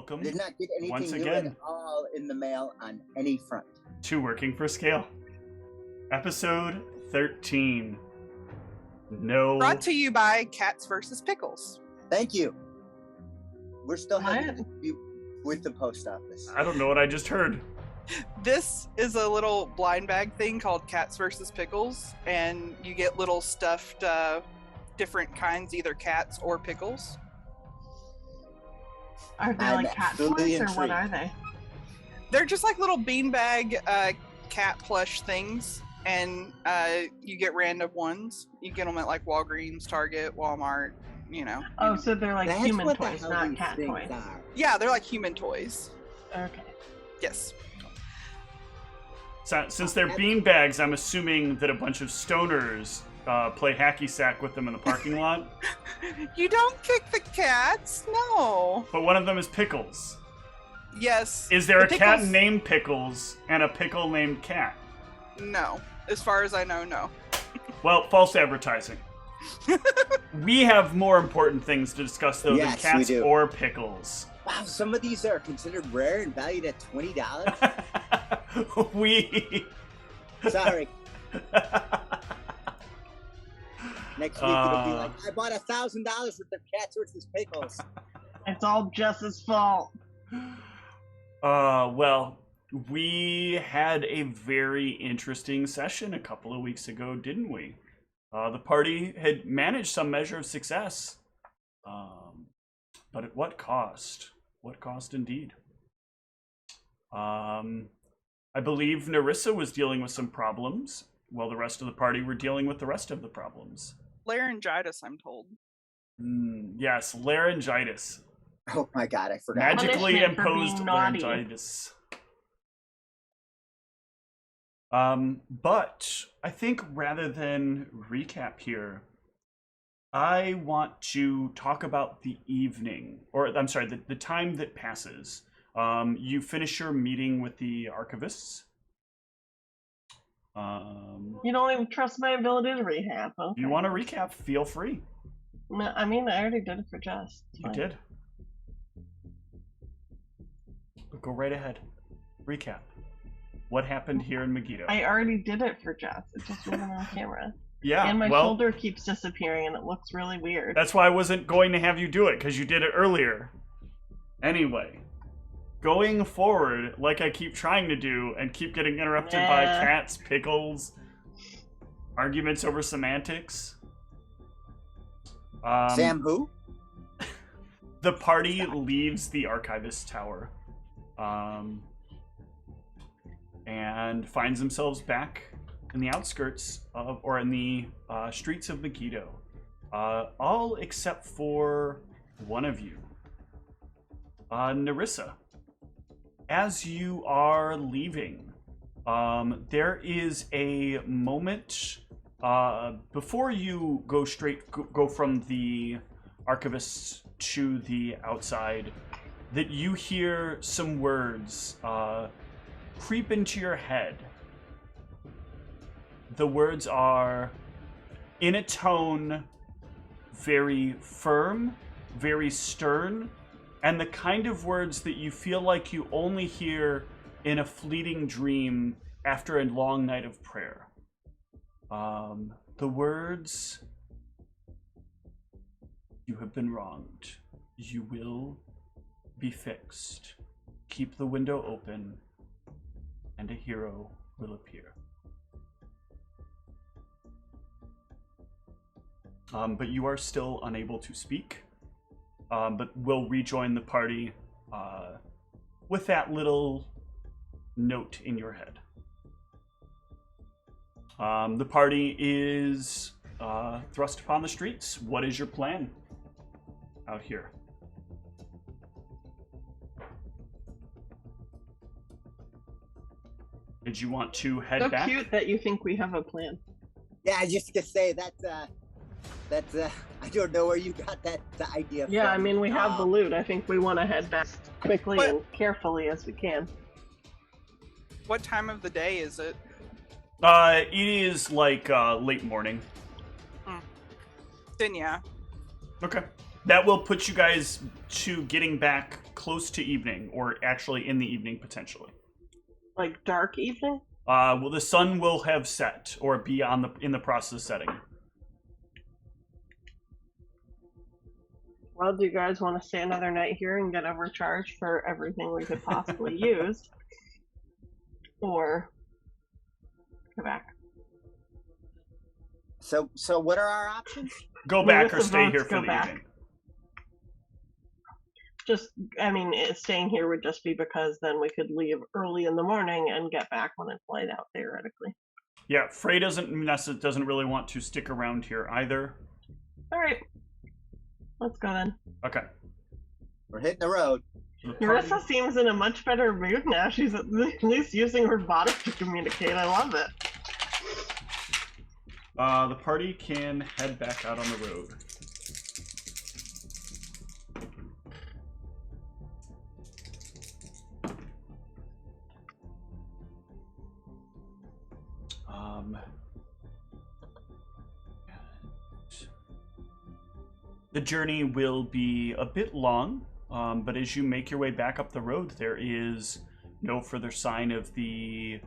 welcome. Did not get once anything new again at all in the mail on any front. to Working for Scale. Episode 13. No. Brought to you by Cats vs. Pickles. Thank you. We're still having to be with the post office. I don't know what I just heard. This is a little blind bag thing called Cats vs. Pickles, and you get little stuffed different kinds, either cats or pickles. Are they like cat toys, or what are they? They're just like little beanbag cat plush things, and you get random ones. You get them at like Walgreens, Target, Walmart, you know. Oh, so they're like That's human what the toys, hell not these cat things toys. are. Yeah, they're like human toys. Okay. Yes. So, since they're beanbags, I'm assuming that a bunch of stoners play hacky sack with them in the parking lot. You don't kick the cats, no. But one of them is Pickles. Yes. Is there The a cat Pickles- named Pickles and a pickle named Cat? No. As far as I know, no. Well, false advertising. We have more important things to discuss, though, Yes, than we cats do. or pickles. Wow, some of these are considered rare and valued at $20. Sorry. Next week it'll be like, I bought $1,000 worth of Cats vs. Pickles. It's all Jess's fault. Well, we had a very interesting session a couple of weeks ago, didn't we? The party had managed some measure of success. But at what cost? What cost indeed? I believe Narissa was dealing with some problems, while the rest of the party were dealing with the rest of the problems. Laryngitis, I'm told. Yes, laryngitis. Oh my god, I forgot. Magically Punishment for imposed being naughty. laryngitis. But I think rather than recap here, I want to talk about the evening, or I'm sorry, the time that passes. You finish your meeting with the archivists. You don't even trust my ability to rehab. Okay. If you want to recap, feel free. I mean, I already did it for Jess. It's You fine. did. Go right ahead. Recap. What happened here in Megiddo? I already did it for Jess. It just wasn't on camera. Yeah, And my well, shoulder keeps disappearing, and it looks really weird. that's why I wasn't going to have you do it, because you did it earlier. Anyway, going forward, like I keep trying to do, and keep getting interrupted by cats, pickles, arguments over semantics. Sam who? The party leaves the archivist tower, and finds themselves back in the outskirts of, or in the streets of Megiddo. All except for one of you. Narissa. As you are leaving, there is a moment before you go from the archivists to the outside, that you hear some words creep into your head. The words are in a tone very firm, very stern, and the kind of words that you feel like you only hear in a fleeting dream after a long night of prayer. The words, you have been wronged. You will be fixed. Keep the window open, and a hero will appear. But you are still unable to speak, but will rejoin the party with that little note in your head. The party is thrust upon the streets. What is your plan out here? Did you want to head So back? cute that you think we have a plan. Yeah, I just gonna say that's I don't know where you got that idea from. Yeah, I mean, we have the loot. I think we want to head back quickly But- and carefully as we can. What time of the day is it? It is like late morning. Then yeah. Okay. that will put you guys to getting back close to evening, or actually in the evening potentially. Like dark evening? Well, the sun will have set, or be in the process of setting. Well, do you guys want to stay another night here and get overcharged for everything we could possibly use? Or go back? So what are our options? Go back or Marissa stay votes here for go the back. evening. Just, I mean, staying here would just be because then we could leave early in the morning and get back when it's light out, theoretically. Yeah, Frey doesn't really want to stick around here either. All right, let's go then. Okay. We're hitting the road. Marissa seems in a much better mood now. She's at least using her body to communicate. I love it. The party can head back out on the road. The journey will be a bit long, but as you make your way back up the road, there is no further sign of the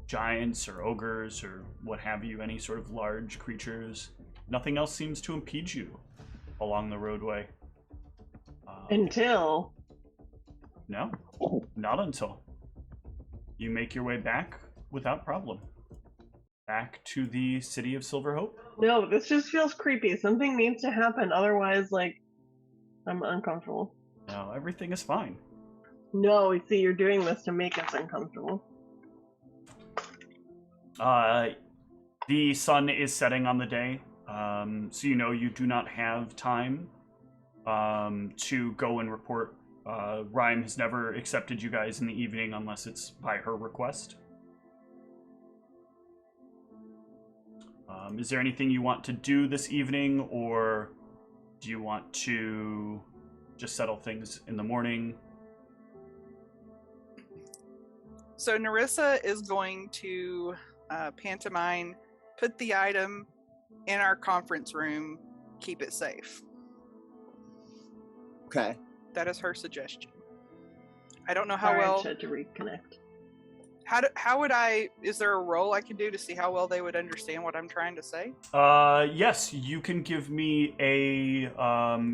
giants or ogres or what have you, any sort of large creatures. Nothing else seems to impede you along the roadway. Until... No, not until. You make your way back without problem. Back to the city of Silver Hope. No, this just feels creepy. Something needs to happen, otherwise, like, I'm uncomfortable. No, everything is fine. No, see, you're doing this to make us uncomfortable. The sun is setting on the day, so you know you do not have time to go and report. Rhyme has never accepted you guys in the evening unless it's by her request. Is there anything you want to do this evening, or do you want to just settle things in the morning? So Narissa is going to pantomime, put the item in our conference room, keep it safe. Okay. That is her suggestion. I don't know how Sorry, I well. had to reconnect. How would I? Is there a roll I can do to see how well they would understand what I'm trying to say? Yes, you can give me a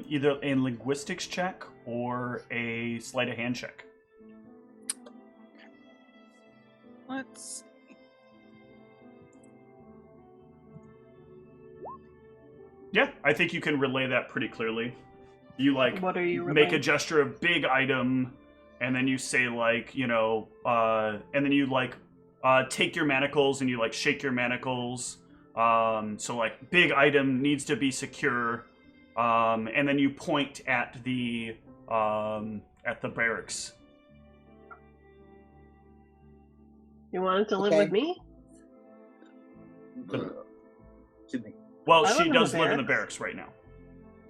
either a linguistics check or a sleight of hand check. Let's see. Yeah, I think you can relay that pretty clearly. You like What are you make a relaying? gesture of big item, and then you say like, you know, and then you like take your manacles and you like shake your manacles. So like big item needs to be secure, and then you point at the barracks. You wanted to live Okay. with me? Excuse me. Well, I she live in the does live in the barracks. barracks right now,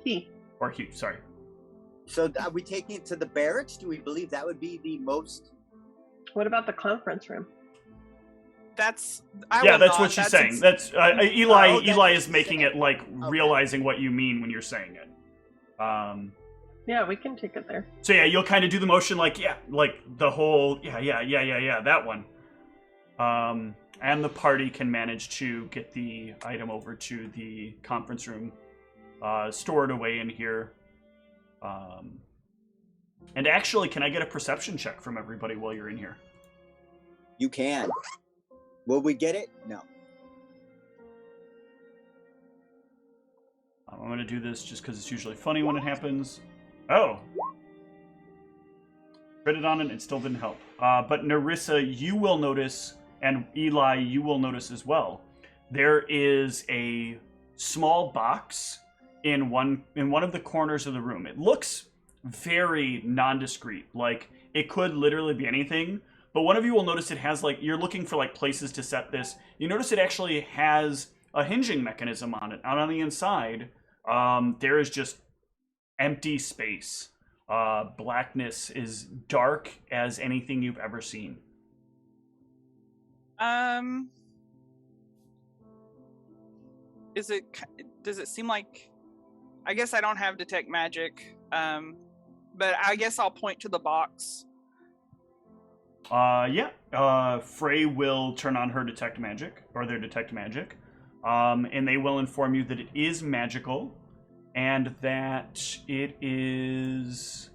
He. or he. Sorry. So are we taking it to the barracks? Do we believe that would be the most? What about the conference room? That's That's what she's saying. That's Eli. Oh, that's Eli what is she's making saying. it like Okay. realizing what you mean when you're saying it. Yeah, we can take it there. So yeah, you'll kind of do the motion like like the whole that one. And the party can manage to get the item over to the conference room, stored away in here. And actually, can I get a perception check from everybody while you're in here? You can. Will we get it? No. I'm going to do this just because it's usually funny when it happens. Oh. Read it on it still didn't help. But Narissa, you will notice, and Eli, you will notice as well. There is a small box in one of the corners of the room. It looks very nondescript. Like, it could literally be anything. But one of you will notice it has, like, you're looking for, like, places to set this. You notice it actually has a hinging mechanism on it. And on the inside, there is just empty space. Blackness is dark as anything you've ever seen. Does it seem like I guess I don't have detect magic, but I guess I'll point to the box. Yeah. Frey will turn on her detect magic, or their detect magic, and they will inform you that it is magical, and that it is...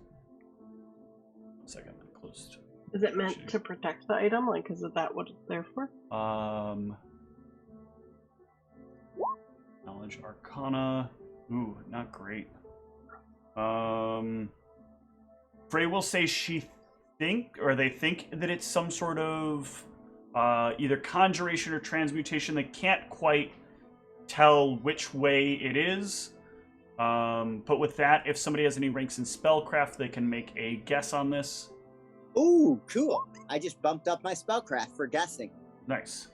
One second, I closed. Is it meant to protect the item? Like, is that what it's there for? Knowledge Arcana. Ooh, not great. Frey will say they think that it's some sort of either conjuration or transmutation. They can't quite tell which way it is. But with that, if somebody has any ranks in spellcraft, they can make a guess on this. Ooh, cool. I just bumped up my spellcraft for guessing. Nice.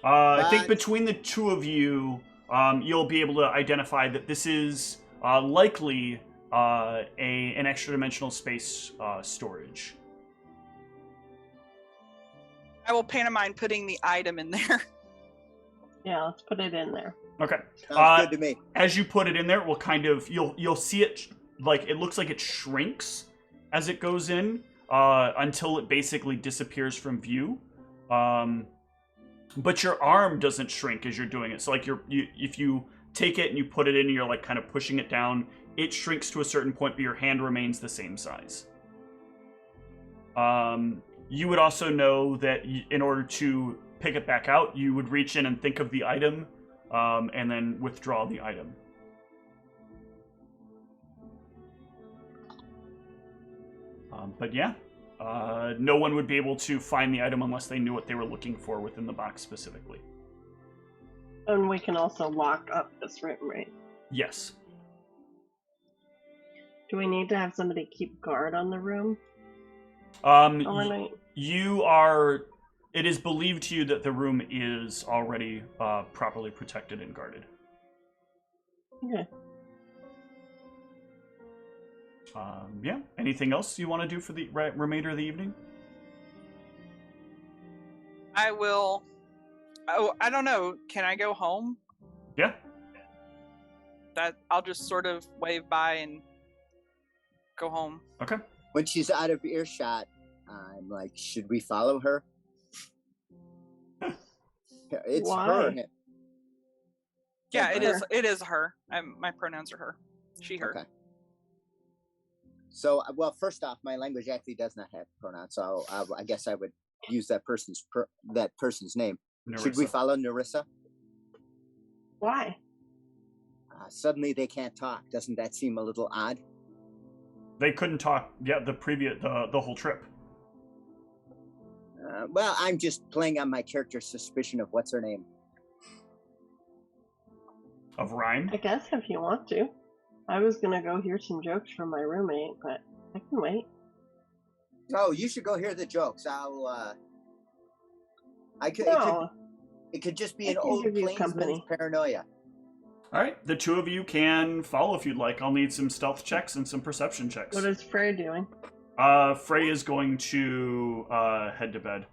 I think between the two of you, you'll be able to identify that this is likely an extra-dimensional space storage. I will pantomime putting the item in there. Yeah, let's put it in there. Okay. Sounds good to me. As you put it in there, it will kind of you'll see it like it looks like it shrinks as it goes in until it basically disappears from view. But your arm doesn't shrink as you're doing it. So like if you take it and you put it in, and you're like kind of pushing it down, it shrinks to a certain point, but your hand remains the same size. You would also know that in order to pick it back out, you would reach in and think of the item, and then withdraw the item. But yeah, no one would be able to find the item unless they knew what they were looking for within the box specifically. And we can also lock up this room, right? Yes. Do we need to have somebody keep guard on the room? It is believed to you that the room is already properly protected and guarded. Okay. Yeah. Anything else you want to do for the remainder of the evening? I will. Oh, I don't know. Can I go home? Yeah. That I'll just sort of wave by and go home. Okay. When she's out of earshot, I'm like, should we follow her? It's Why? her. Yeah, it her. is. It is her. My pronouns are her. She, her. Okay. So, well, first off, my language actually does not have pronouns, so I guess I would use that person's name. Narissa. Should we follow Narissa? Why? Suddenly they can't talk. Doesn't that seem a little odd? They couldn't talk. Yeah, the whole trip. Well, I'm just playing on my character's suspicion of what's her name. Of rhyme. I guess if you want to. I was gonna go hear some jokes from my roommate, but I can wait. Oh, you should go hear the jokes. It could just be an old plainsman's paranoia. All right, the two of you can follow if you'd like. I'll need some stealth checks and some perception checks. What is Frey doing? Frey is going to head to bed.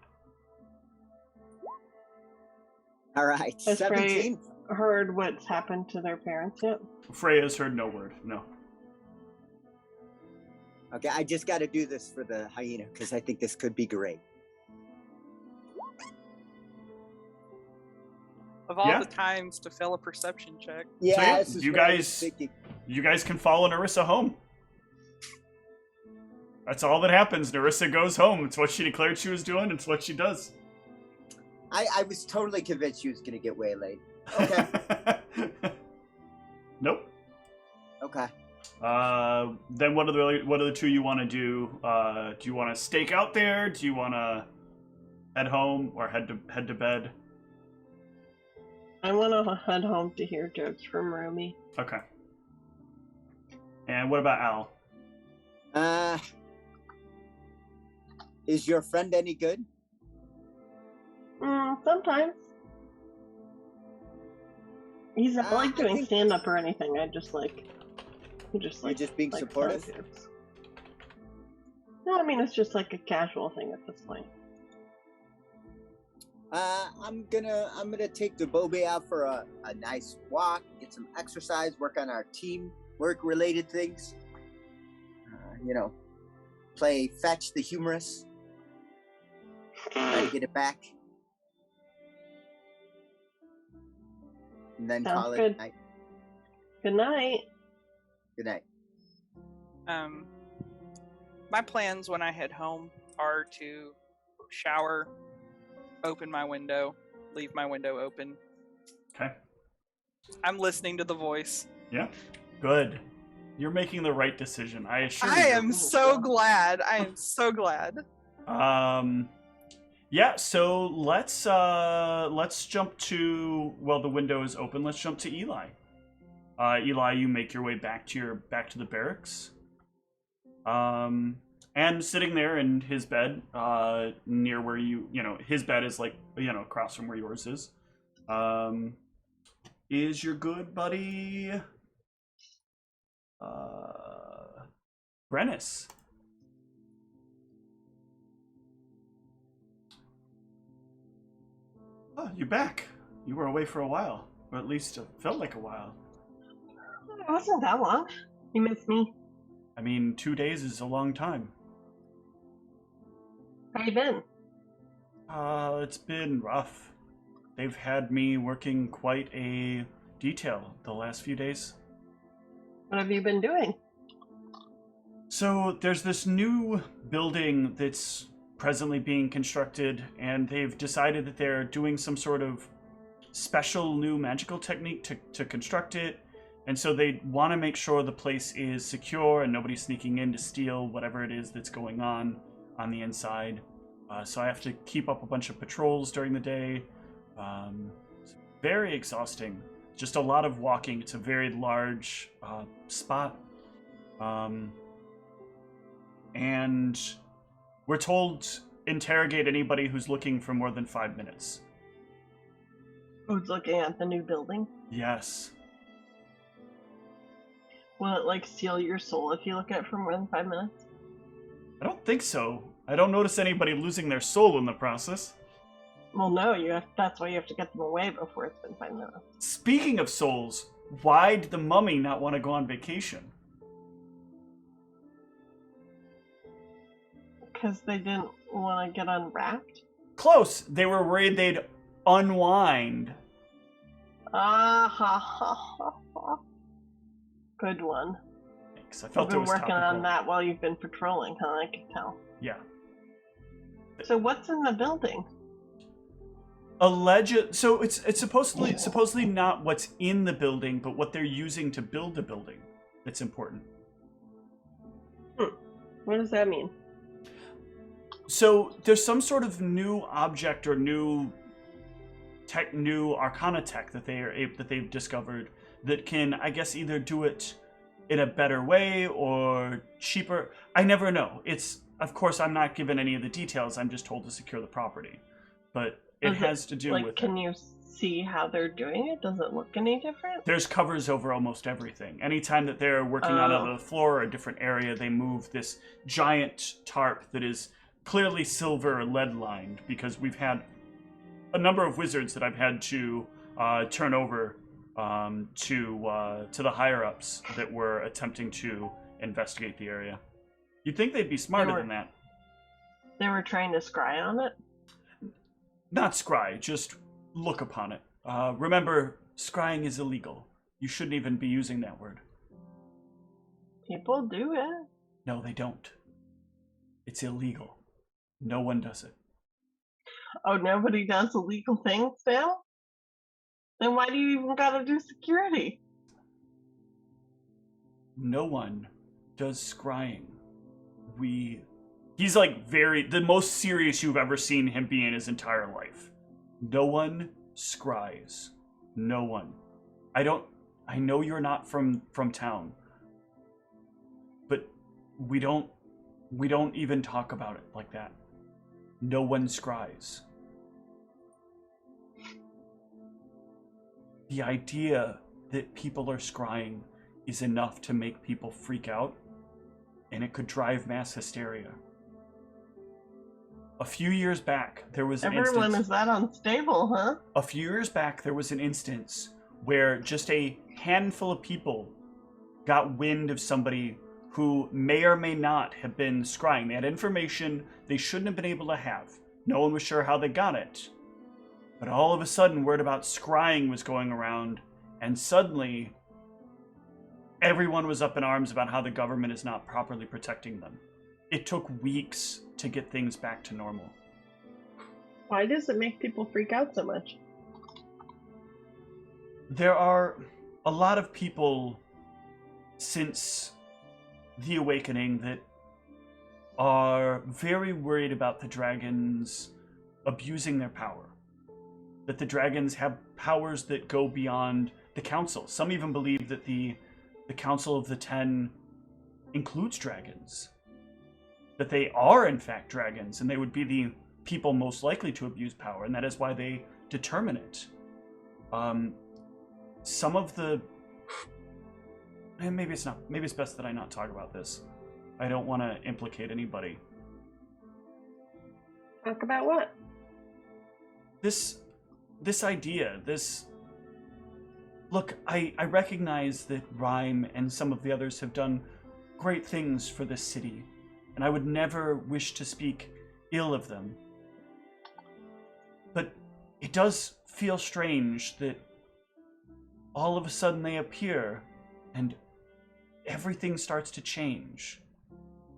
All right, Has 17. Frey heard what's happened to their parents yet? Frey has heard no word. No. Okay, I just got to do this for the hyena because I think this could be great. Of all the times to fail a perception check. Yeah, so you guys can follow Narissa home. That's all that happens. Narissa goes home. It's what she declared she was doing. It's what she does. I was totally convinced she was going to get waylaid. Okay. Nope. Okay. Then what are the two you want to do? Do you want to stake out there? Do you want to head home or head to bed? I want to head home to hear jokes from Rumi. Okay. And what about Al? Is your friend any good? Sometimes. He's not like doing stand-up or anything. You're just being supportive? No, I mean, it's just like a casual thing at this point. I'm gonna take the Bobe out for a nice walk, get some exercise, work on our team work related things. Play fetch the humorous. Try to get it back. And then Sounds call it good. night. Good night. Good night. My plans when I head home are to shower, open my window, leave my window open. Okay. I'm listening to the voice. Yeah. Good. You're making the right decision. I assure you. I am so glad. I am so glad. Yeah, so let's jump to, well, the window is open. Let's jump to Eli. Eli, you make your way back to the barracks. And sitting there in his bed, near where his bed is like, across from where yours is your good buddy Brennis. Oh, you're back. You were away for a while, or at least it felt like a while. It wasn't that long. You missed me. I mean, 2 days is a long time. How you been? It's been rough. They've had me working quite a detail the last few days. What have you been doing? So there's this new building that's presently being constructed, and they've decided that they're doing some sort of special new magical technique to construct it. And so they want to make sure the place is secure and nobody's sneaking in to steal whatever it is that's going on the inside. So I have to keep up a bunch of patrols during the day. It's very exhausting. Just a lot of walking. It's a very large spot. And we're told interrogate anybody who's looking for more than 5 minutes. Who's looking at the new building? Yes. Will it, steal your soul if you look at it for more than 5 minutes? I don't think so. I don't notice anybody losing their soul in the process. Well, no, that's why you have to get them away before it's been 5 minutes. Speaking of souls, why did the mummy not want to go on vacation? Because they didn't want to get unwrapped? Close! They were worried they'd unwind. Ah, ha, ha, ha, ha. Good one. Thanks. I felt You've it been was working topical. on that while you've been patrolling, huh? I can tell. Yeah. So what's in the building? So it's supposedly not what's in the building, but what they're using to build the building that's important. What does that mean? So there's some sort of new object or new arcana tech that they've discovered that can, I guess, either do it in a better way or cheaper. I never know. Of course, I'm not given any of the details. I'm just told to secure the property, but it has to do with. Can you see how they're doing it? Does it look any different? There's covers over almost everything. Anytime that they're working out of the floor or a different area, they move this giant tarp that is clearly silver or lead lined, because we've had a number of wizards that I've had to turn over to the higher ups that were attempting to investigate the area. You'd think they'd be smarter than that. They were trying to scry on it? Not scry, just look upon it. Remember, scrying is illegal. You shouldn't even be using that word. People do it. No, they don't. It's illegal. No one does it. Oh, nobody does illegal things now? Then why do you even gotta do security? No one does scrying. He's the most serious you've ever seen him be in his entire life. No one scries. No one. I know you're not from town, but we don't even talk about it like that. No one scries. The idea that people are scrying is enough to make people freak out, and it could drive mass hysteria. A few years back, there was an Everyone instance... is that unstable, huh? A few years back, there was an instance where just a handful of people got wind of somebody who may or may not have been scrying. They had information they shouldn't have been able to have. No one was sure how they got it. But all of a sudden, word about scrying was going around, and suddenly, everyone was up in arms about how the government is not properly protecting them. It took weeks to get things back to normal. Why does it make people freak out so much? There are a lot of people since the Awakening that are very worried about the dragons abusing their power. That the dragons have powers that go beyond the council. Some even believe that the Council of the Ten includes dragons. That they are, in fact, dragons, and they would be the people most likely to abuse power, and that is why they determine it. Some of the... And maybe it's not. Maybe it's best that I not talk about this. I don't want to implicate anybody. Talk about what? This idea, Look, I recognize that Rhyme and some of the others have done great things for this city, and I would never wish to speak ill of them. But it does feel strange that all of a sudden they appear, and everything starts to change,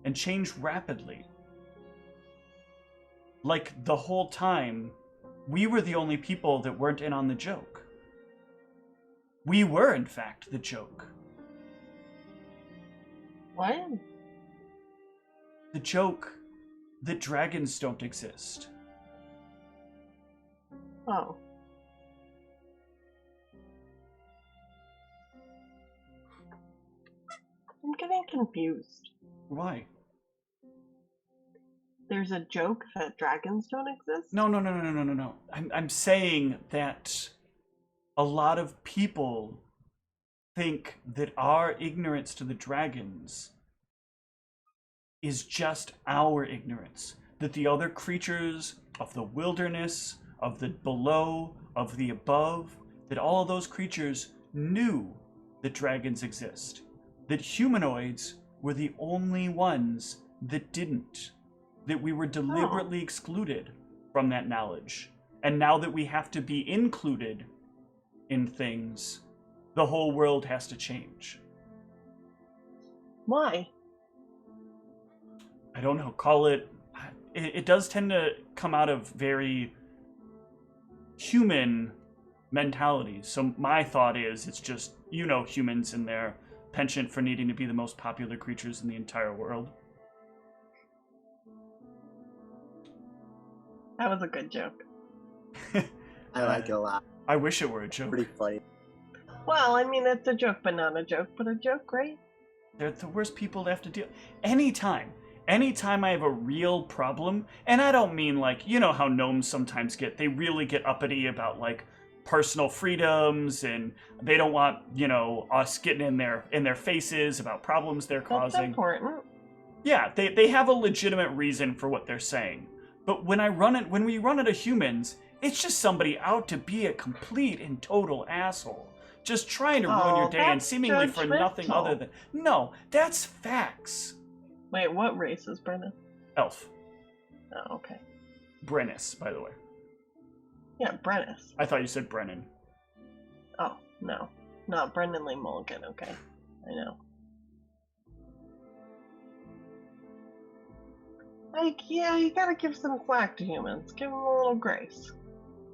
and change rapidly. Like the whole time, we were the only people that weren't in on the joke. We were, in fact, the joke. What? The joke that dragons don't exist. Oh. I'm getting confused. Why? There's a joke that dragons don't exist? No. I'm saying that a lot of people think that our ignorance to the dragons is just our ignorance. That the other creatures of the wilderness, of the below, of the above, that all of those creatures knew that dragons exist. That humanoids were the only ones that didn't. That we were deliberately excluded from that knowledge. And now that we have to be included in things, the whole world has to change. Why? I don't know, call it... It does tend to come out of very human mentalities. So my thought is, it's just, humans and their penchant for needing to be the most popular creatures in the entire world. That was a good joke. I like it a lot. I wish it were a joke. Pretty funny. Well, I mean, it's a joke, but not a joke, but a joke, right? They're the worst people to have to deal. Anytime I have a real problem, and I don't mean like, how gnomes sometimes they really get uppity about like personal freedoms, and they don't want, us getting in their faces about problems they're causing. That's important. Yeah, they have a legitimate reason for what they're saying. But when we run into humans, it's just somebody out to be a complete and total asshole. Just trying to ruin your day and seemingly for nothing other than... No, that's facts. Wait, what race is Brennan? Elf. Oh, okay. Brennis, by the way. Yeah, Brennis. I thought you said Brennan. Oh, no. Not Brendan Lee Mulligan, okay. I know. Like, yeah, you gotta give some slack to humans. Give them a little grace.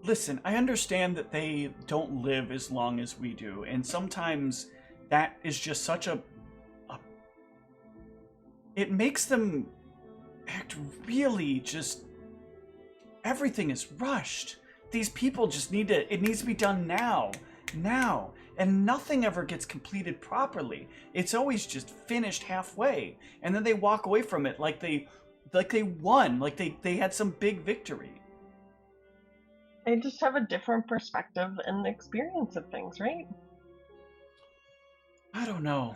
Listen, I understand that they don't live as long as we do, and sometimes that is just such a... It makes them act really just... Everything is rushed. These people just it needs to be done now. And nothing ever gets completed properly. It's always just finished halfway, and then they walk away from it like they won, like they had some big victory. They just have a different perspective and experience of things, right? I don't know.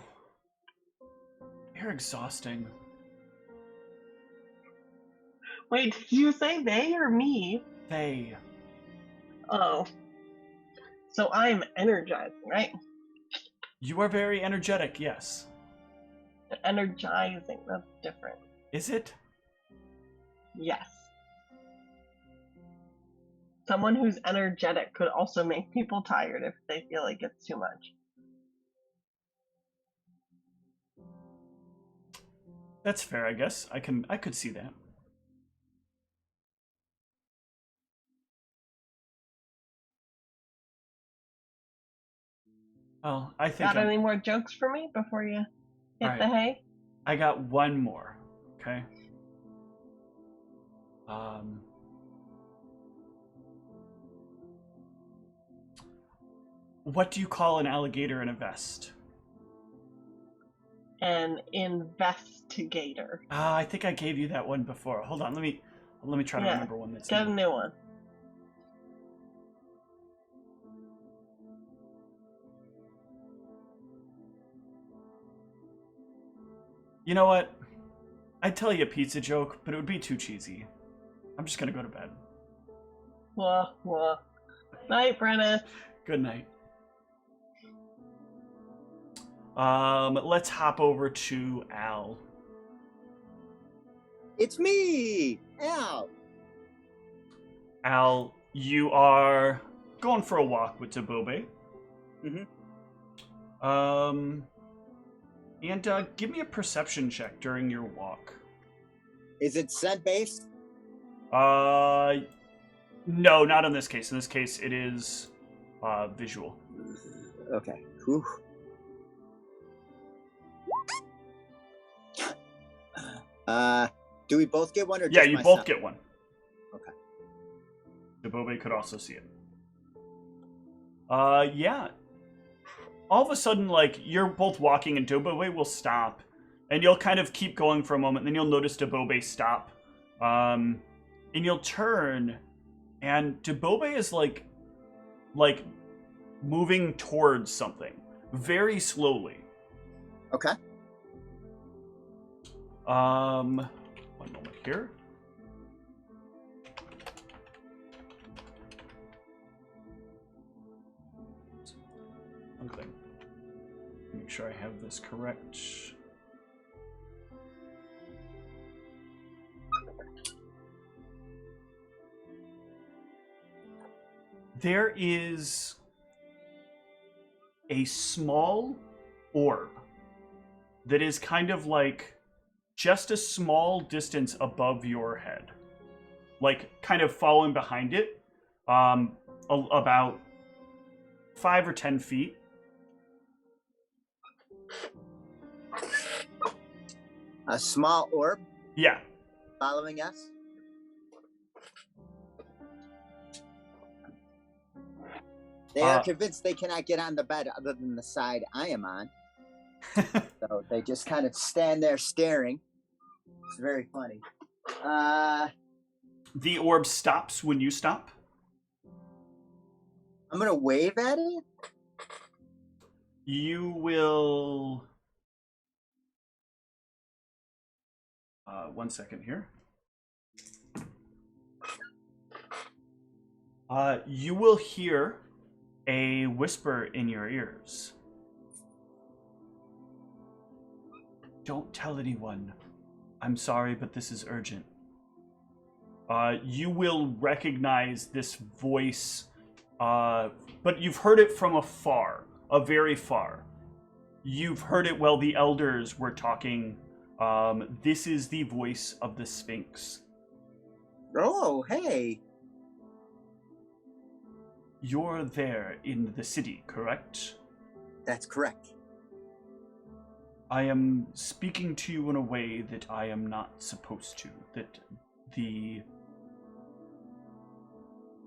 They're exhausting. Wait, did you say they or me? They. Oh. So I'm energizing, right? You are very energetic, yes. Energizing, that's different. Is it? Yes. Someone who's energetic could also make people tired if they feel like it's too much. That's fair, I guess. I could see that. Well, I think Got any more jokes for me before you hit Alright. the hay? I got one more. Okay. What do you call an alligator in a vest? An investigator. I think I gave you that one before. Hold on, let me try to remember one that's Get a new. new one. You know what? I'd tell you a pizza joke, but it would be too cheesy. I'm just gonna go to bed. Wah, wah. Night, Brenna. Good night. Let's hop over to Al. It's me, Al. Al, you are going for a walk with Tabobe. And give me a perception check during your walk. Is it scent based? No, not in this case. In this case, it is visual. Okay. Whew. Do we both get one, or Yeah, just you myself? both get one. Okay. Tabobe could also see it. Yeah. All of a sudden, like, you're both walking and Tabobe will stop. And you'll kind of keep going for a moment, then you'll notice Tabobe stop. And you'll turn, and Tabobe is, like, moving towards something. Very slowly. Okay. One moment here. One thing. Make sure I have this correct. There is a small orb that is kind of like just a small distance above your head. Like, kind of following behind it, about 5 or 10 feet. A small orb Yeah. following us. They are convinced they cannot get on the bed other than the side I am on. So they just kind of stand there staring. It's very funny. The orb stops when you stop. I'm going to wave at it. You will... 1 second here. You will hear a whisper in your ears. Don't tell anyone. I'm sorry, but this is urgent. You will recognize this voice, but you've heard it from afar, very far. You've heard it while the elders were talking. This is the voice of the Sphinx. Oh, hey. You're there in the city, correct? That's correct. I am speaking to you in a way that I am not supposed to. That the...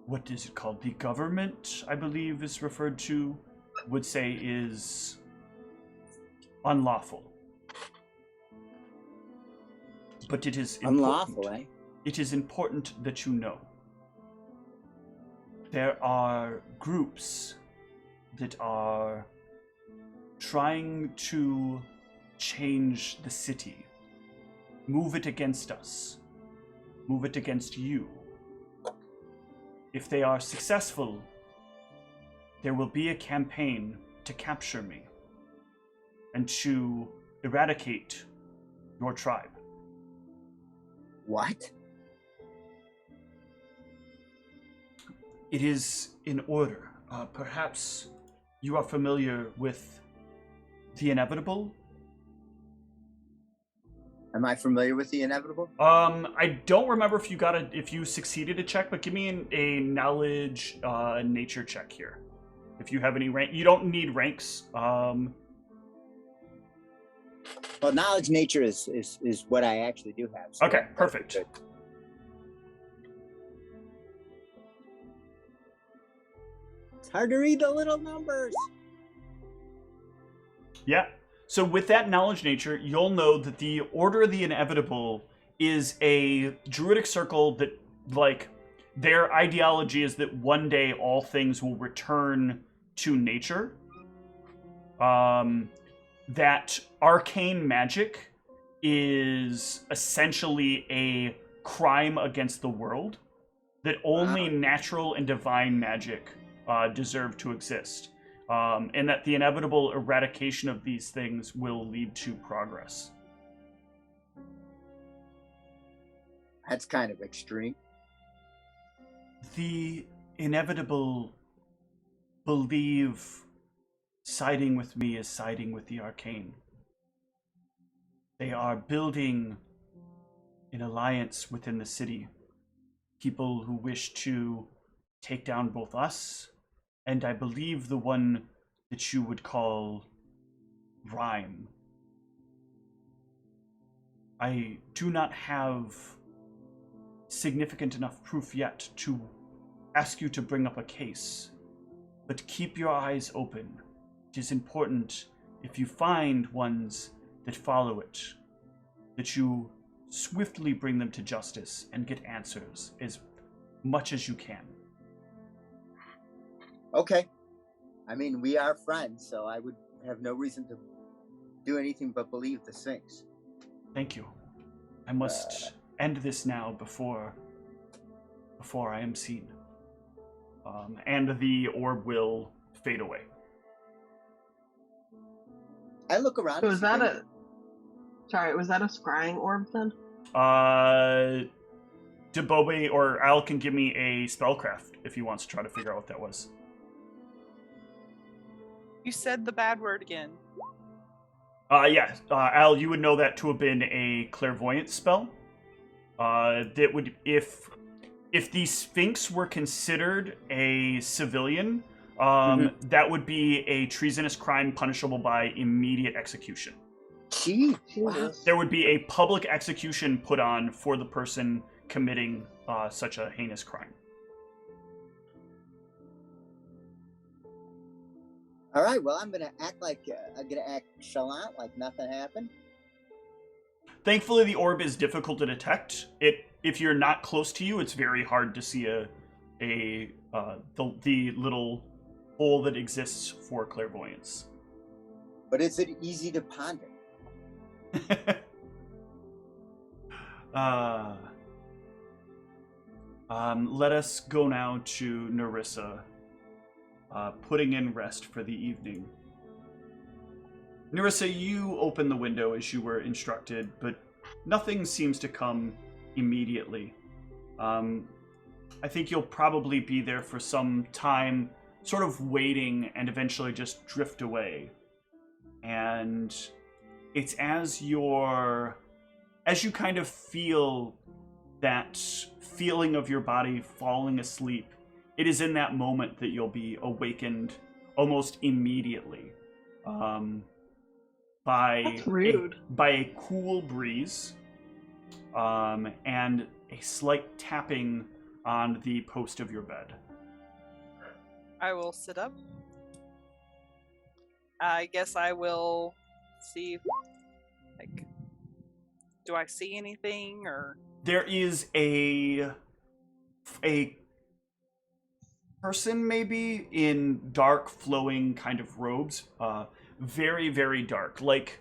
What is it called? The government, I believe is referred to, would say is unlawful. But it is important. Unlawful, eh? It is important that you know. There are groups that are trying to change the city, move it against us. move it against you. If they are successful, there will be a campaign to capture me and to eradicate your tribe. What? It is in order. Perhaps you are familiar with the inevitable? Am I familiar with the inevitable? I don't remember if you succeeded a check, but give me a knowledge nature check here. If you have any rank, you don't need ranks. Well, knowledge nature is what I actually do have. So okay, perfect. Good. It's hard to read the little numbers. Yeah. So with that knowledge nature, you'll know that the Order of the Inevitable is a druidic circle that, like, their ideology is that one day all things will return to nature. That arcane magic is essentially a crime against the world. That only natural and divine magic deserve to exist. And that the inevitable eradication of these things will lead to progress. That's kind of extreme. The inevitable believe siding with me is siding with the arcane. They are building an alliance within the city. People who wish to take down both us and I believe the one that you would call Rhyme. I do not have significant enough proof yet to ask you to bring up a case, but keep your eyes open. It is important, if you find ones that follow it, that you swiftly bring them to justice and get answers as much as you can. Okay. I mean, we are friends, so I would have no reason to do anything but believe the Sphinx. Thank you. I must end this now before I am seen. And the orb will fade away. I look around. So was that a scrying orb then? Debobe or Al can give me a spellcraft if he wants to try to figure out what that was. You said the bad word again. Yeah. Al, you would know that to have been a clairvoyance spell. That would, if the Sphinx were considered a civilian, that would be a treasonous crime punishable by immediate execution. Gee, There would be a public execution put on for the person committing such a heinous crime. All right, well, I'm gonna act chalant, like nothing happened. Thankfully, the orb is difficult to detect. If you're not close to you, it's very hard to see the little hole that exists for clairvoyance. But is it easy to ponder? Let us go now to Nerissa. Putting in rest for the evening. Nerissa, you open the window as you were instructed, but nothing seems to come immediately. I think you'll probably be there for some time, sort of waiting and eventually just drift away. And it's as you kind of feel that feeling of your body falling asleep, it is in that moment that you'll be awakened almost immediately by a cool breeze and a slight tapping on the post of your bed. I will sit up. I guess I will see, like, do I see anything, or? There is a person maybe in dark flowing kind of robes, very, very dark, like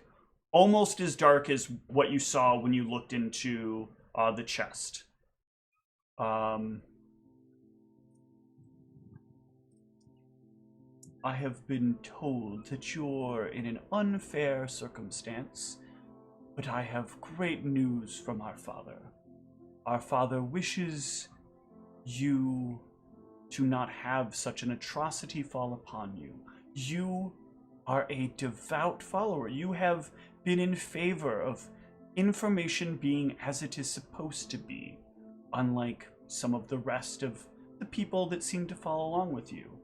almost as dark as what you saw when you looked into the chest. I have been told that you're in an unfair circumstance, but I have great news from our father. Our father wishes you to not have such an atrocity fall upon you. You are a devout follower. You have been in favor of information being as it is supposed to be, unlike some of the rest of the people that seem to follow along with you.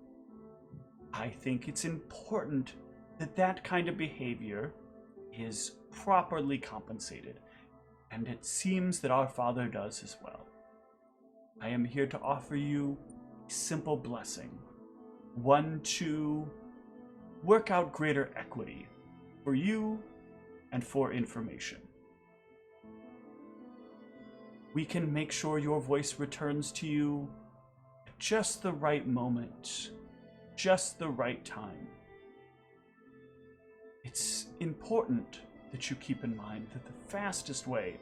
I think it's important that that kind of behavior is properly compensated, and it seems that our father does as well. I am here to offer you a simple blessing, one to work out greater equity for you and for information. We can make sure your voice returns to you at just the right moment, just the right time. It's important that you keep in mind that the fastest way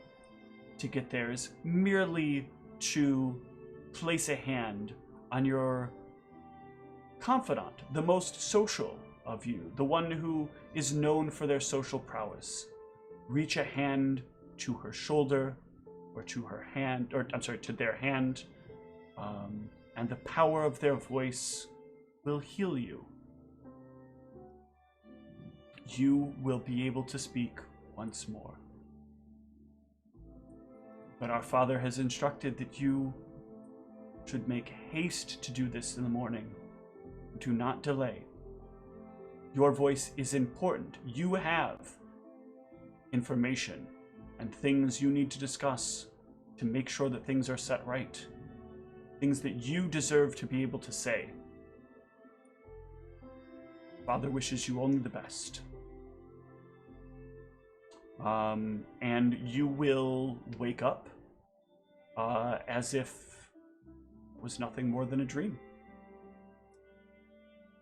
to get there is merely to place a hand on your confidant, the most social of you, the one who is known for their social prowess. Reach a hand to her shoulder, or to her hand, or I'm sorry, to their hand, and the power of their voice will heal you. You will be able to speak once more. But our father has instructed that you should make haste to do this in the morning. Do not delay. Your voice is important. You have information and things you need to discuss to make sure that things are set right. Things that you deserve to be able to say. Father wishes you only the best. And you will wake up as if it was nothing more than a dream.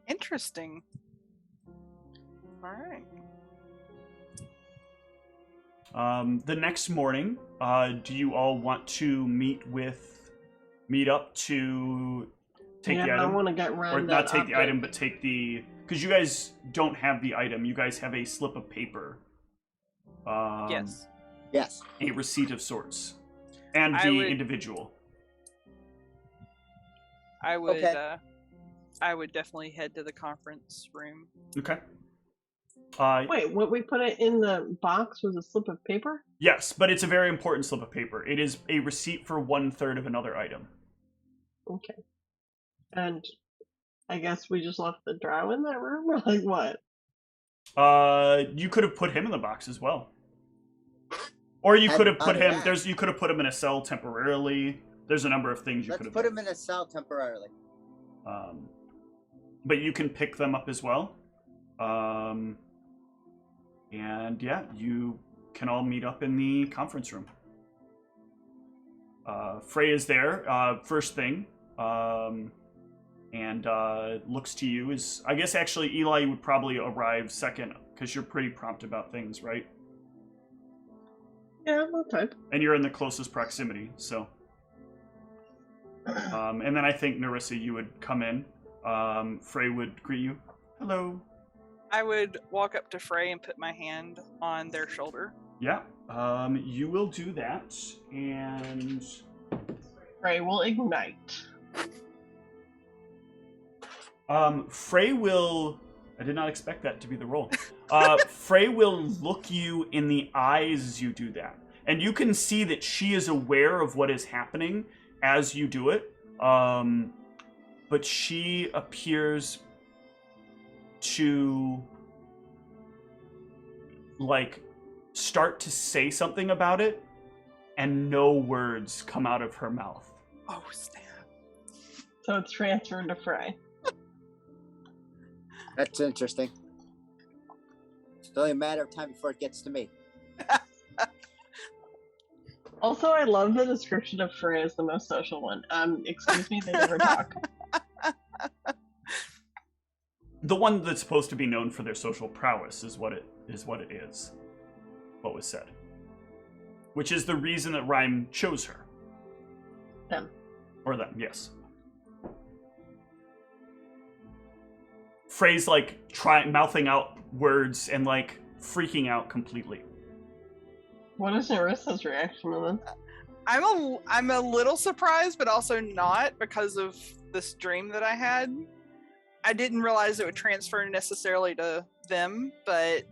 Interesting. All right. The next morning, do you all want to meet up to take the item? I want to get or not take the item, but take the, because you guys don't have the item. You guys have a slip of paper. Yes. Yes. A receipt of sorts, and individual. I would. Okay. I would definitely head to the conference room. Okay. Wait, what we put it in the box was a slip of paper? Yes, but it's a very important slip of paper. It is a receipt for 1/3 of another item. Okay. And I guess we just left the drow in that room, or like what? You could have put him in the box as well. Or you could have put him. You could have put him in a cell temporarily. There's a number of things you could have. Let's put him in a cell temporarily. But you can pick them up as well. And yeah, you can all meet up in the conference room. Frey is there first thing, and looks to you. I guess actually Eli would probably arrive second because you're pretty prompt about things, right? Yeah, no type. And you're in the closest proximity, so. And then I think Narissa, you would come in. Frey would greet you. Hello. I would walk up to Frey and put my hand on their shoulder. Yeah, you will do that, and Frey will ignite. Frey will. I did not expect that to be the role. Frey will look you in the eyes as you do that, and you can see that she is aware of what is happening as you do it. But she appears to start to say something about it, and no words come out of her mouth. Oh, snap. So it's transferred to Frey. That's interesting. It's only a matter of time before it gets to me. Also, I love the description of Frey as the most social one. Excuse me, they never talk. The one that's supposed to be known for their social prowess is what it is. What was said. Which is the reason that Rhyme chose her. Or them, yes. Frey's like mouthing out words and like freaking out completely. What is Narissa's reaction to this? I'm a little surprised, but also not, because of this dream that I had. I didn't realize it would transfer necessarily to them, but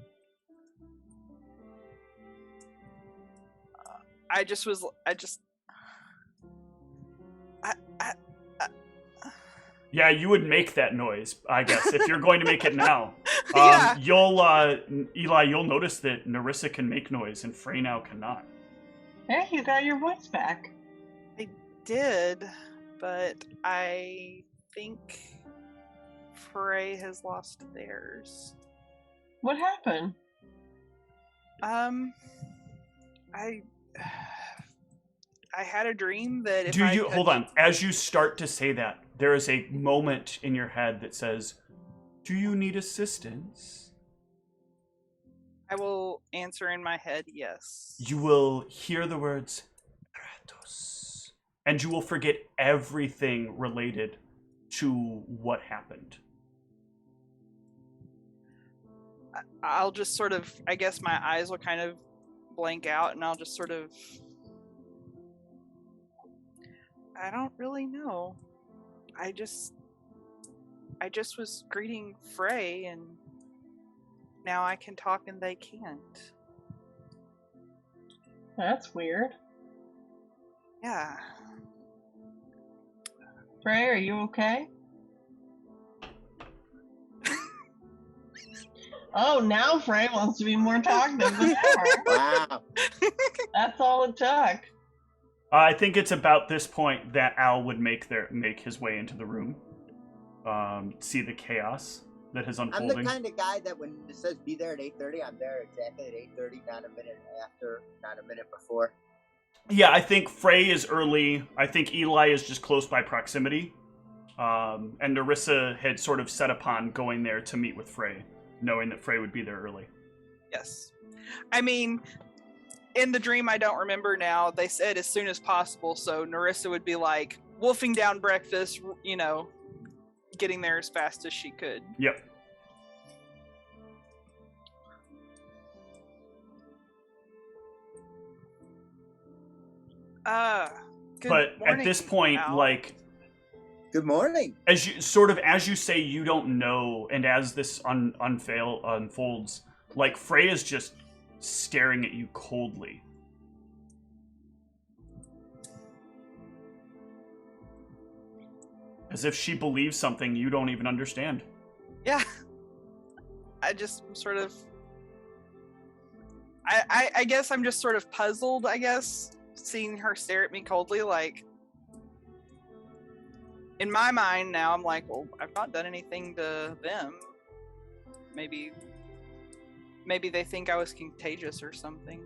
Yeah, you would make that noise, I guess, if you're going to make it now. Yeah. Eli, you'll notice that Narissa can make noise and Frey now cannot. Hey, you got your voice back. I did, but I think Frey has lost theirs. What happened? I had a dream that if hold on, as you start to say that, there is a moment in your head that says, do you need assistance? I will answer in my head, yes. You will hear the words, Kratos, and you will forget everything related to what happened. I'll just sort of, I guess my eyes will kind of blank out, and I'll just sort of, I don't really know. I just was greeting Frey, and now I can talk and they can't. That's weird. Yeah. Frey, are you okay? Oh, now Frey wants to be more talkative than ever. Wow. That's all it took. I think it's about this point that Al would make his way into the room, see the chaos that is unfolding. I'm the kind of guy that when it says be there at 8:30, I'm there exactly at 8:30, not a minute after, not a minute before. Yeah, I think Frey is early. I think Eli is just close by proximity. And Narissa had sort of set upon going there to meet with Frey, knowing that Frey would be there early. Yes. I mean, in the dream, I don't remember now, they said as soon as possible, so Narissa would be like wolfing down breakfast, you know, getting there as fast as she could. Yep. Good But morning, at this point, Al. like, Good morning. as you say you don't know, and as this unfolds, like Frey is just staring at you coldly. As if she believes something you don't even understand. Yeah. I just sort of... I guess I'm just sort of puzzled, I guess, seeing her stare at me coldly, like... In my mind now, I'm like, well, I've not done anything to them. Maybe they think I was contagious or something.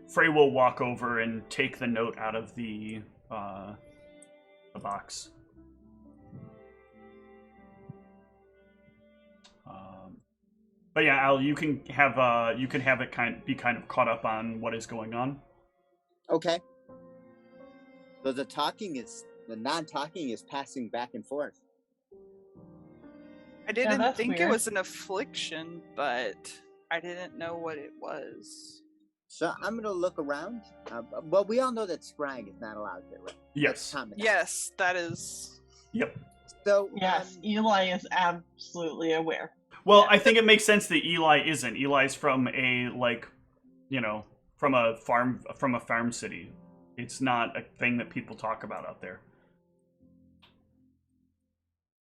Frey will walk over and take the note out of the box. But yeah, Al, you can have it be kind of caught up on what is going on. Okay. So the non-talking is passing back and forth. I didn't think weird. it was an affliction, but I didn't know what it was. So I'm going to look around. Well, we all know that scrying is not allowed here, right? Yes. That's common. Yes, that is. Yep. So Yes, Eli is absolutely aware. Well, I think it makes sense that Eli isn't. Eli's from a from a farm city. It's not a thing that people talk about out there.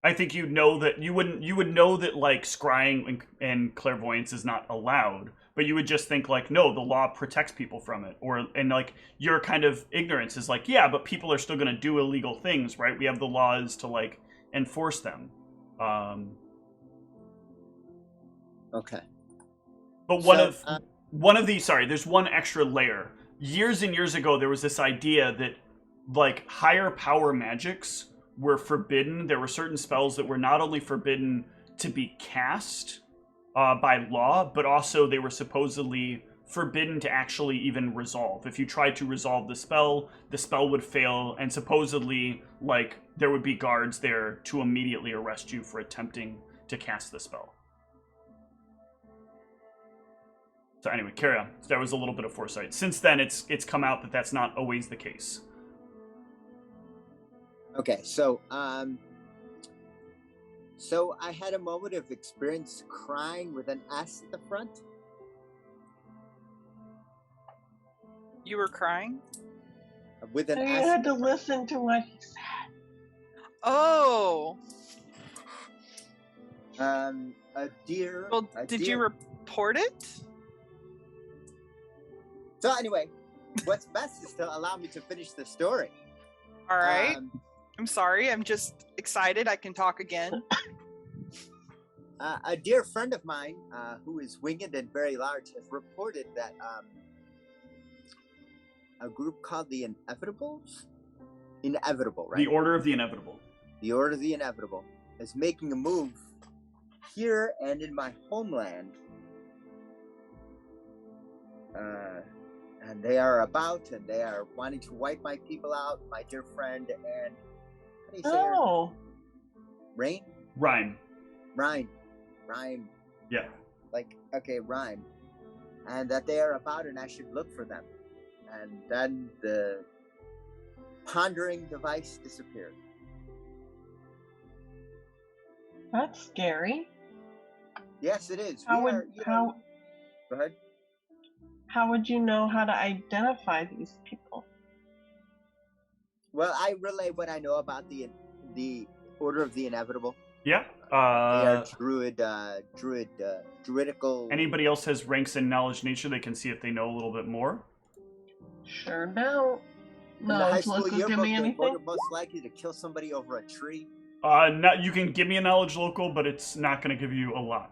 I think you would know that like scrying and clairvoyance is not allowed, but you would just think like, no, the law protects people from it, and like your kind of ignorance is like, yeah, but people are still going to do illegal things, right? We have the laws to like enforce them. Okay. But there's one extra layer. Years and years ago, there was this idea that like higher power magics were forbidden. There were certain spells that were not only forbidden to be cast by law, but also they were supposedly forbidden to actually even resolve. If you tried to resolve the spell would fail, and supposedly, like, there would be guards there to immediately arrest you for attempting to cast the spell. So anyway, carry on. That was a little bit of foresight. Since then, it's come out that that's not always the case. Okay, so I had a moment of experience crying with an S at the front. You were crying? With an So you S. had to listen to what he said. Oh. A deer. Well, a did deer. you report it? So anyway, what's best is to allow me to finish the story. All right. I'm sorry. I'm just excited. I can talk again. A dear friend of mine, who is winged and very large, has reported that a group called the Inevitable, right? The Order of the Inevitable. The Order of the Inevitable is making a move here and in my homeland. And they are wanting to wipe my people out, my dear friend, and how do you say her? Rain? Rhyme. Yeah. Like, okay, Rhyme. And that they are about, and I should look for them. And then the pondering device disappeared. That's scary. Yes, it is. How Go ahead. How would you know how to identify these people? Well, I relay what I know about the Order of the Inevitable. Yeah. They are druidical. Anybody else has ranks in knowledge nature, they can see if they know a little bit more. Sure don't. In the No, high so school let's give yearbook, me they anything. voted most likely to kill somebody over a tree. You can give me a knowledge local, but it's not going to give you a lot.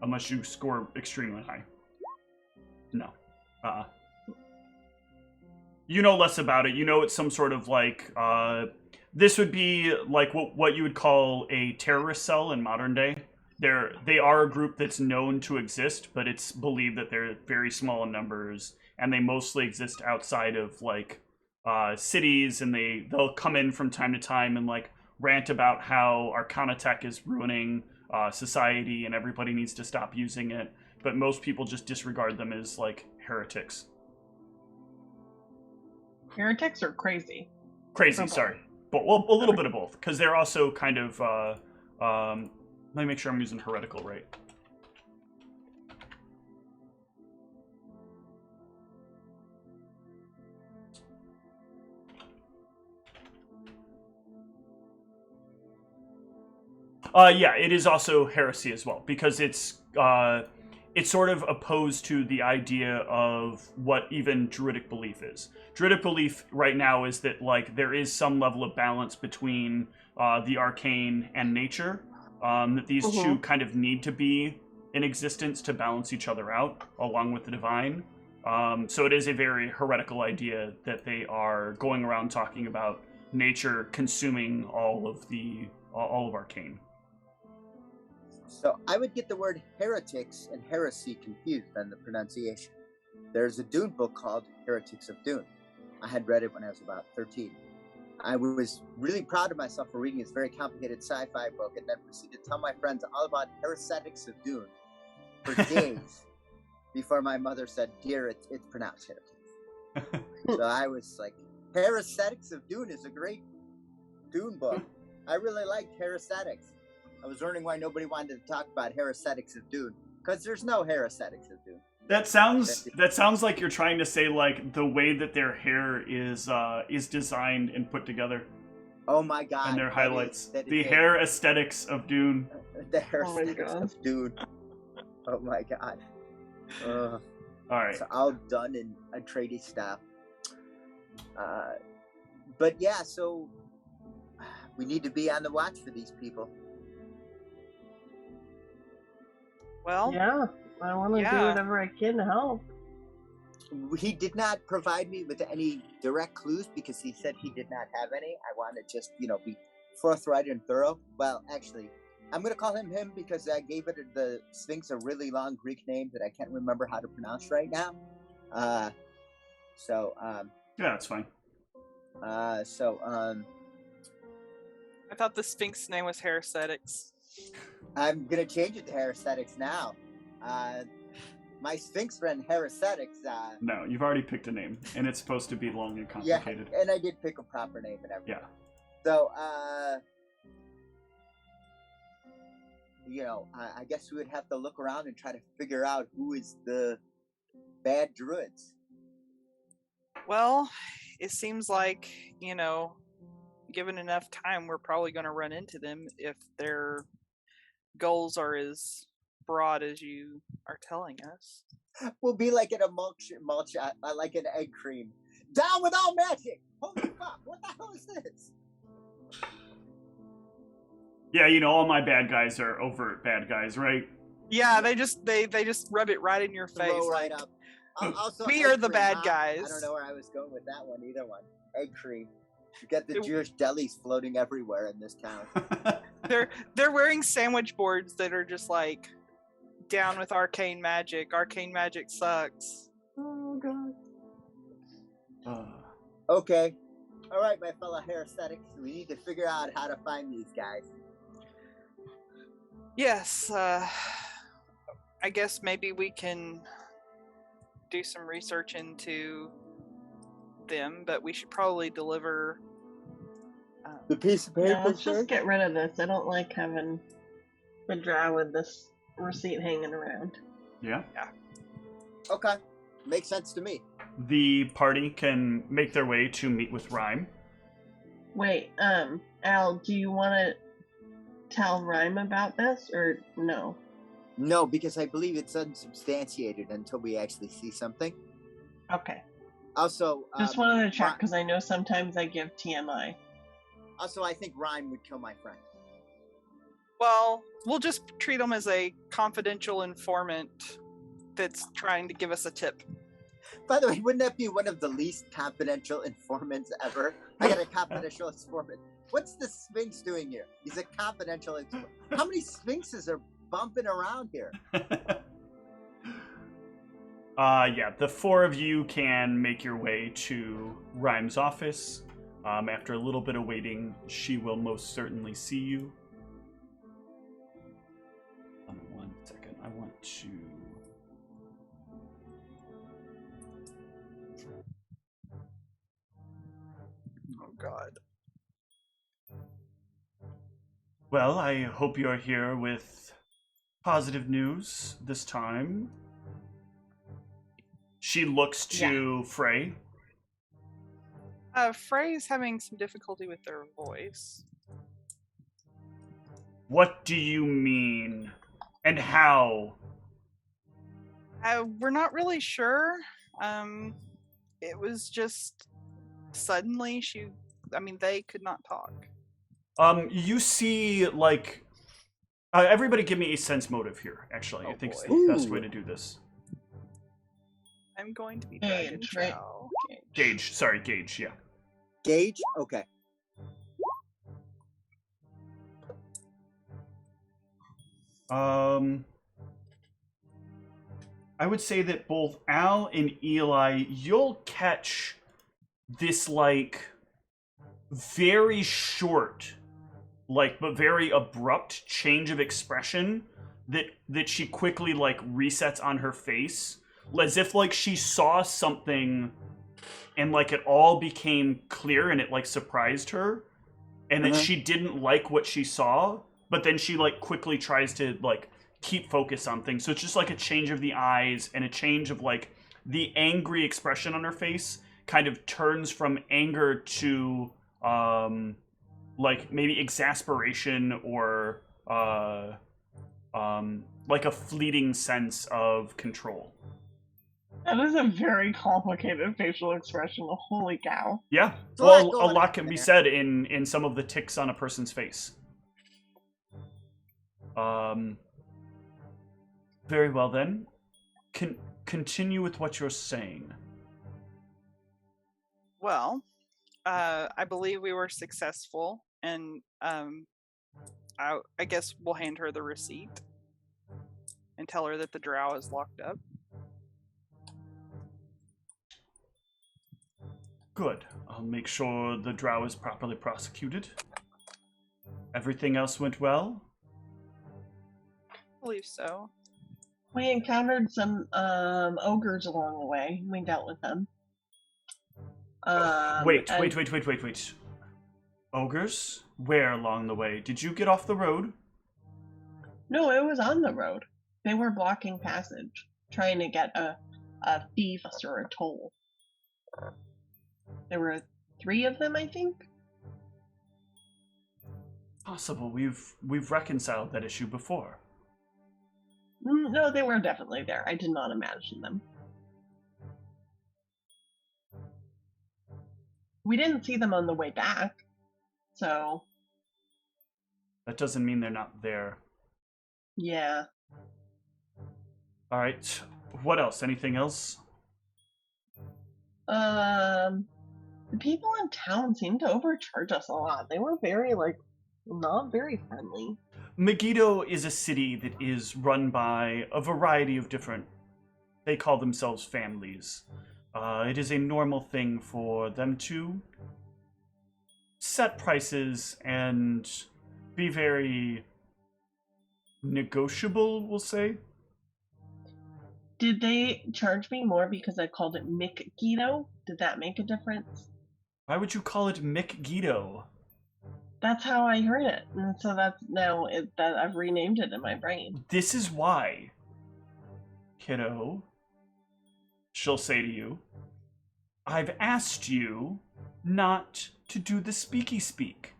Unless you score extremely high. No. You know less about it. You know it's some sort of like, this would be like what you would call a terrorist cell in modern day. They are a group that's known to exist, but it's believed that they're very small in numbers, and they mostly exist outside of like cities, and they'll come in from time to time and like rant about how Arcana tech is ruining society and everybody needs to stop using it. But most people just disregard them as like heretics. Heretics are crazy. Crazy, sorry. But well, a little bit of both, because they're also kind of let me make sure I'm using heretical right. Yeah, it is also heresy as well, because it's sort of opposed to the idea of what even Druidic belief is. Druidic belief right now is that like there is some level of balance between the arcane and nature, that these two kind of need to be in existence to balance each other out, along with the divine. So it is a very heretical idea that they are going around talking about nature consuming all of arcane. So I would get the word heretics and heresy confused on the pronunciation. There's a Dune book called Heretics of Dune. I had read it when I was about 13. I was really proud of myself for reading this very complicated sci-fi book, and then proceeded to tell my friends all about Heretics of Dune for days before my mother said, "Dear, it's pronounced heretics." So I was like, Heretics of Dune is a great Dune book. I really liked Heretics. I was wondering why nobody wanted to talk about Heretics of Dune, because there's no Heretics of Dune. That sounds like you're trying to say like the way that their hair is designed and put together. Oh my god! And their highlights, the is hair aesthetics of Dune. The hair aesthetics of Dune. Oh my god! All right. It's all done in Atreides style. But yeah, so we need to be on the watch for these people. Well, Yeah, I want to do whatever I can to help. He did not provide me with any direct clues because he said he did not have any. I want to just, be forthright and thorough. Well, actually, I'm gonna call him because I gave the Sphinx a really long Greek name that I can't remember how to pronounce right now. Yeah, that's fine. I thought the Sphinx name was Heracetics. I'm gonna change it to Heracetics now. My Sphinx friend Heracetics. No, you've already picked a name, and it's supposed to be long and Yeah, complicated. and I did pick a proper name and everything. Yeah. So, I guess we would have to look around and try to figure out who is the bad druids. Well, it seems like, given enough time, we're probably going to run into them if their goals are as broad as you are telling us. We'll be like in a mulch, like an egg cream. Down with all magic! Holy fuck! What the hell is this? Yeah, all my bad guys are overt bad guys, right? Yeah, they just rub it right in your face. Throw right up. Also, we are the cream, bad huh? guys. I don't know where I was going with that one, either one. Egg cream. You get the Jewish delis floating everywhere in this town. They're wearing sandwich boards that are just like down with arcane magic. Arcane magic sucks. Oh god. Okay. All right, my fellow Heracetics. We need to figure out how to find these guys. Yes. I guess maybe we can do some research into them, but we should probably deliver the piece of paper. Yeah, let's just get rid of this. I don't like having the drow with this receipt hanging around. Yeah. Okay. Makes sense to me. The party can make their way to meet with Rhyme. Wait, Al, do you want to tell Rhyme about this, or no? No, because I believe it's unsubstantiated until we actually see something. Okay. Also, just wanted to check because I know sometimes I give TMI. Also, I think Rhyme would kill my friend. Well, we'll just treat him as a confidential informant that's trying to give us a tip. By the way, wouldn't that be one of the least confidential informants ever? I got a confidential informant. What's the Sphinx doing here? He's a confidential informant. How many Sphinxes are bumping around here? Yeah, the four of you can make your way to Rhyme's office. After a little bit of waiting, she will most certainly see you. 1 second, I want to... Oh, God. Well, I hope you're here with positive news this time. She looks to Frey. Frey's having some difficulty with their voice. What do you mean? And how? We're not really sure. It was just suddenly they could not talk. You see, like, everybody give me a sense motive here, actually. I think it's the best way to do this. I'm going to be Dragon Chow. Gauge, yeah. Gauge? Okay. I would say that both Al and Eli, you'll catch this, like, very short, like, but very abrupt change of expression that she quickly, like, resets on her face. As if, like, she saw something and, like, it all became clear and it, like, surprised her. And that she didn't like what she saw, but then she, like, quickly tries to, like, keep focus on things. So it's just, like, a change of the eyes and a change of, like, the angry expression on her face kind of turns from anger to, like, maybe exasperation or, like a fleeting sense of control. That is a very complicated facial expression. Holy cow. Yeah. Well, a lot can be said in some of the tics on a person's face. Very well then. Continue with what you're saying. Well, I believe we were successful in I guess we'll hand her the receipt and tell her that the drow is locked up. Good. I'll make sure the drow is properly prosecuted. Everything else went well? I believe so. We encountered some ogres along the way. We dealt with them. Wait. Ogres? Where along the way? Did you get off the road? No, it was on the road. They were blocking passage, trying to get a thief or a toll. There were 3 of them, I think. Possible. We've reconciled that issue before. No, they were definitely there. I did not imagine them. We didn't see them on the way back, so... That doesn't mean they're not there. Yeah. Alright. What else? Anything else? The people in town seemed to overcharge us a lot. They were very, not very friendly. Megiddo is a city that is run by a variety of different... They call themselves families. It is a normal thing for them to set prices and be very negotiable, we'll say. Did they charge me more because I called it Mick-Guido? Did that make a difference? Why would you call it Mick-Guido? That's how I heard it, and so that's now that I've renamed it in my brain. This is why, kiddo, she'll say to you, I've asked you not to do the speaky speak.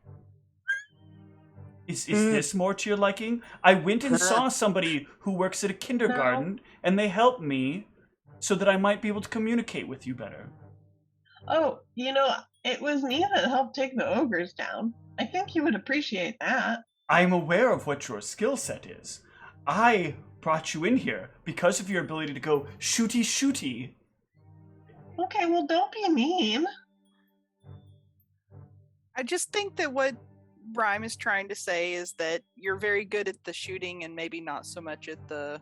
Is this more to your liking? I went and saw somebody who works at a kindergarten, and they helped me so that I might be able to communicate with you better. Oh, it was me that helped take the ogres down. I think you would appreciate that. I'm aware of what your skill set is. I brought you in here because of your ability to go shooty. Okay, well, don't be mean. I just think that what Rhyme is trying to say is that you're very good at the shooting and maybe not so much at the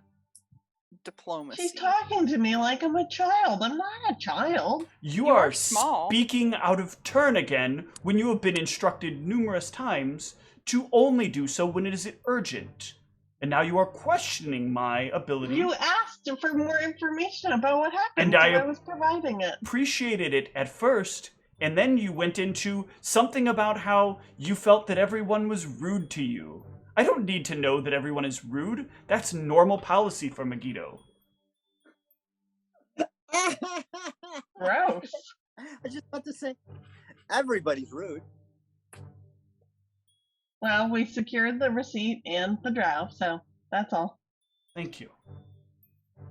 diplomacy. She's talking to me like I'm a child. I'm not a child. You are small. Speaking out of turn again when you have been instructed numerous times to only do so when it is urgent. And now you are questioning my ability. You asked for more information about what happened, and I was providing it. Appreciated it at first, and then you went into something about how you felt that everyone was rude to you. I don't need to know that everyone is rude. That's normal policy for Megiddo. Gross. I just want to say, everybody's rude. Well, we secured the receipt and the drow, so that's all. Thank you.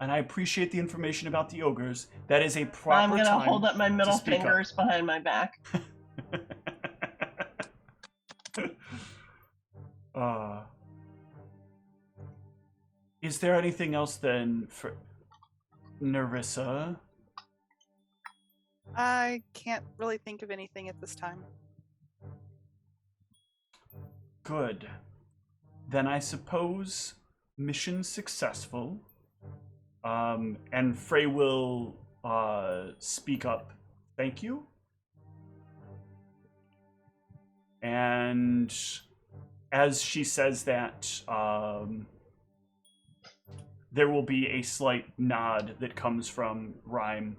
And I appreciate the information about the ogres. That is a proper time. I'm going to hold up my middle fingers up. behind my back. Is there anything else then for Nerissa? I can't really think of anything at this time. Good. Then I suppose mission successful. And Frey will speak up. Thank you. And as she says that, there will be a slight nod that comes from Rhyme.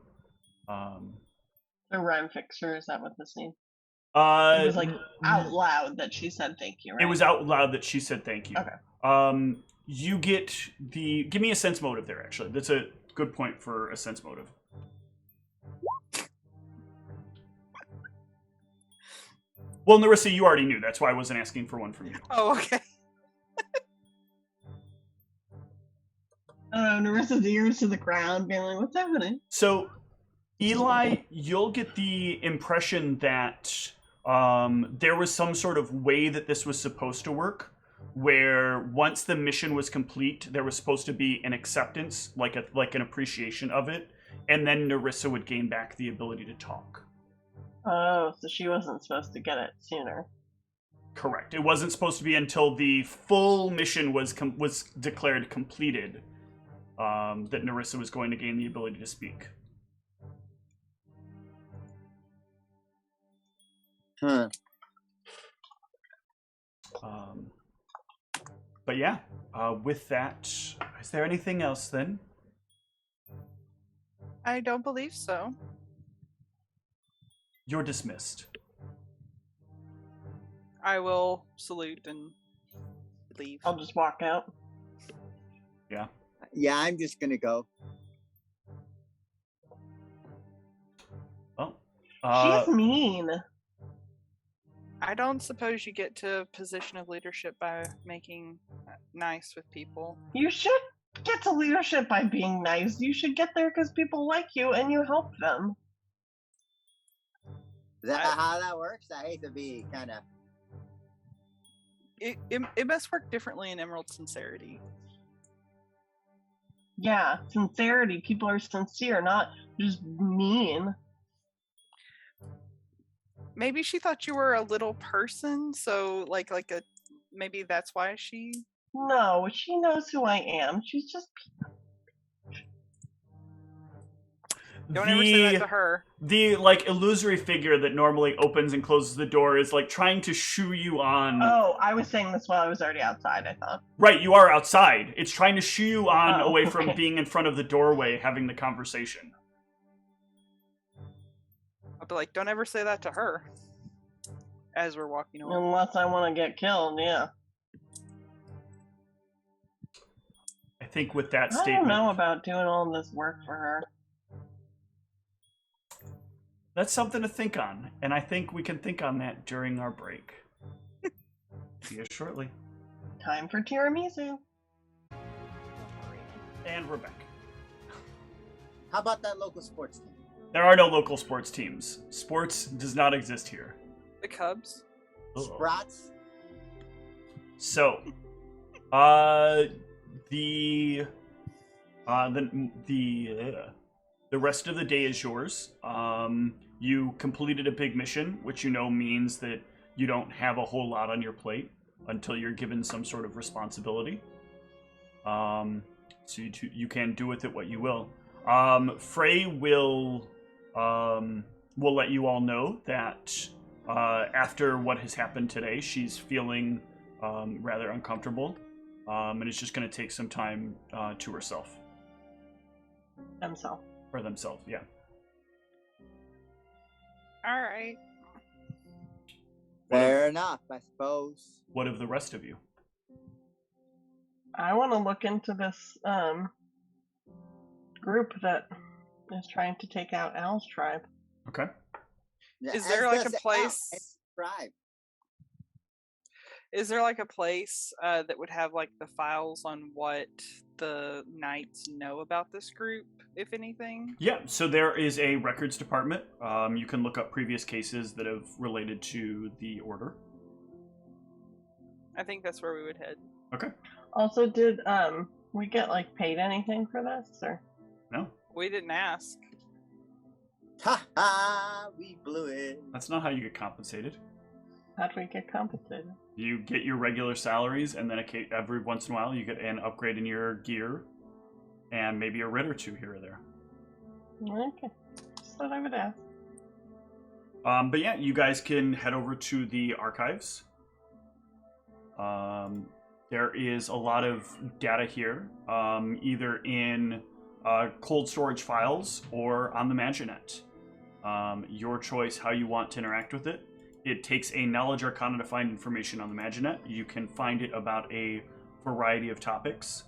The Rhyme Fixer, is that what this means? It was out loud that she said thank you, right? It was out loud that she said thank you. Okay. You get the... Give me a sense motive there, actually. That's a good point for a sense motive. Well, Nerissa, you already knew. That's why I wasn't asking for one from you. Oh, okay. Nerissa's ears to the ground, being like, what's happening? So, Eli, you'll get the impression that there was some sort of way that this was supposed to work, where once the mission was complete, there was supposed to be an acceptance, like an appreciation of it, and then Nerissa would gain back the ability to talk. Oh, so she wasn't supposed to get it sooner. Correct. It wasn't supposed to be until the full mission was declared completed that Narissa was going to gain the ability to speak. Huh. But yeah, with that, is there anything else then? I don't believe so. You're dismissed. I will salute and leave. I'll just walk out. Yeah. Yeah, I'm just gonna go. Well, She's mean. I don't suppose you get to a position of leadership by making nice with people. You should get to leadership by being nice. You should get there because people like you and you help them. Is that how that works? I hate to be kind of. It must work differently in Emerald Sincerity. Yeah, sincerity. People are sincere, not just mean. Maybe she thought you were a little person, so like a maybe that's why she. No, she knows who I am. She's just. Don't ever say that to her. The like illusory figure that normally opens and closes the door is like trying to shoo you on. Oh, I was saying this while I was already outside, I thought. Right, you are outside. It's trying to shoo you on Oh, away from okay. being in front of the doorway having the conversation. I'll be like, don't ever say that to her. As we're walking away. Unless I want to get killed, yeah. I think with that I statement, don't know about doing all this work for her. that's something to think on, and I think we can think on that during our break. See you shortly. Time for tiramisu. And we're back. How about that local sports team? There are no local sports teams. Sports does not exist here. The Cubs. Uh-oh. Sprats? So, the rest of the day is yours. You completed a big mission, which you know means that you don't have a whole lot on your plate until you're given some sort of responsibility. So you can do with it what you will. Frey will let you all know that after what has happened today, she's feeling rather uncomfortable, and it's just going to take some time to herself. Themselves. For themselves, yeah. All right. Fair enough, I suppose. What of the rest of you? I want to look into this group that is trying to take out Al's tribe. Okay. Is there like a does place? Tribe. Is there like a place that would have like the files on what the knights know about this group, if anything? Yeah, so there is a records department. You can look up previous cases that have related to the order. I think that's where we would head. Okay. Also, did we get like paid anything for this, or? No, We didn't ask. Ha ha! We blew it. that's not how you get compensated. How do we get compensated? You get your regular salaries, and then every once in a while you get an upgrade in your gear, and maybe a writ or two here or there. Okay, just thought I would ask. But yeah, you guys can head over to the archives. There is a lot of data here, either in cold storage files or on the Maginet. Your choice how you want to interact with it. It takes a knowledge arcana to find information on the Maginet. You can find it about a variety of topics.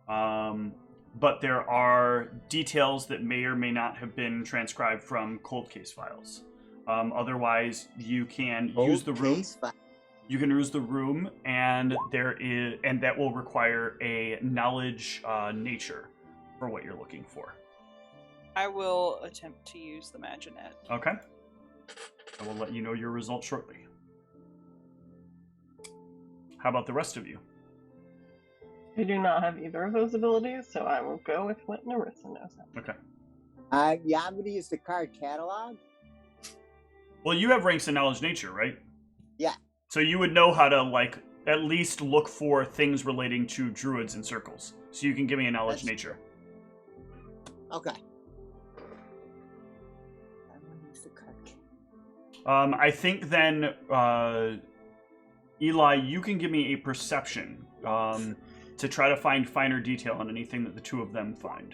But there are details that may or may not have been transcribed from cold case files. Otherwise, you can use the room. You can use the room, and that will require a knowledge nature for what you're looking for. I will attempt to use the Maginet. Okay. I will let you know your results shortly. How about the rest of you? I do not have either of those abilities, so I will go with what Narissa knows. Okay. Yeah, I'm gonna use the card catalog. Well, you have ranks in knowledge nature, right? Yeah. So you would know how to, like, at least look for things relating to druids in circles. So you can give me a knowledge nature. Okay. I think then, Eli, you can give me a perception to try to find finer detail on anything that the two of them find.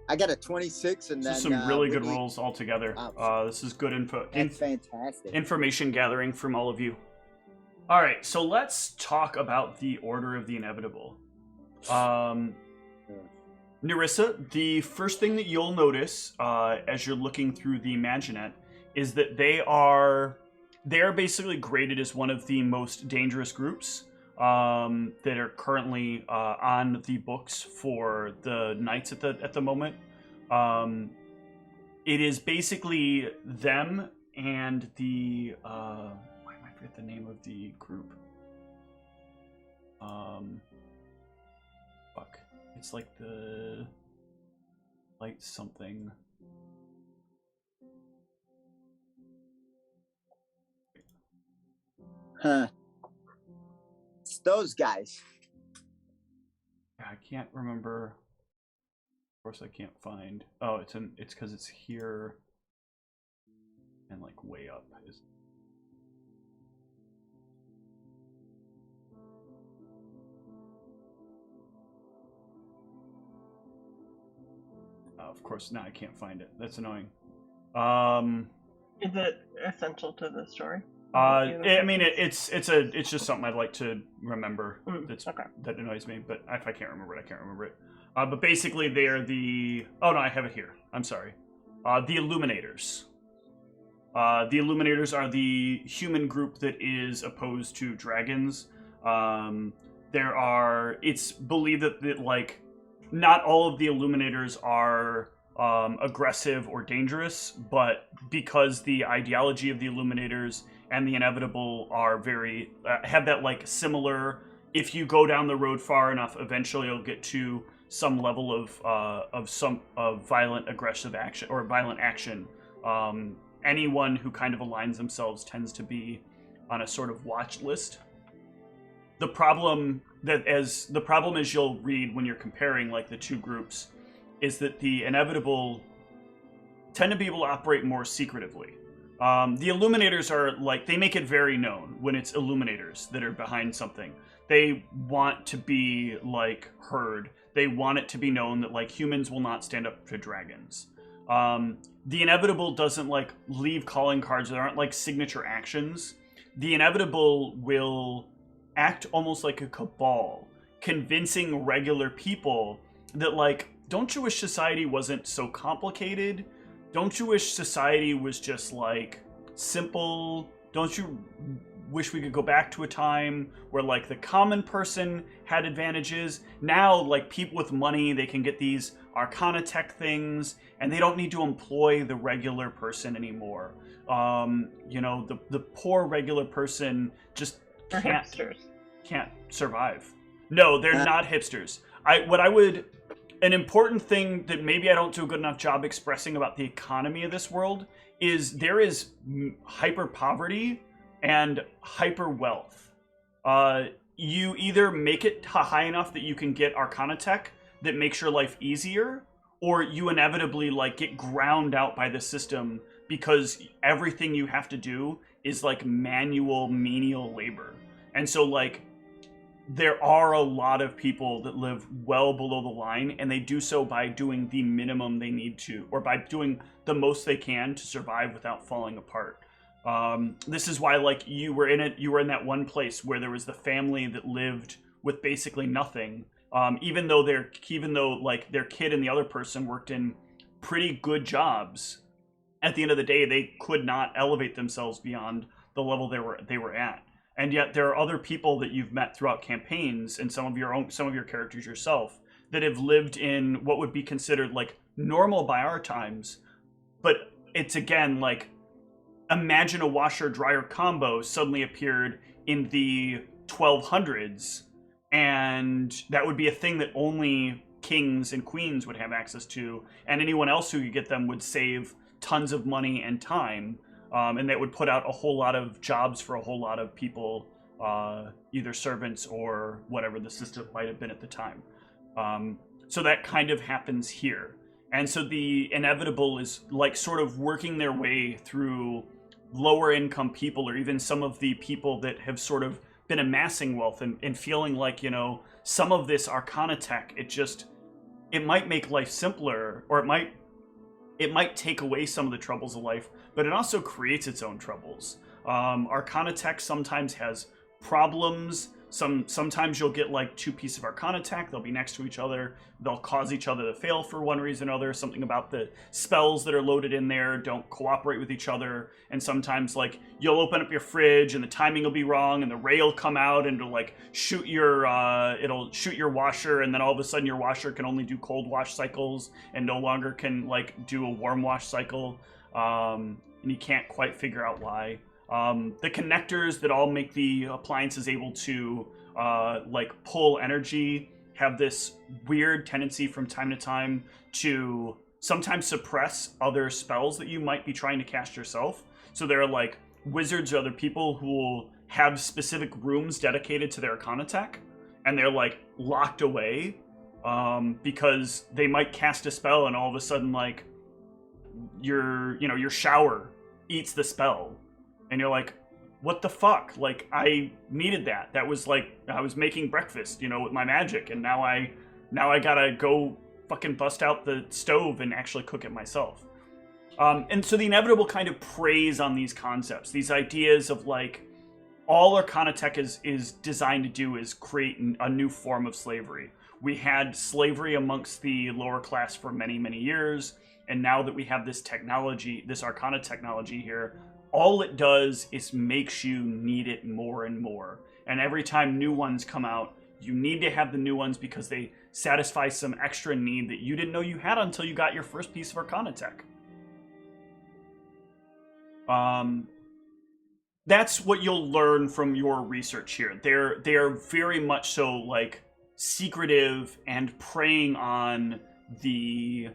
I got a 26, and This is then some really good rolls altogether. This is good info. That's fantastic. Information gathering from all of you. All right, so let's talk about the Order of the Inevitable. Nerissa, the first thing that you'll notice as you're looking through the Imaginet is that they are basically graded as one of the most dangerous groups that are currently on the books for the Knights at the moment. It is basically them and the why am I forget the name of the group? Fuck. It's like the light something. Huh. It's those guys. Yeah, I can't remember. Of course, I can't find. Oh, it's because it's here and like way up. Of course, now I can't find it. That's annoying. Is it essential to the story? I mean, it's just something I'd like to remember. That annoys me, but if I can't remember it, I can't remember it. But basically, they're the. Oh no, I have it here. I'm sorry. The Illuminators. The Illuminators are the human group that is opposed to dragons. It's believed that like, not all of the Illuminators are aggressive or dangerous, but because the ideology of the Illuminators and the Inevitable are very have that like similar. If you go down the road far enough, eventually you'll get to some level of violent aggressive action or violent action. Anyone who kind of aligns themselves tends to be on a sort of watch list. The problem is you'll read when you're comparing like the two groups is that the Inevitable tend to be able to operate more secretively. The Illuminators are like, they make it very known when it's Illuminators that are behind something. They want to be like heard. They want it to be known that like humans will not stand up to dragons. The Inevitable doesn't like leave calling cards. There aren't like signature actions. The Inevitable will act almost like a cabal, convincing regular people that like, don't you wish society wasn't so complicated? Don't you wish society was just like simple? Don't you wish we could go back to a time where like the common person had advantages? Now like people with money, they can get these arcana tech things and they don't need to employ the regular person anymore. The poor regular person just can't survive. No, they're not hipsters. An important thing that maybe I don't do a good enough job expressing about the economy of this world is there is hyper poverty and hyper wealth. You either make it high enough that you can get arcana tech that makes your life easier, or you inevitably like get ground out by the system because everything you have to do is like manual menial labor. And so like there are a lot of people that live well below the line, and they do so by doing the minimum they need to, or by doing the most they can to survive without falling apart. This is why, like, you were in that one place where there was the family that lived with basically nothing, even though their kid and the other person worked in pretty good jobs. At the end of the day, they could not elevate themselves beyond the level they were at. And yet there are other people that you've met throughout campaigns and some of your characters yourself that have lived in what would be considered like normal by our times. But it's again like, imagine a washer dryer combo suddenly appeared in the 1200s, and that would be a thing that only kings and queens would have access to, and anyone else who could get them would save tons of money and time. and that would put out a whole lot of jobs for a whole lot of people, either servants or whatever the system might have been at the time. So that kind of happens here. And so the inevitable is like sort of working their way through lower income people, or even some of the people that have sort of been amassing wealth and feeling like, you know, some of this arcana tech, it might make life simpler, or it might take away some of the troubles of life, but it also creates its own troubles. Arcana tech sometimes has problems. Sometimes you'll get like two pieces of arcana tech, they'll be next to each other, they'll cause each other to fail for one reason or another. Something about the spells that are loaded in there don't cooperate with each other, and sometimes like you'll open up your fridge and the timing will be wrong, and the ray will come out and it'll like shoot your washer, and then all of a sudden your washer can only do cold wash cycles and no longer can like do a warm wash cycle, and you can't quite figure out why. The connectors that all make the appliances able to like pull energy have this weird tendency from time to time to sometimes suppress other spells that you might be trying to cast yourself. So there are like wizards or other people who will have specific rooms dedicated to their arcana tech, and they're like locked away because they might cast a spell and all of a sudden like your shower eats the spell. And you're like, what the fuck? Like, I needed that. That was like, I was making breakfast, with my magic. And now I gotta go fucking bust out the stove and actually cook it myself. And so the inevitable kind of preys on these concepts, these ideas of like, all Arcana Tech is designed to do is create a new form of slavery. We had slavery amongst the lower class for many, many years. And now that we have this technology, this Arcana technology here, all it does is makes you need it more and more. And every time new ones come out, you need to have the new ones because they satisfy some extra need that you didn't know you had until you got your first piece of Arcana Tech. That's what you'll learn from your research here. They are very much so like secretive and preying on the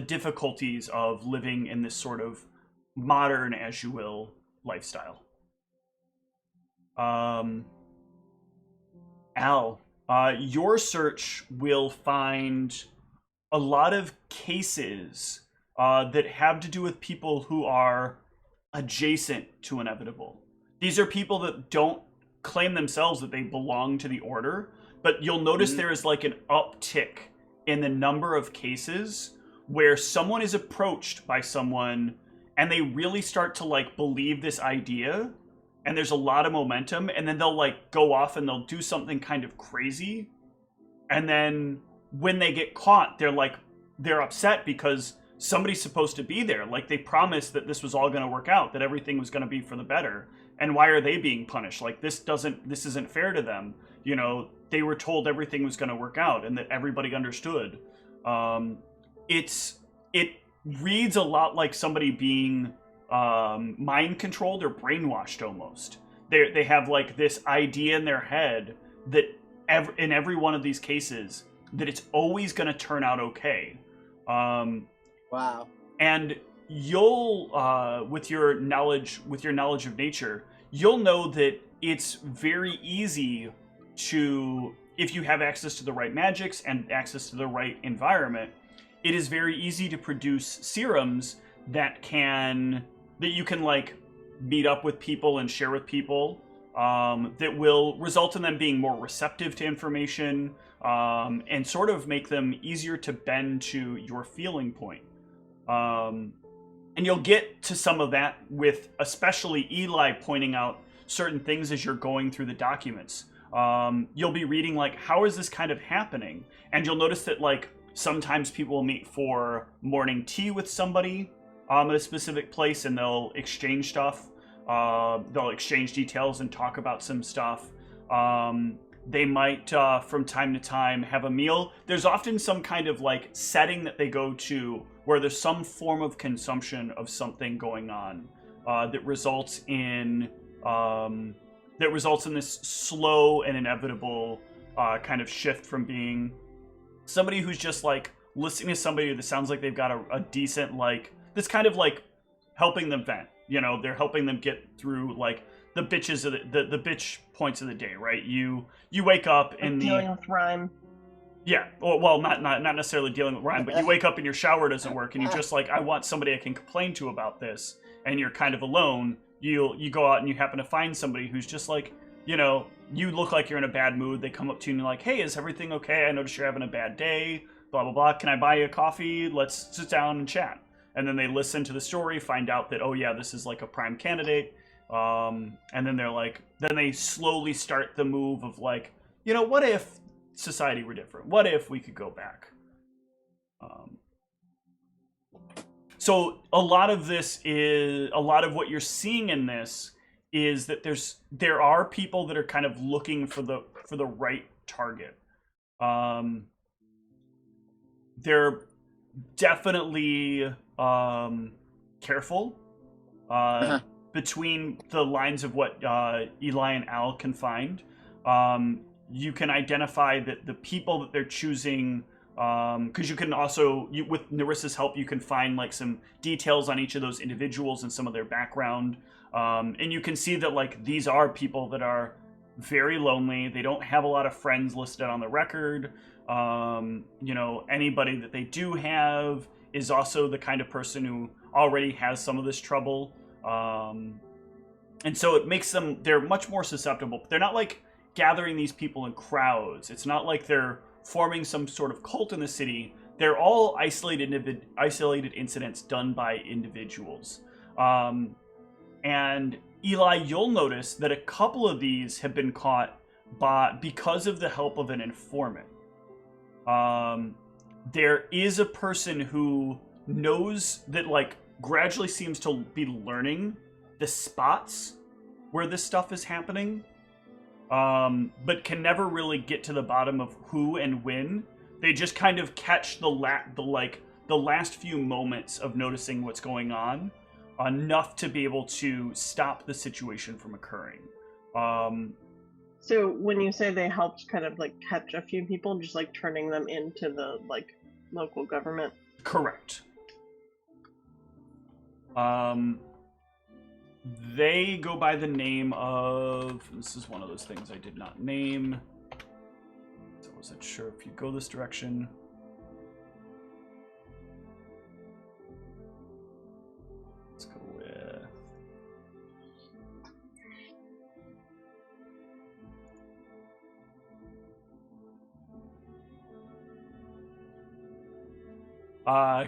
difficulties of living in this sort of modern, as you will, lifestyle. Al, your search will find a lot of cases that have to do with people who are adjacent to inevitable. These are people that don't claim themselves that they belong to the order, but you'll notice there is like an uptick in the number of cases where someone is approached by someone and they really start to like believe this idea, and there's a lot of momentum, and then they'll like go off and they'll do something kind of crazy, and then when they get caught, they're upset because somebody's supposed to be there. Like they promised that this was all going to work out, that everything was going to be for the better, and why are they being punished? Like this isn't fair to them. They were told everything was going to work out and that everybody understood. It reads a lot like somebody being mind controlled or brainwashed almost. They have like this idea in their head that in every one of these cases that it's always going to turn out okay. Wow. And you'll with your knowledge of nature, you'll know that it's very easy to, if you have access to the right magics and access to the right environment, it is very easy to produce serums that you can like meet up with people and share with people, that will result in them being more receptive to information, and sort of make them easier to bend to your feeling point. And you'll get to some of that with especially Eli pointing out certain things as you're going through the documents. You'll be reading like, how is this kind of happening? And you'll notice that like sometimes people will meet for morning tea with somebody at a specific place, and they'll exchange stuff. They'll exchange details and talk about some stuff. They might, from time to time, have a meal. There's often some kind of like setting that they go to where there's some form of consumption of something going on that results in this slow and inevitable kind of shift from being somebody who's just like listening to somebody that sounds like they've got a decent, like, that's kind of like helping them vent. You know, they're helping them get through like the bitches of the bitch points of the day, right? You wake up Like in dealing with rhyme. yeah, well, not necessarily dealing with rhyme, but you wake up and your shower doesn't work, and you're just like, I want somebody I can complain to about this, and you're kind of alone. You go out and you happen to find somebody who's just like, you know, you look like you're in a bad mood. They come up to you and you're like, hey, is everything okay? I noticed you're having a bad day. Blah blah blah. Can I buy you a coffee? Let's sit down and chat. And then they listen to the story, find out that, oh yeah, this is like a prime candidate. And then they're like, then they slowly start the move of like, you know, what if society were different? What if we could go back? So a lot of what you're seeing in this is that there are people that are kind of looking for the right target. They're definitely careful between the lines of what Eli and Al can find. You can identify that the people that they're choosing, because you can also, with Narissa's help, you can find like some details on each of those individuals and some of their background. And you can see that like these are people that are very lonely. They don't have a lot of friends listed on the record. You know, anybody that they do have is also the kind of person who already has some of this trouble. And so it makes them, they're much more susceptible. But they're not like gathering these people in crowds. It's not like they're forming some sort of cult in the city. They're all isolated incidents done by individuals. And Eli, you'll notice that a couple of these have been caught because of the help of an informant. There is a person who knows that, like, gradually seems to be learning the spots where this stuff is happening, but can never really get to the bottom of who and when. They just kind of catch the last few moments of noticing what's going on, enough to be able to stop the situation from occurring. So when you say they helped kind of like catch a few people, just like turning them into the like local government? Correct. They go by the name of, this is one of those things I did not name, so I wasn't sure if you go this direction. Let's go with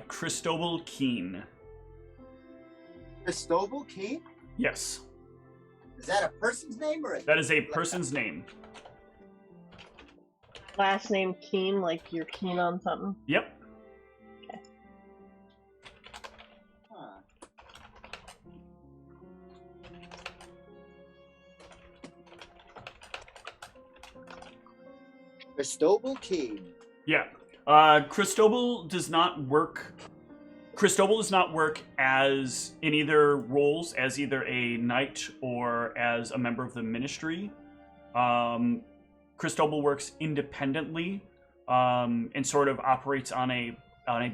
Cristobal Keene. Cristobal Keene? Yes. Is that a person's name or That is a person's name. Last name Keen, like you're keen on something? Yep. Okay. Huh. Cristobal Keene. Yeah. Cristobal does not work as in either roles as either a knight or as a member of the ministry. Cristobal works independently and sort of operates on a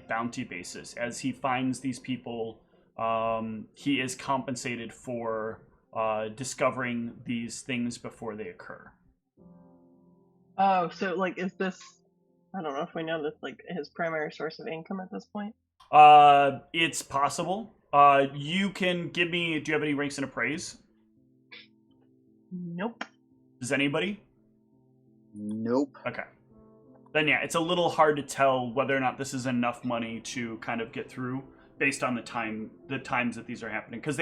bounty basis. As he finds these people, he is compensated for discovering these things before they occur. Oh, so like is this, I don't know if we know this, like his primary source of income at this point? It's possible. You can give me, do you have any ranks in appraise? Nope. Does anybody? Nope. Okay. Then yeah, it's a little hard to tell whether or not this is enough money to kind of get through based on the times that these are happening. Because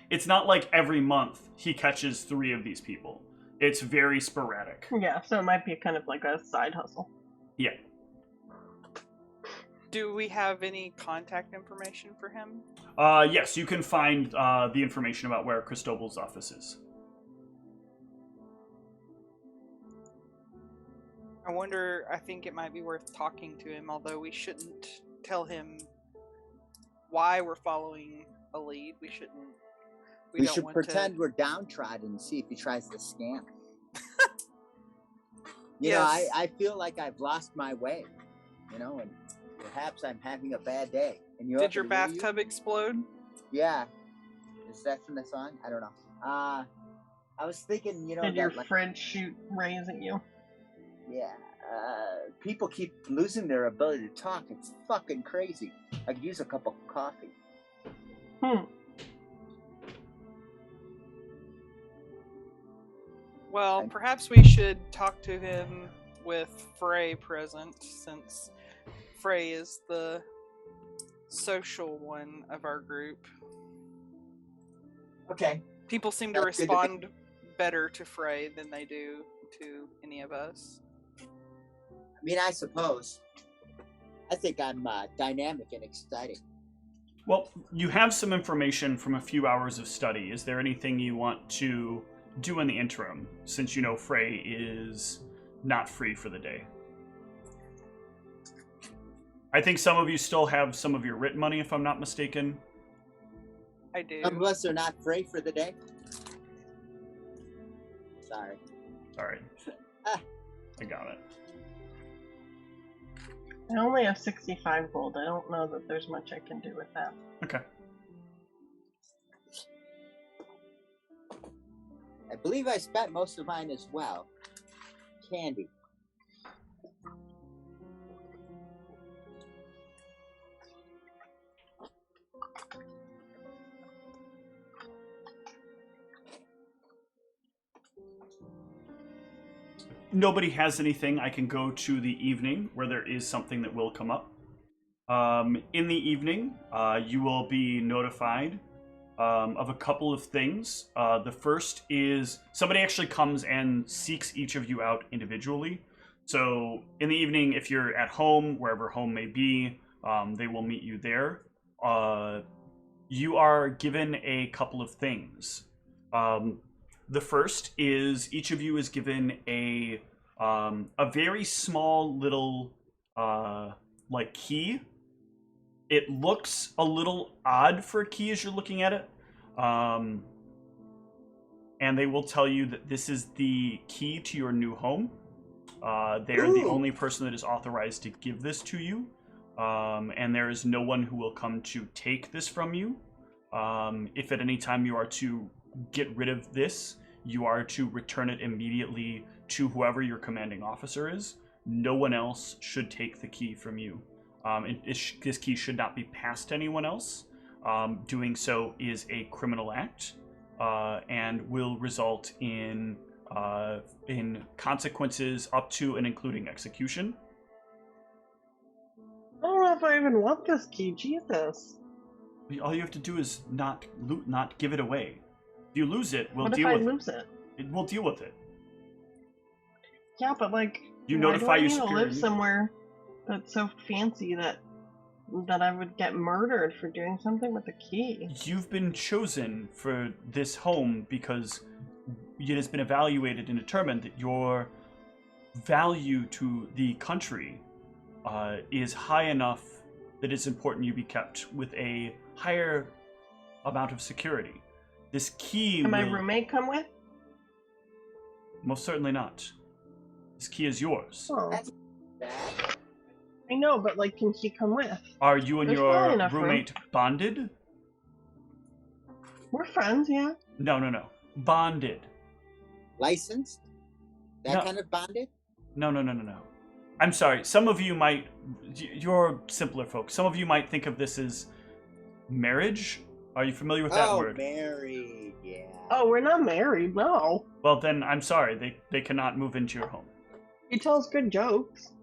it's not like every month he catches 3 of these people. It's very sporadic. Yeah, so it might be kind of like a side hustle. Yeah. Do we have any contact information for him? Yes, you can find the information about where Cristobal's office is. I think it might be worth talking to him, although we shouldn't tell him why we're following a lead. We shouldn't. We should pretend we're downtrodden and see if he tries to scam. You know, I feel like I've lost my way, you know, and perhaps I'm having a bad day. And Did your bathtub explode? Yeah. that from the song? I don't know. I was thinking, you know, Did your that, like, friend shoot rays at you? yeah, people keep losing their ability to talk. It's fucking crazy. I could use a cup of coffee. Well, perhaps we should talk to him with Frey present, since Frey is the social one of our group. Okay. People seem to That's good to respond better to Frey than they do to any of us. I mean, I suppose. I think I'm dynamic and exciting. Well, you have some information from a few hours of study. Is there anything you want to do in the interim, since you know Frey is not free for the day? I think some of you still have some of your written money, if I'm not mistaken. I do. Some of us are not free for the day. Sorry. Sorry. I got it. I only have 65 gold. I don't know that there's much I can do with that. Okay. I believe I spent most of mine as well. Candy. Nobody has anything. I can go to the evening where there is something that will come up. In the evening, you will be notified of a couple of things. The first is somebody actually comes and seeks each of you out individually. So in the evening, if you're at home, wherever home may be, they will meet you there. You are given a couple of things. The first is each of you is given a very small little like key. It looks a little odd for a key as you're looking at it, and they will tell you that this is the key to your new home. They are the only person that is authorized to give this to you, and there is no one who will come to take this from you. If at any time you are to get rid of this, you are to return it immediately to whoever your commanding officer is. No one else should take the key from you. This key should not be passed to anyone else. Doing so is a criminal act and will result in consequences up to and including execution. I don't know if I even want this key. Jesus. All you have to do is not give it away. If you lose it, we'll What deal if I with lose it? it. We'll deal with it. Yeah, but like, You why notify do I your need to superior. live somewhere that's so fancy that I would get murdered for doing something with the key? You've been chosen for this home because it has been evaluated and determined that your value to the country is high enough that it's important you be kept with a higher amount of security. This key And my will... roommate come with? Most certainly not. This key is yours. Oh, That's bad. I know, but like, can she come with? Are you and There's your probably enough room. roommate bonded? We're friends, yeah. No. Bonded. Licensed? That No. kind of bonded? No. I'm sorry. Some of you might... You're simpler folks. Some of you might think of this as marriage. Are you familiar with that word? Married, yeah. Oh, we're not married, no. Well, then, I'm sorry. They cannot move into your home. He tells good jokes.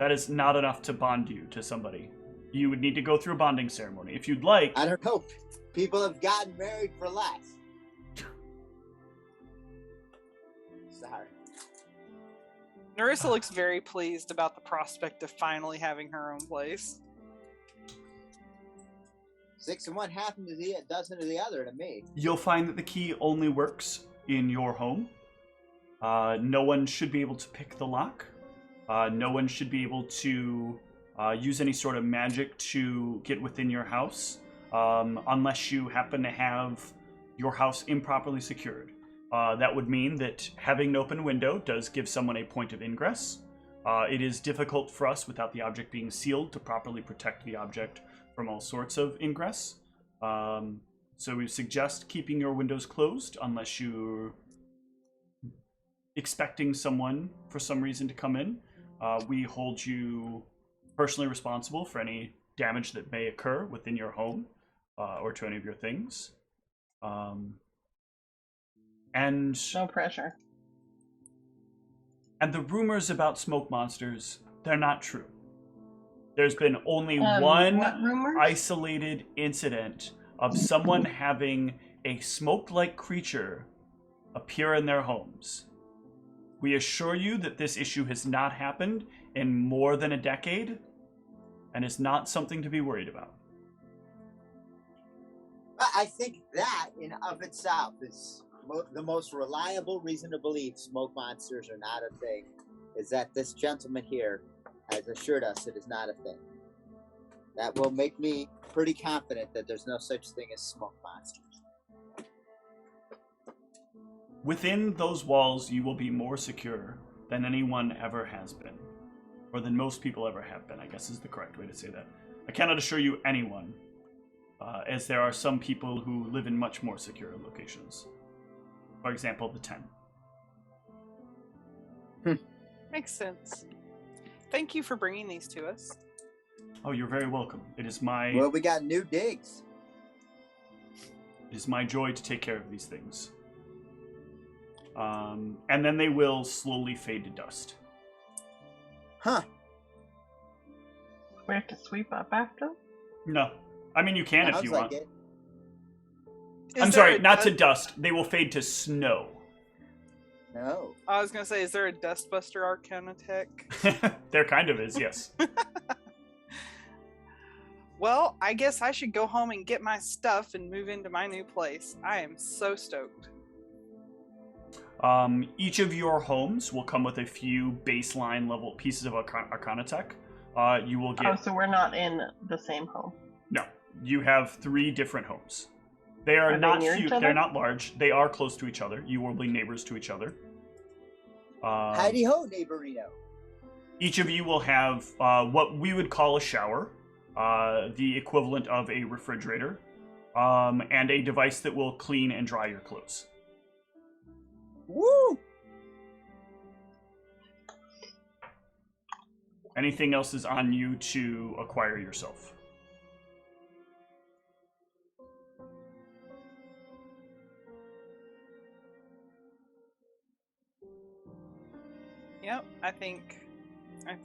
That is not enough to bond you to somebody. You would need to go through a bonding ceremony. If you'd like... I don't know. People have gotten married for less. Sorry. Narissa looks very pleased about the prospect of finally having her own place. 6 and 1, half of the dozen of the other to me. You'll find that the key only works in your home. No one should be able to pick the lock. No one should be able to use any sort of magic to get within your house, unless you happen to have your house improperly secured. That would mean that having an open window does give someone a point of ingress. It is difficult for us, without the object being sealed, to properly protect the object from all sorts of ingress. So we suggest keeping your windows closed unless you're expecting someone for some reason to come in. We hold you personally responsible for any damage that may occur within your home or to any of your things. And No pressure. And the rumors about smoke monsters, they're not true. There's been only What one rumors? isolated incident of someone having a smoke-like creature appear in their homes. We assure you that this issue has not happened in more than a decade and is not something to be worried about. I think that in of itself is the most reliable reason to believe smoke monsters are not a thing, is that this gentleman here has assured us it is not a thing. That will make me pretty confident that there's no such thing as smoke monsters. Within those walls, you will be more secure than anyone ever has been. Or than most people ever have been, I guess is the correct way to say that. I cannot assure you anyone, as there are some people who live in much more secure locations. For example, the 10. Makes sense. Thank you for bringing these to us. Oh, you're very welcome. It is my Well, we got new digs. joy to take care of these things. And then they will slowly fade to dust. Huh. We have to sweep up after? No. I mean, you can if Sounds you like want. it. Is I'm there sorry, a not to dust- dust. They will fade to snow. No. I was gonna say, is there a Dustbuster Arcana tech? There kind of is, yes. Well, I guess I should go home and get my stuff and move into my new place. I am so stoked. Each of your homes will come with a few baseline level pieces of Arcana tech. You will get... Oh, so we're not in the same home. No, you have 3 different homes. They are Are they not near each huge. other? They're not large. They are close to each other. You will be neighbors to each other. Heidi ho, neighborino. Each of you will have what we would call a shower, the equivalent of a refrigerator, and a device that will clean and dry your clothes. Woo! Anything else is on you to acquire yourself. Yep, I think.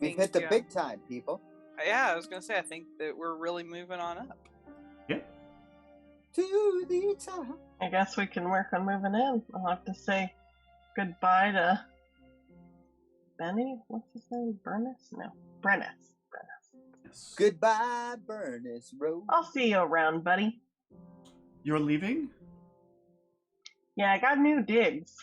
We've hit the big time, people. Yeah, I was gonna say, I think that we're really moving on up. Yeah. To the top. I guess we can work on moving in. I'll have to say goodbye to Benny. What's his name? Burness? No, Brennis. Yes. Goodbye, Burness Road. I'll see you around, buddy. You're leaving? Yeah, I got new digs.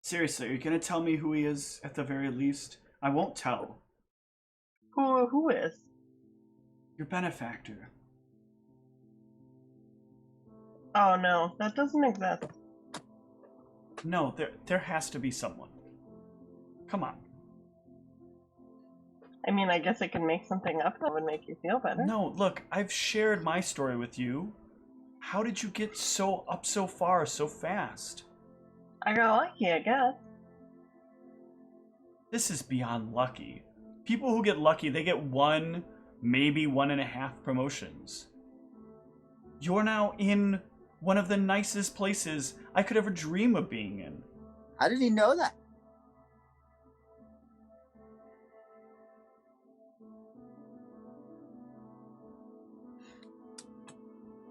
Seriously, are you gonna tell me who he is at the very least? I won't tell. Who is? Your benefactor. Oh no, that doesn't exist. No, there has to be someone. Come on. I mean, I guess I can make something up that would make you feel better. No, look, I've shared my story with you. How did you get so far so fast? I got lucky, I guess. This is beyond lucky. People who get lucky, they get 1, maybe 1.5 promotions. You're now in one of the nicest places I could ever dream of being in. How did he know that?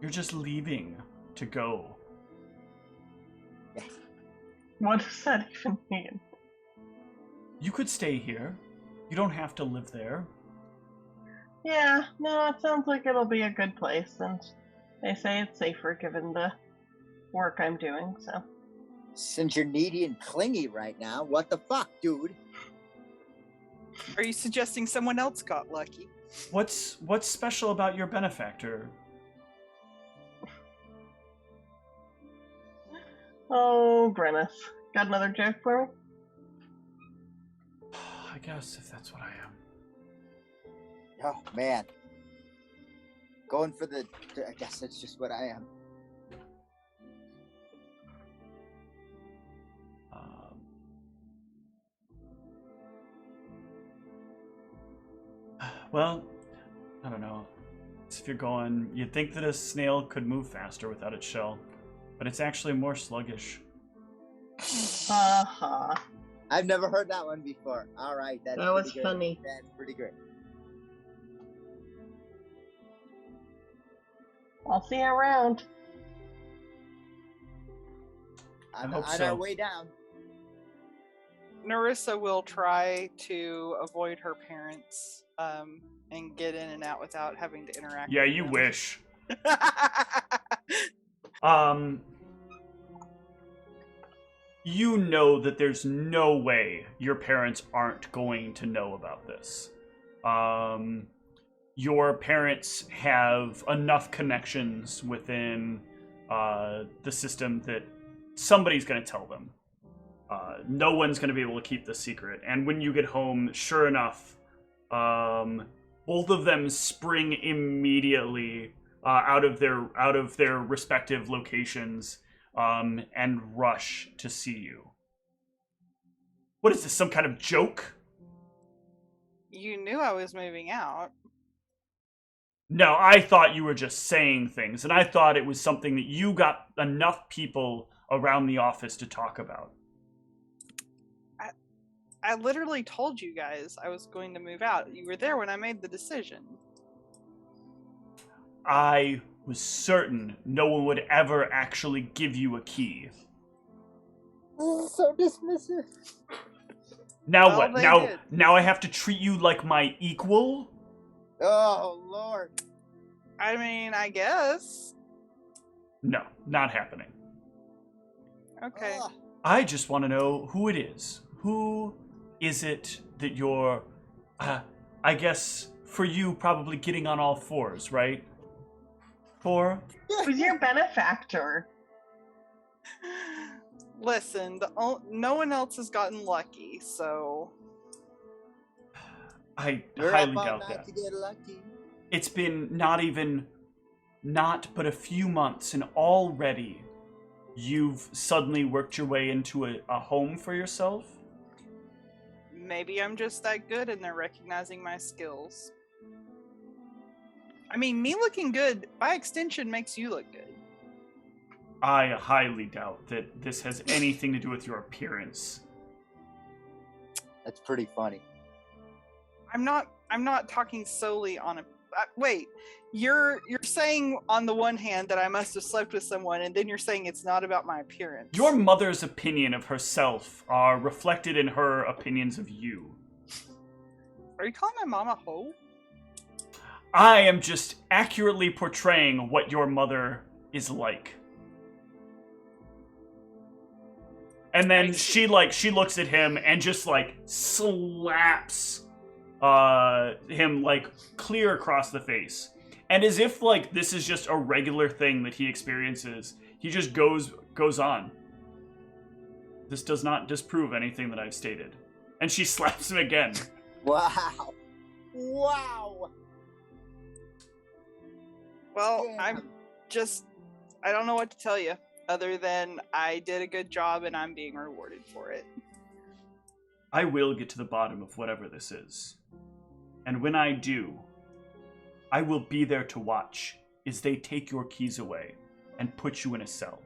You're just leaving to go. What does that even mean? You could stay here. You don't have to live there. Yeah, no, it sounds like it'll be a good place, and they say it's safer given the work I'm doing, so. Since you're needy and clingy right now, what the fuck, dude? Are you suggesting someone else got lucky? What's special about your benefactor? Oh, Brennis. Got another joke for me? I guess if that's what I am. Oh, man. Going for the... I guess that's just what I am. Well, I don't know. If you're going, you'd think that a snail could move faster without its shell, but it's actually more sluggish. Uh-huh. I've never heard that one before. All right, that's That was pretty good. funny. That's pretty great. I'll see you around. On hope our so. way down. Narissa will try to avoid her parents and get in and out without having to interact. Yeah, with you them. wish. You know that there's no way your parents aren't going to know about this. Your parents have enough connections within the system that somebody's going to tell them. No one's going to be able to keep the secret. And when you get home, sure enough, both of them spring immediately out of their respective locations and rush to see you. What is this, some kind of joke? You knew I was moving out. No, I thought you were just saying things, and I thought it was something that you got enough people around the office to talk about. I literally told you guys I was going to move out. You were there when I made the decision. I was certain no one would ever actually give you a key. So dismissive. Now Well, what? they Now did. now I have to treat you like my equal? Oh, Lord. I mean, I guess. No, not happening. Okay. Ugh. I just want to know who it is. Who is it that you're, I guess, for you, probably getting on all fours, right? For? Who's your benefactor? Listen, no one else has gotten lucky, so I We're highly up all doubt night that. to get lucky. It's been not but a few months, and already you've suddenly worked your way into a home for yourself? maybe I'm just that good and they're recognizing my skills. I mean, me looking good, by extension, makes you look good. I highly doubt that this has anything to do with your appearance. That's pretty funny. I'm not talking solely on a wait. You're saying on the one hand that I must have slept with someone, and then you're saying it's not about my appearance. Your mother's opinion of herself are reflected in her opinions of you. Are you calling my mom a hoe? I am just accurately portraying what your mother is like. And then she looks at him and just slaps him clear across the face. And as if this is just a regular thing that he experiences, he just goes on. This does not disprove anything that I've stated. And she slaps him again. Wow. Wow. Well, Damn. I don't know what to tell you other than I did a good job and I'm being rewarded for it. I will get to the bottom of whatever this is. And when I do, I will be there to watch as they take your keys away and put you in a cell.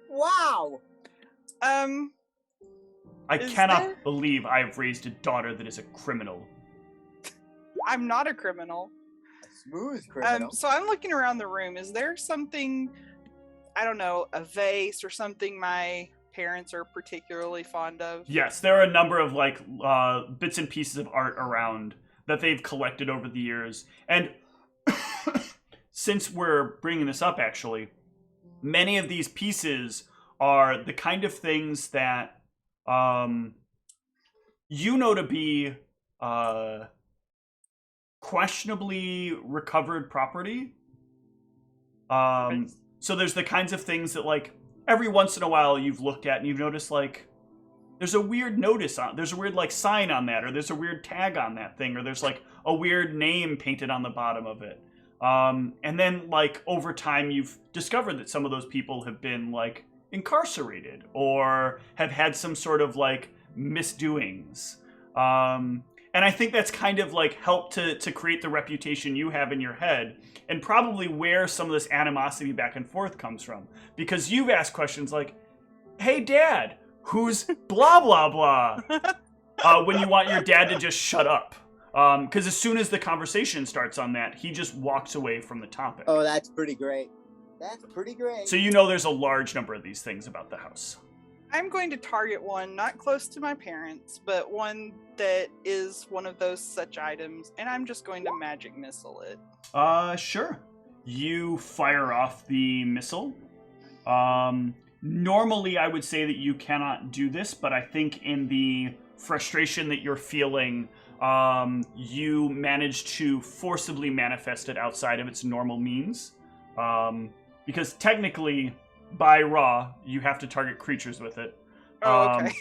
Wow. I Is cannot there- believe I have raised a daughter that is a criminal. I'm not a criminal. A smooth criminal. So I'm looking around the room. Is there something, I don't know, a vase or something my parents are particularly fond of? Yes, there are a number of bits and pieces of art around that they've collected over the years. And since we're bringing this up, actually, many of these pieces are the kind of things that you know to be questionably recovered property. So there's the kinds of things that every once in a while you've looked at and you've noticed there's a weird notice on, there's a weird sign on that, or there's a weird tag on that thing, or there's a weird name painted on the bottom of it. And then, like, over time, you've discovered that some of those people have been, like, incarcerated or have had some sort of, like, misdoings. And I think that's kind of, like, helped to create the reputation you have in your head, and probably where some of this animosity back and forth comes from. Because you've asked questions like, hey, Dad, who's blah, blah, blah? When you want your dad to just shut up. Because as soon as the conversation starts on that, he just walks away from the topic. Oh, that's pretty great. That's pretty great. So you know there's a large number of these things about the house. I'm going to target one not close to my parents, but one that is one of those such items, and I'm just going to magic missile it. Sure. You fire off the missile. Normally I would say that you cannot do this, but I think in the frustration that you're feeling, you managed to forcibly manifest it outside of its normal means. Because technically, by Raw, you have to target creatures with it. Oh, okay.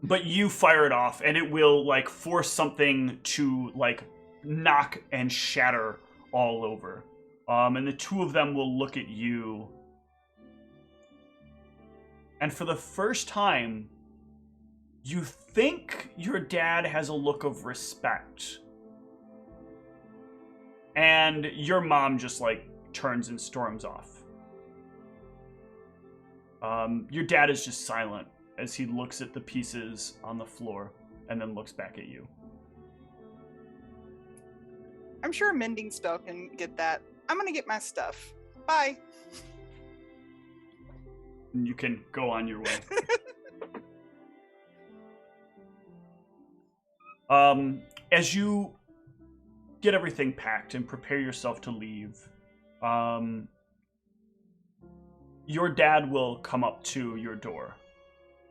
But you fire it off, and it will, like, force something to, like, knock and shatter all over. And the two of them will look at you. And for the first time, you think your dad has a look of respect. And your mom just, like, turns and storms off. Your dad is just silent as he looks at the pieces on the floor and then looks back at you. I'm sure a mending spell can get that. I'm gonna get my stuff. Bye. And you can go on your way. As you get everything packed and prepare yourself to leave, your dad will come up to your door.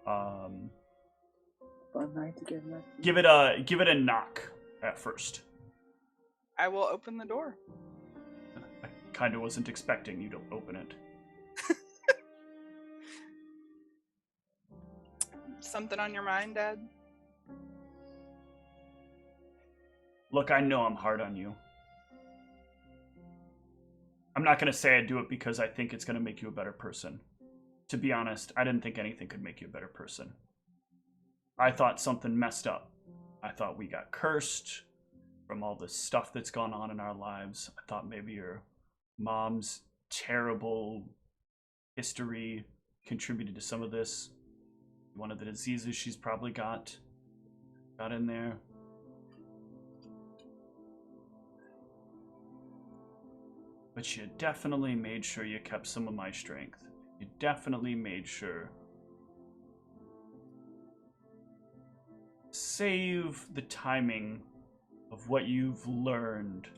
Fun night together. Give it a knock at first. I will open the door. I kind of wasn't expecting you to open it. Something on your mind, Dad? Look, I know I'm hard on you. I'm not going to say I do it because I think it's going to make you a better person. To be honest, I didn't think anything could make you a better person. I thought something messed up. I thought we got cursed from all the stuff that's gone on in our lives. I thought maybe your mom's terrible history contributed to some of this. One of the diseases she's probably got in there. But you definitely made sure you kept some of my strength. You definitely made sure. Save the timing of what you've learned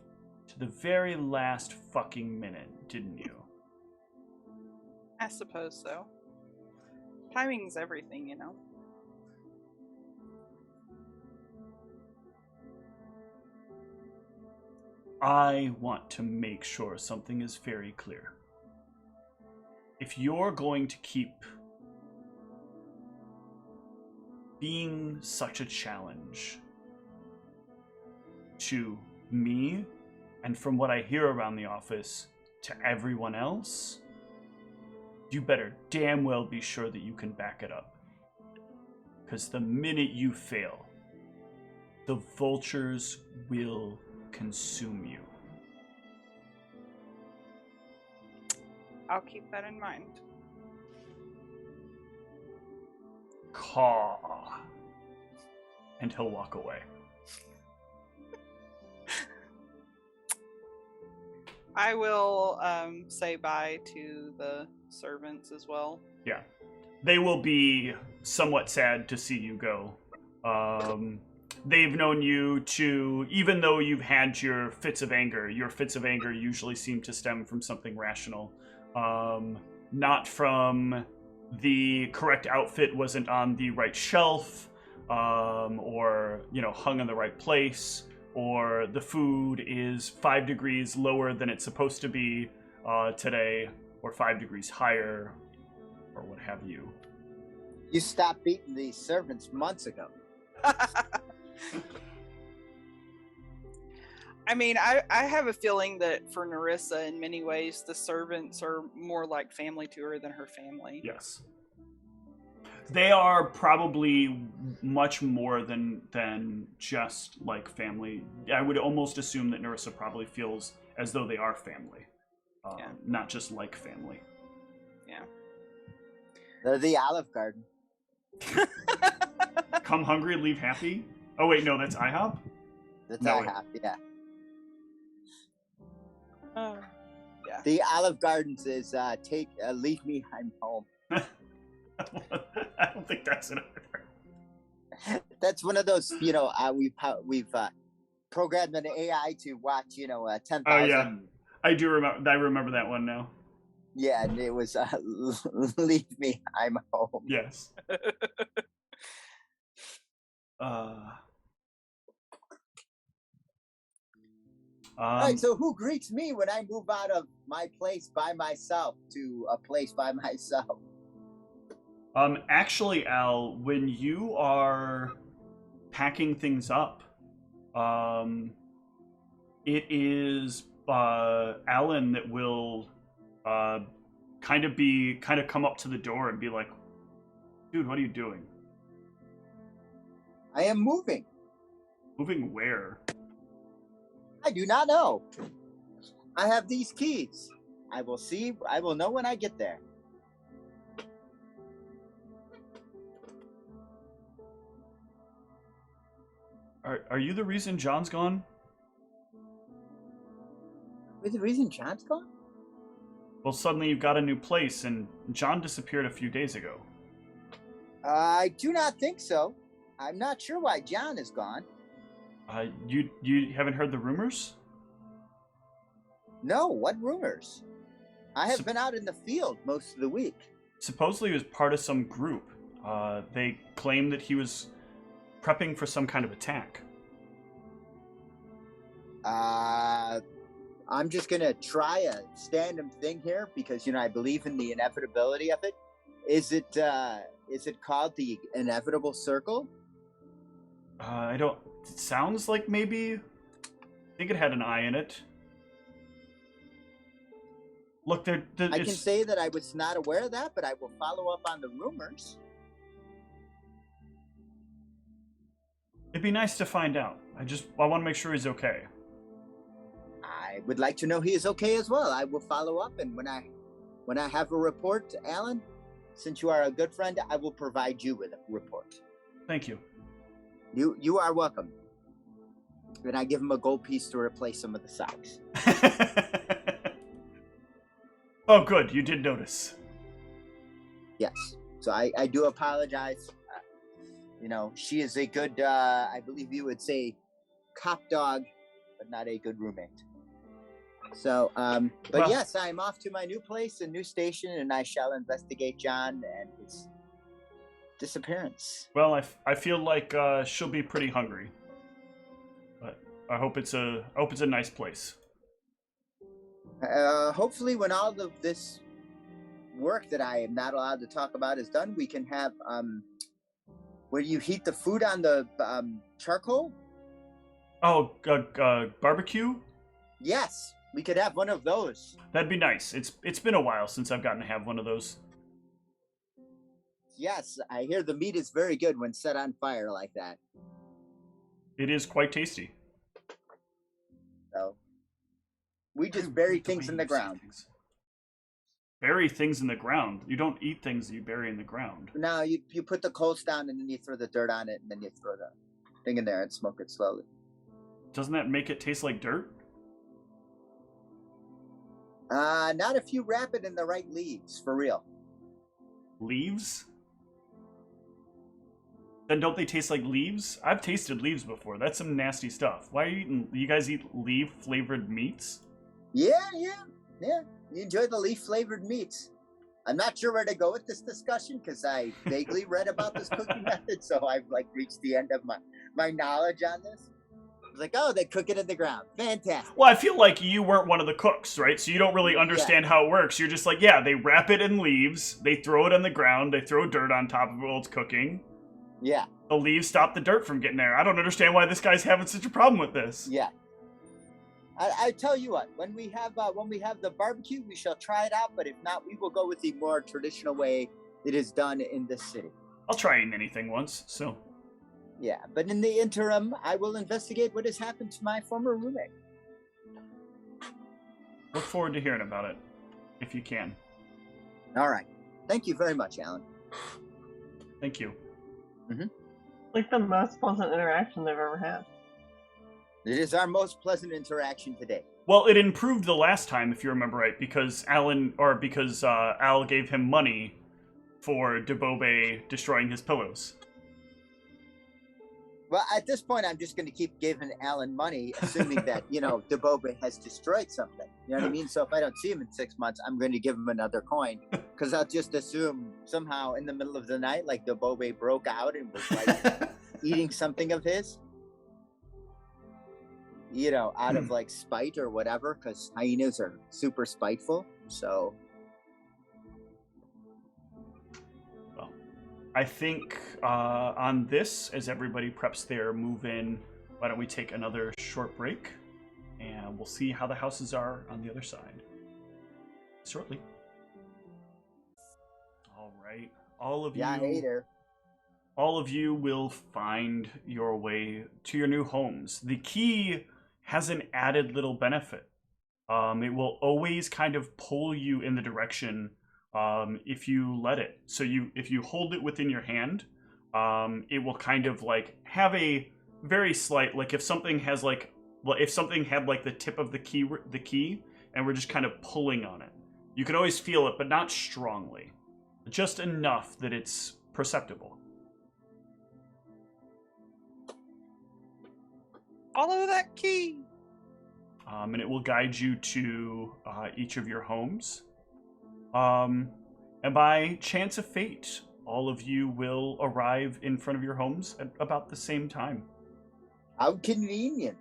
to the very last fucking minute, didn't you? I suppose so. Timing's everything, you know. I want to make sure something is very clear. If you're going to keep being such a challenge to me, and from what I hear around the office, to everyone else, you better damn well be sure that you can back it up. Because the minute you fail, the vultures will consume you. I'll keep that in mind. Caw. And he'll walk away. I will say bye to the servants as well. Yeah. They will be somewhat sad to see you go. They've known you to, even though you've had your fits of anger usually seem to stem from something rational. Not from the correct outfit wasn't on the right shelf, or, hung in the right place, or the food is 5 degrees lower than it's supposed to be today, or 5 degrees higher, or what have you. You stopped beating these servants months ago. I mean, I have a feeling that for Narissa, in many ways, the servants are more like family to her than her family. Yes. They are probably much more than just like family. I would almost assume that Narissa probably feels as though they are family, not just like family. Yeah. They're the Olive Garden. Come hungry, leave happy. Oh wait, no, that's IHOP. That's No, IHOP, yeah. Yeah. The Olive Gardens is leave me, I'm home. I don't think that's an order. That's one of those, we've programmed an AI to watch, 10,000. Oh yeah, I do remember. I remember that one now. Yeah, and it was leave me, I'm home. Yes. All right, so who greets me when I move out of my place by myself to a place by myself? Actually, Al, when you are packing things up, it is Alan that will kind of come up to the door and be like, "Dude, what are you doing?" I am moving. Moving where? I do not know. I have these keys. I will know when I get there. Are you the reason John's gone? Is the reason John's gone? Well, suddenly you've got a new place, and John disappeared a few days ago. I do not think so. I'm not sure why John is gone. You haven't heard the rumors? No, what rumors? I have been out in the field most of the week. Supposedly he was part of some group. They claim that he was prepping for some kind of attack. I'm just gonna try a stand-up thing here because I believe in the inevitability of it. Is it called the inevitable circle? I don't. It sounds like maybe. I think it had an I in it. Look, I can say that I was not aware of that, but I will follow up on the rumors. It'd be nice to find out. I want to make sure he's okay. I would like to know he is okay as well. I will follow up, and when I have a report, Alan, since you are a good friend, I will provide you with a report. Thank you. You are welcome. And I give him a gold piece to replace some of the socks. Oh, good. You did notice. Yes. So I do apologize. She is a good, I believe you would say, cop dog, but not a good roommate. So, but yes, I'm off to my new place, a new station, and I shall investigate John and his disappearance. Well, I feel like she'll be pretty hungry, but I hope it's a nice place. Hopefully, when all of this work that I am not allowed to talk about is done, we can have where you heat the food on the charcoal. Oh, barbecue? Yes, we could have one of those. That'd be nice. It's been a while since I've gotten to have one of those. Yes, I hear the meat is very good when set on fire like that. It is quite tasty. So, we just bury things in the ground. Bury things in the ground? You don't eat things that you bury in the ground. No, you put the coals down and then you throw the dirt on it and then you throw the thing in there and smoke it slowly. Doesn't that make it taste like dirt? Not if you wrap it in the right leaves, for real. Leaves? Then don't they taste like leaves? I've tasted leaves before. That's some nasty stuff. Why are you guys eat leaf-flavored meats? Yeah. You enjoy the leaf-flavored meats. I'm not sure where to go with this discussion because I vaguely read about this cooking method, so I've reached the end of my knowledge on this. I was like, oh, they cook it in the ground. Fantastic. Well, I feel like you weren't one of the cooks, right? So you don't really understand how it works. You're just like, yeah, they wrap it in leaves, they throw it on the ground, they throw dirt on top of it while it's cooking. Yeah. The leaves stop the dirt from getting there. I don't understand why this guy's having such a problem with this. Yeah. I tell you what, when we have the barbecue, we shall try it out. But if not, we will go with the more traditional way it is done in this city. I'll try eating anything once, so. Yeah, but in the interim, I will investigate what has happened to my former roommate. Look forward to hearing about it, if you can. All right. Thank you very much, Alan. Thank you. Like the most pleasant interaction they've ever had. It is our most pleasant interaction today. Well, it improved the last time, if you remember right, because Al gave him money for Debobe destroying his pillows. Well, at this point, I'm just going to keep giving Alan money, assuming that, Debobe has destroyed something. You know what I mean? So if I don't see him in 6 months, I'm going to give him another coin. Because I'll just assume somehow in the middle of the night, like Debobe broke out and was like eating something of his. Out of like spite or whatever, because hyenas are super spiteful. So. I think on this, as everybody preps their move in, why don't we take another short break, and we'll see how the houses are on the other side shortly. All right, all of you will find your way to your new homes. The key has an added little benefit. It will always kind of pull you in the direction if you let it. So if you hold it within your hand, it will kind of like have a very slight, like if something had like the tip of the key and we're just kind of pulling on it, you can always feel it, but not strongly, just enough that it's perceptible. Follow that key. And it will guide you to each of your homes. And by chance of fate, all of you will arrive in front of your homes at about the same time. How convenient.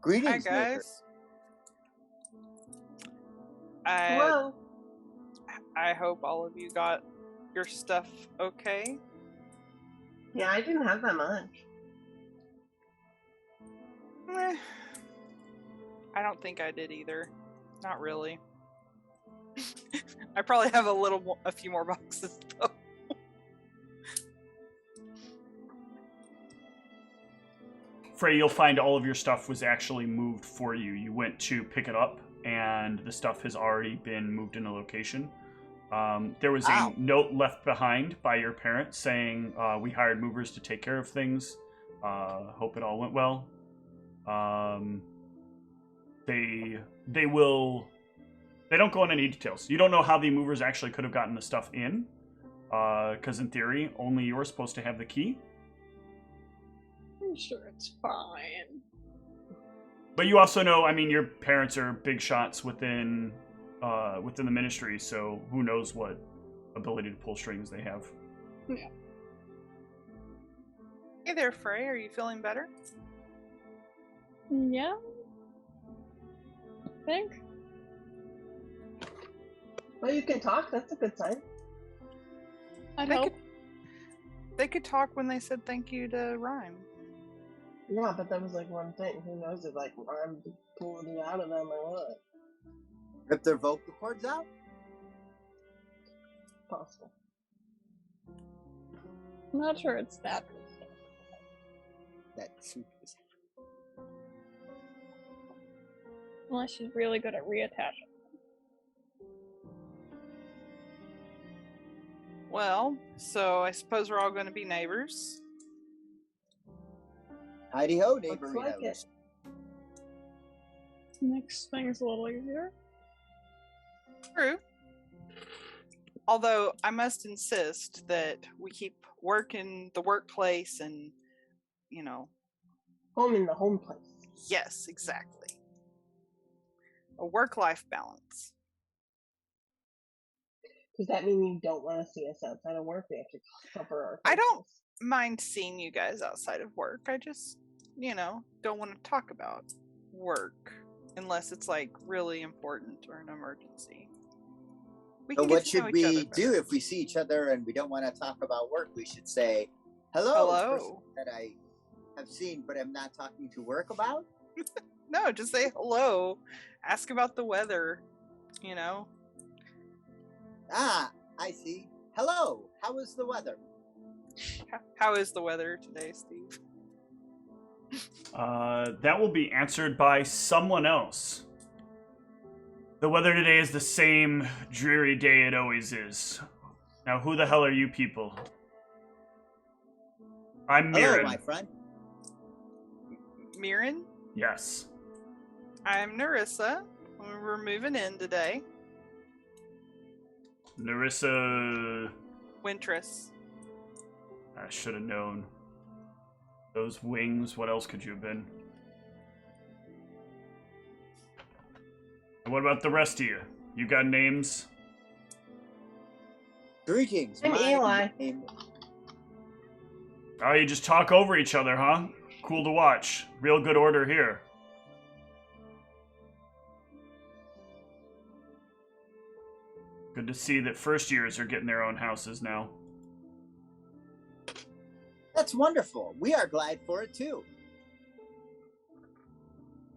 Greetings, Hi, guys. Hello. I hope all of you got your stuff okay. Yeah, I didn't have that much. I don't think I did either. Not really. I probably have a few more boxes though. Frey, you'll find all of your stuff was actually moved for you. You went to pick it up, and the stuff has already been moved in a location. There was a note left behind by your parents saying, we hired movers to take care of things. Hope it all went well. They don't go into any details. You don't know how the movers actually could have gotten the stuff in, because in theory, only you're supposed to have the key. I'm sure it's fine. But you also know, I mean, your parents are big shots within the ministry, so who knows what ability to pull strings they have. Yeah. Hey there, Frey. Are you feeling better? Yeah. I think. Well, you can talk. That's a good sign. I hope. They could talk when they said thank you to Rhyme. Yeah, but that was like one thing. Who knows if like I'm pulling it out of them or what? Rip their vocal cords out? Possible. I'm not sure it's that. That's Unless she's really good at reattaching. Well, so I suppose we're all going to be neighbors. Heidi ho, neighbor. Looks like it. Makes things a little easier. True. Although I must insist that we keep work in the workplace and, Home in the home place. yes, exactly. A work-life balance. Does that mean you don't want to see us outside of work? We have to cover our I don't faces. mind seeing you guys outside of work. I just, don't want to talk about work unless it's like really important or an emergency. We So can get what to know should each other we do better. if we see each other and we don't want to talk about work? We should say, Hello. Hello. Person that I have seen, but am not talking to work about. No, just say hello. Ask about the weather. You know. Ah, I see. Hello. How is the weather? How is the weather today, Steve? That will be answered by someone else. The weather today is the same dreary day it always is. Now, who the hell are you people? I'm Hello, Mirren. my friend. Mirren? Yes. I'm Narissa. We're moving in today. Narissa... Wintress. I should have known. Those wings, what else could you have been? And what about the rest of you? You got names? Greetings. I'm my Eli. name- Oh, you just talk over each other, huh? Cool to watch. Real good order here. Good to see that first years are getting their own houses now. That's wonderful. We are glad for it too.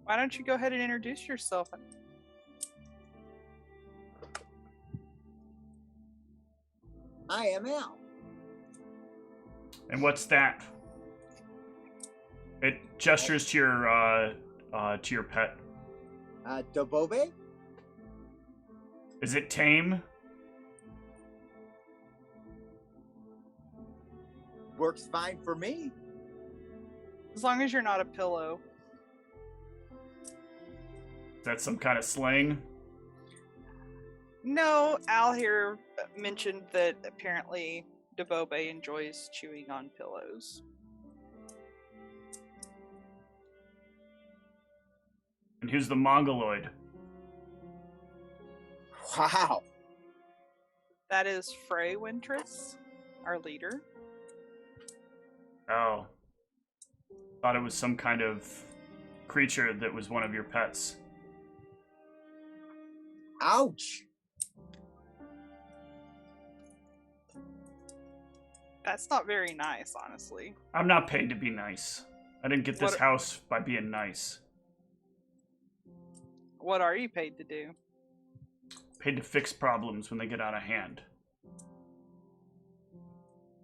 Why don't you go ahead and introduce yourself? I am Al. And what's that? It gestures to your pet. Dobobe? Is it tame? Works fine for me. As long as you're not a pillow. Is that some kind of slang? No, Al here mentioned that apparently Debobe enjoys chewing on pillows. And who's the Mongoloid? Wow. That is Frey Wintress, our leader. Oh. Thought it was some kind of creature that was one of your pets. Ouch. That's not very nice, honestly. I'm not paid to be nice. I didn't get this What- house by being nice. What are you paid to do? Paid to fix problems when they get out of hand.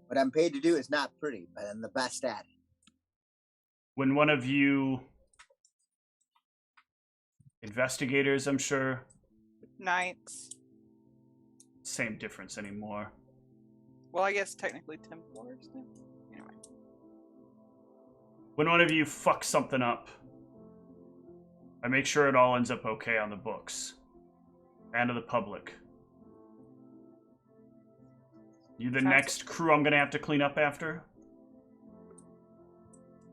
What I'm paid to do is not pretty, but I'm the best at it. When one of you investigators, I'm sure, Knights. same difference anymore. Well, I guess technically Templars now. Anyway. When one of you fucks something up, I make sure it all ends up okay on the books and to the public. You the Sounds- next crew I'm gonna have to clean up after?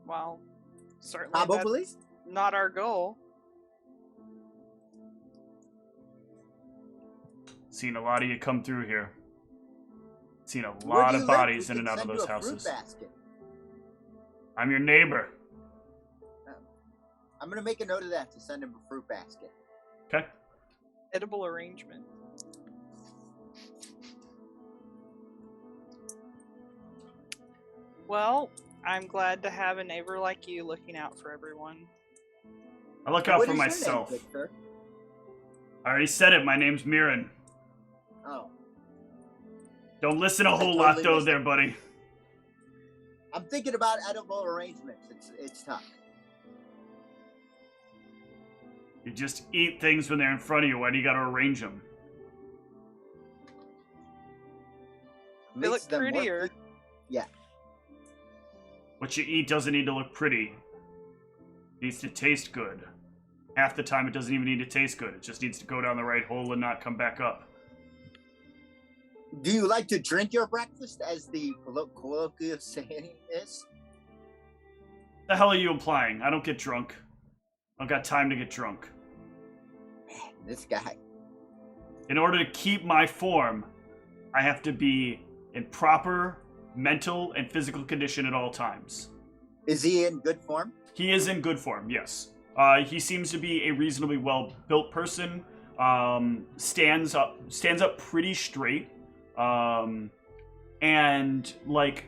Well, certainly Probably. that's not our goal. Seen a lot of you come through here. Seen a Where lot do you of live? bodies We in and can out of send you those a fruit houses. basket. I'm your neighbor. I'm gonna make a note of that to send him a fruit basket. Okay. Edible arrangement. Well, I'm glad to have a neighbor like you looking out for everyone. I look out What for is your myself. name, Victor? I already said it. My name's Mirren. Oh, Don't listen a I whole totally lot though missed there, it. buddy. I'm thinking about edible arrangements. It's tough. You just eat things when they're in front of you. Why do you gotta arrange them? They look Makes them more prettier. ple- Yeah. What you eat doesn't need to look pretty. It needs to taste good. Half the time it doesn't even need to taste good. It just needs to go down the right hole and not come back up. Do you like to drink your breakfast, as the colloquial saying is? The hell are you implying? I don't get drunk. I don't got time to get drunk. Man, this guy. In order to keep my form, I have to be in proper mental and physical condition at all times. Is he in good form? He is in good form, yes. He seems to be a reasonably well-built person. Stands up pretty straight. And like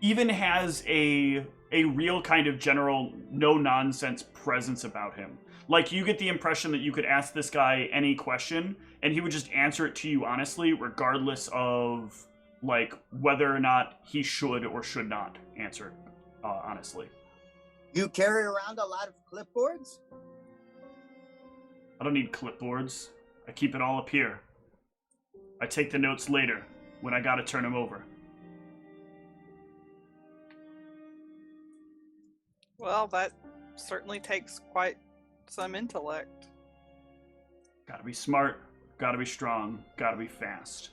even has a real kind of general no-nonsense presence about him. Like, you get the impression that you could ask this guy any question, and he would just answer it to you honestly, regardless of, like, whether or not he should or should not answer it honestly. You carry around a lot of clipboards? I don't need clipboards. I keep it all up here. I take the notes later, when I gotta turn them over. Well, that certainly takes quite some intellect. Gotta be smart, gotta be strong, gotta be fast.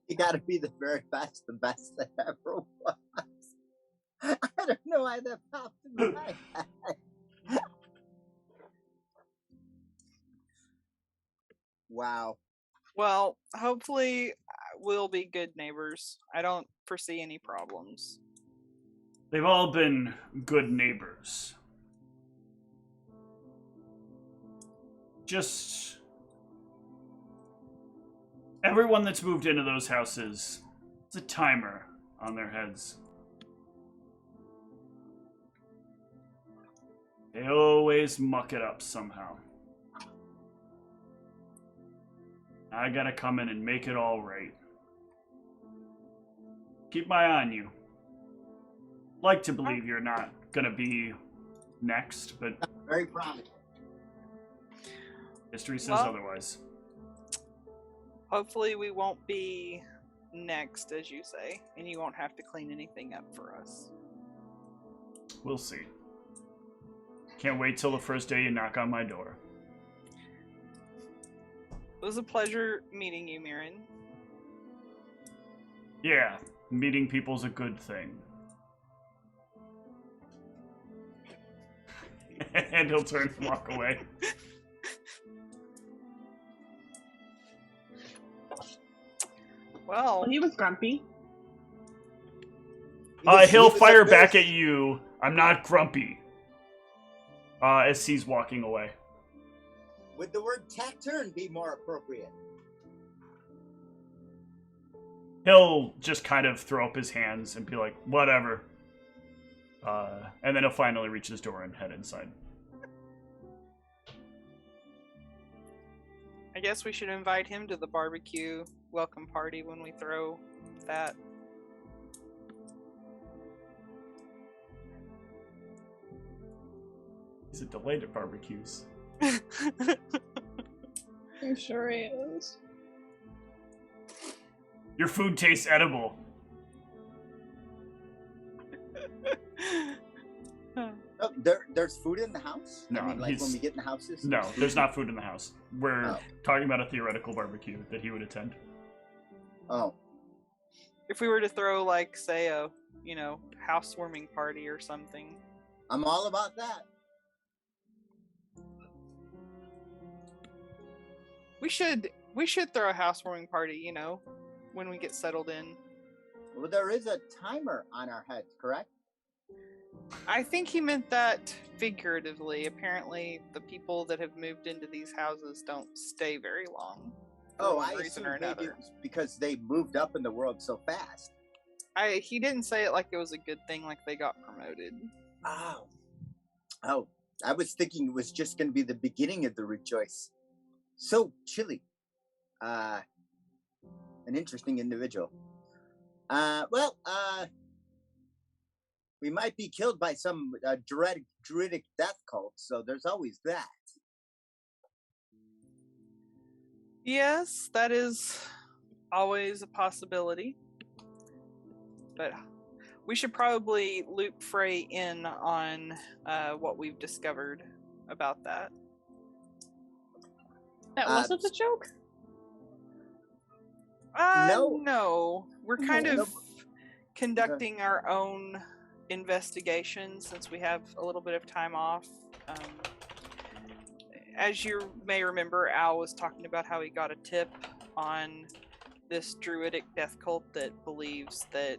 You gotta be the very best, the best that ever was. I don't know why that popped in my head. Wow. Well, hopefully we'll be good neighbors. I don't foresee any problems. They've all been good neighbors. Just... everyone that's moved into those houses, it's a timer on their heads. They always muck it up somehow. I gotta come in and make it all right. Keep my eye on you. Like to believe you're not gonna be next, but Very promising. history says Well, otherwise. Hopefully we won't be next, as you say, and you won't have to clean anything up for us. We'll see. Can't wait till the first day you knock on my door. It was a pleasure meeting you, Mirren. Yeah, meeting people's a good thing. And he'll turn and walk away. Well, He was grumpy. He'll fire back at you. I'm not grumpy. As he's walking away. Would the word taciturn be more appropriate? He'll just kind of throw up his hands and be like, whatever. And then he'll finally reach his door and head inside. I guess we should invite him to the barbecue welcome party when we throw that. He's a delayed at barbecues. I'm sure he is. Your food tastes edible. Oh, there's food in the house? No, I mean, like when we get in the houses? No, there's not food in the house. We're Oh. talking about a theoretical barbecue that he would attend. Oh. If we were to throw, like, say, a, housewarming party or something. I'm all about that. We should throw a housewarming party, when we get settled in. Well, there is a timer on our heads, correct? I think he meant that figuratively. Apparently, the people that have moved into these houses don't stay very long. For one I reason assume or maybe another. it was because they moved up in the world so fast. He didn't say it like it was a good thing, like they got promoted. Oh, I was thinking it was just going to be the beginning of the rejoice. So chilly. An interesting individual. We might be killed by some druidic death cult, so there's always that. Yes, that is always a possibility. But we should probably loop Frey in on what we've discovered about that. That wasn't a joke? No. We're kind No. of conducting our own investigation since we have a little bit of time off. As you may remember, Al was talking about how he got a tip on this druidic death cult that believes that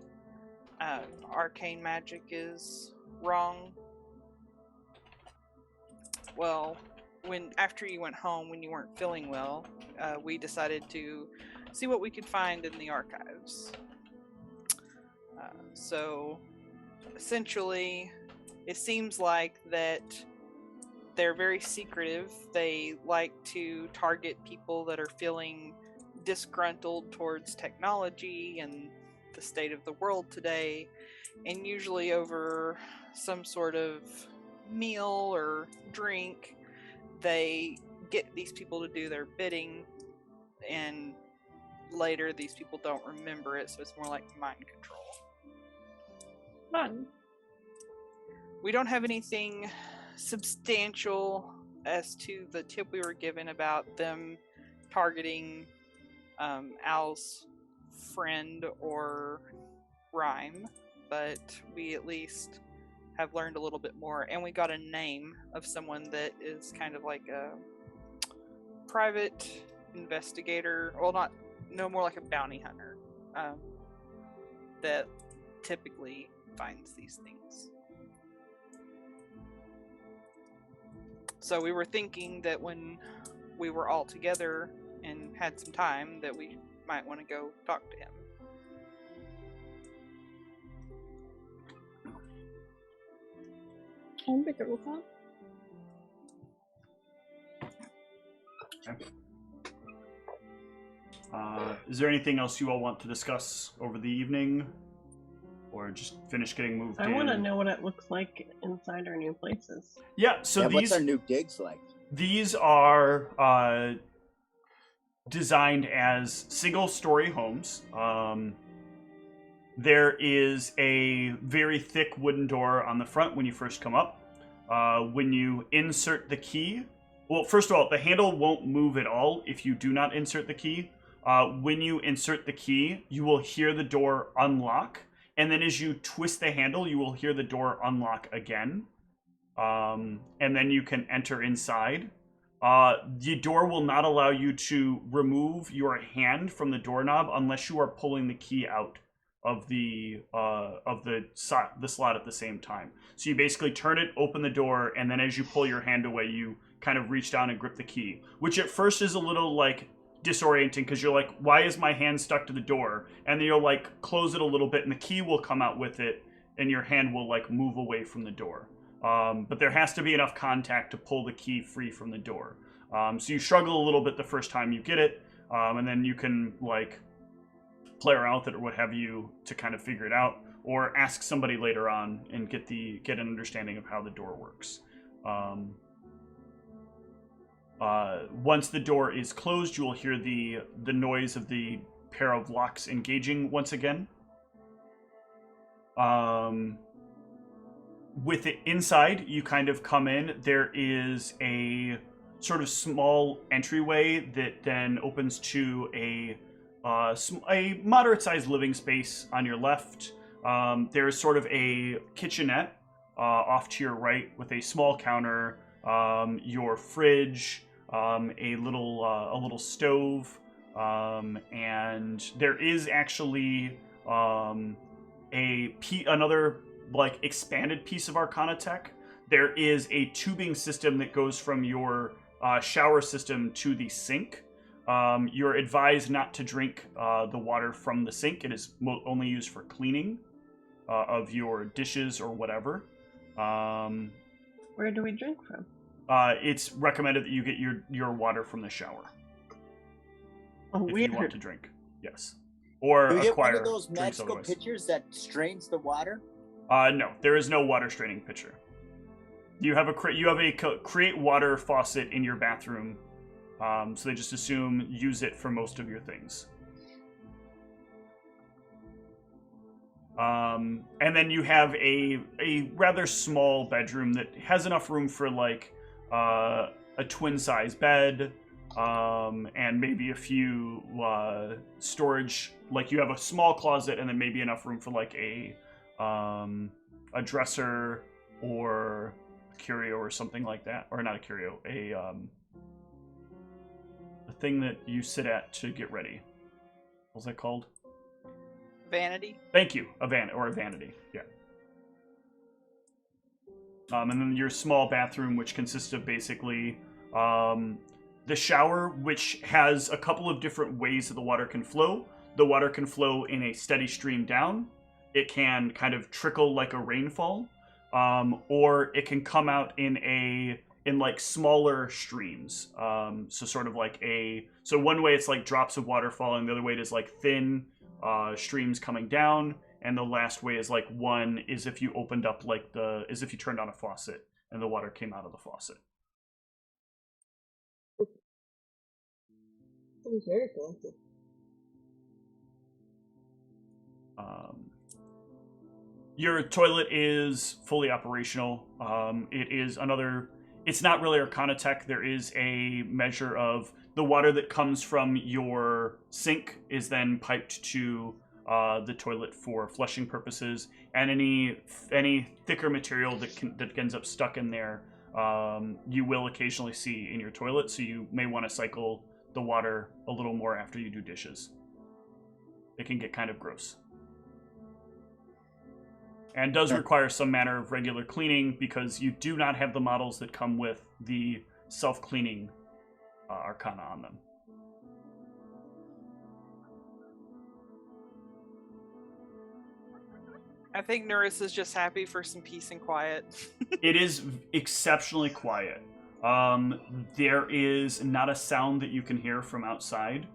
arcane magic is wrong. Well, after you went home when you weren't feeling well, we decided to see what we could find in the archives. So essentially, it seems like that they're very secretive. They like to target people that are feeling disgruntled towards technology and the state of the world today, and usually over some sort of meal or drink, they get these people to do their bidding, and later these people don't remember it, so it's more like mind control. Fun. We don't have anything substantial as to the tip we were given about them targeting Al's friend or Rhyme, but we at least have learned a little bit more, and we got a name of someone that is kind of like a private investigator, well, no more like a bounty hunter, that typically finds these things. So we were thinking that when we were all together and had some time, that we might want to go talk to him. I'm bigger with that. Okay. Is there anything else you all want to discuss over the evening? Or just finish getting moved in? I want to know what it looks like inside our new places. Yeah, so what's our new digs like? These are designed as single-story homes. There is a very thick wooden door on the front when you first come up. When you insert the key, well, first of all, the handle won't move at all if you do not insert the key. When you insert the key, you will hear the door unlock, and then as you twist the handle, you will hear the door unlock again. And then you can enter inside. The door will not allow you to remove your hand from the doorknob unless you are pulling the key out of the slot at the same time. So you basically turn it, open the door, and then as you pull your hand away, you kind of reach down and grip the key, which at first is a little like disorienting because you're like, why is my hand stuck to the door? And then you'll like close it a little bit and the key will come out with it and your hand will like move away from the door. But there has to be enough contact to pull the key free from the door. So you struggle a little bit the first time you get it, and then you can like play around with it or what have you to kind of figure it out, or ask somebody later on and get an understanding of how the door works. Once the door is closed, you will hear the noise of the pair of locks engaging once again. With it inside, you kind of come in. There is a sort of small entryway that then opens to a moderate-sized living space on your left. There is sort of a kitchenette off to your right with a small counter, your fridge, a little stove, and there is actually another like expanded piece of Arcana tech. There is a tubing system that goes from your shower system to the sink. You're advised not to drink the water from the sink. It is only used for cleaning of your dishes or whatever. Where do we drink from? It's recommended that you get your water from the shower. Oh, if weird. you want to drink. Yes. Or Do we get acquire one of those drinks magical otherwise. pitchers that strains the water? No, there is no water straining pitcher. You have a create water faucet in your bathroom, so they just assume use it for most of your things. And then you have a rather small bedroom that has enough room for like a twin size bed, and maybe a few storage. Like you have a small closet, and then maybe enough room for like a dresser or a curio or something like that, or not a curio, a thing that you sit at to get ready. What's that called? Vanity. Thank you, a vanity. Yeah. And then your small bathroom, which consists of basically the shower, which has a couple of different ways that the water can flow. The water can flow in a steady stream down. it can kind of trickle like a rainfall, or it can come out in like smaller streams. So sort of like so one way it's like drops of water falling, the other way it is like thin streams coming down, and the last way is like one is if you opened up like is if you turned on a faucet and the water came out of the faucet. Seems very fancy. Your toilet is fully operational. It is it's not really Arcana tech. There is a measure of the water that comes from your sink is then piped to the toilet for flushing purposes, and any thicker material that ends up stuck in there, you will occasionally see in your toilet. So you may want to cycle the water a little more after you do dishes. It can get kind of gross. And does require some manner of regular cleaning because you do not have the models that come with the self-cleaning Arcana on them. I think Narissa's just happy for some peace and quiet. It is exceptionally quiet. There is not a sound that you can hear from outside.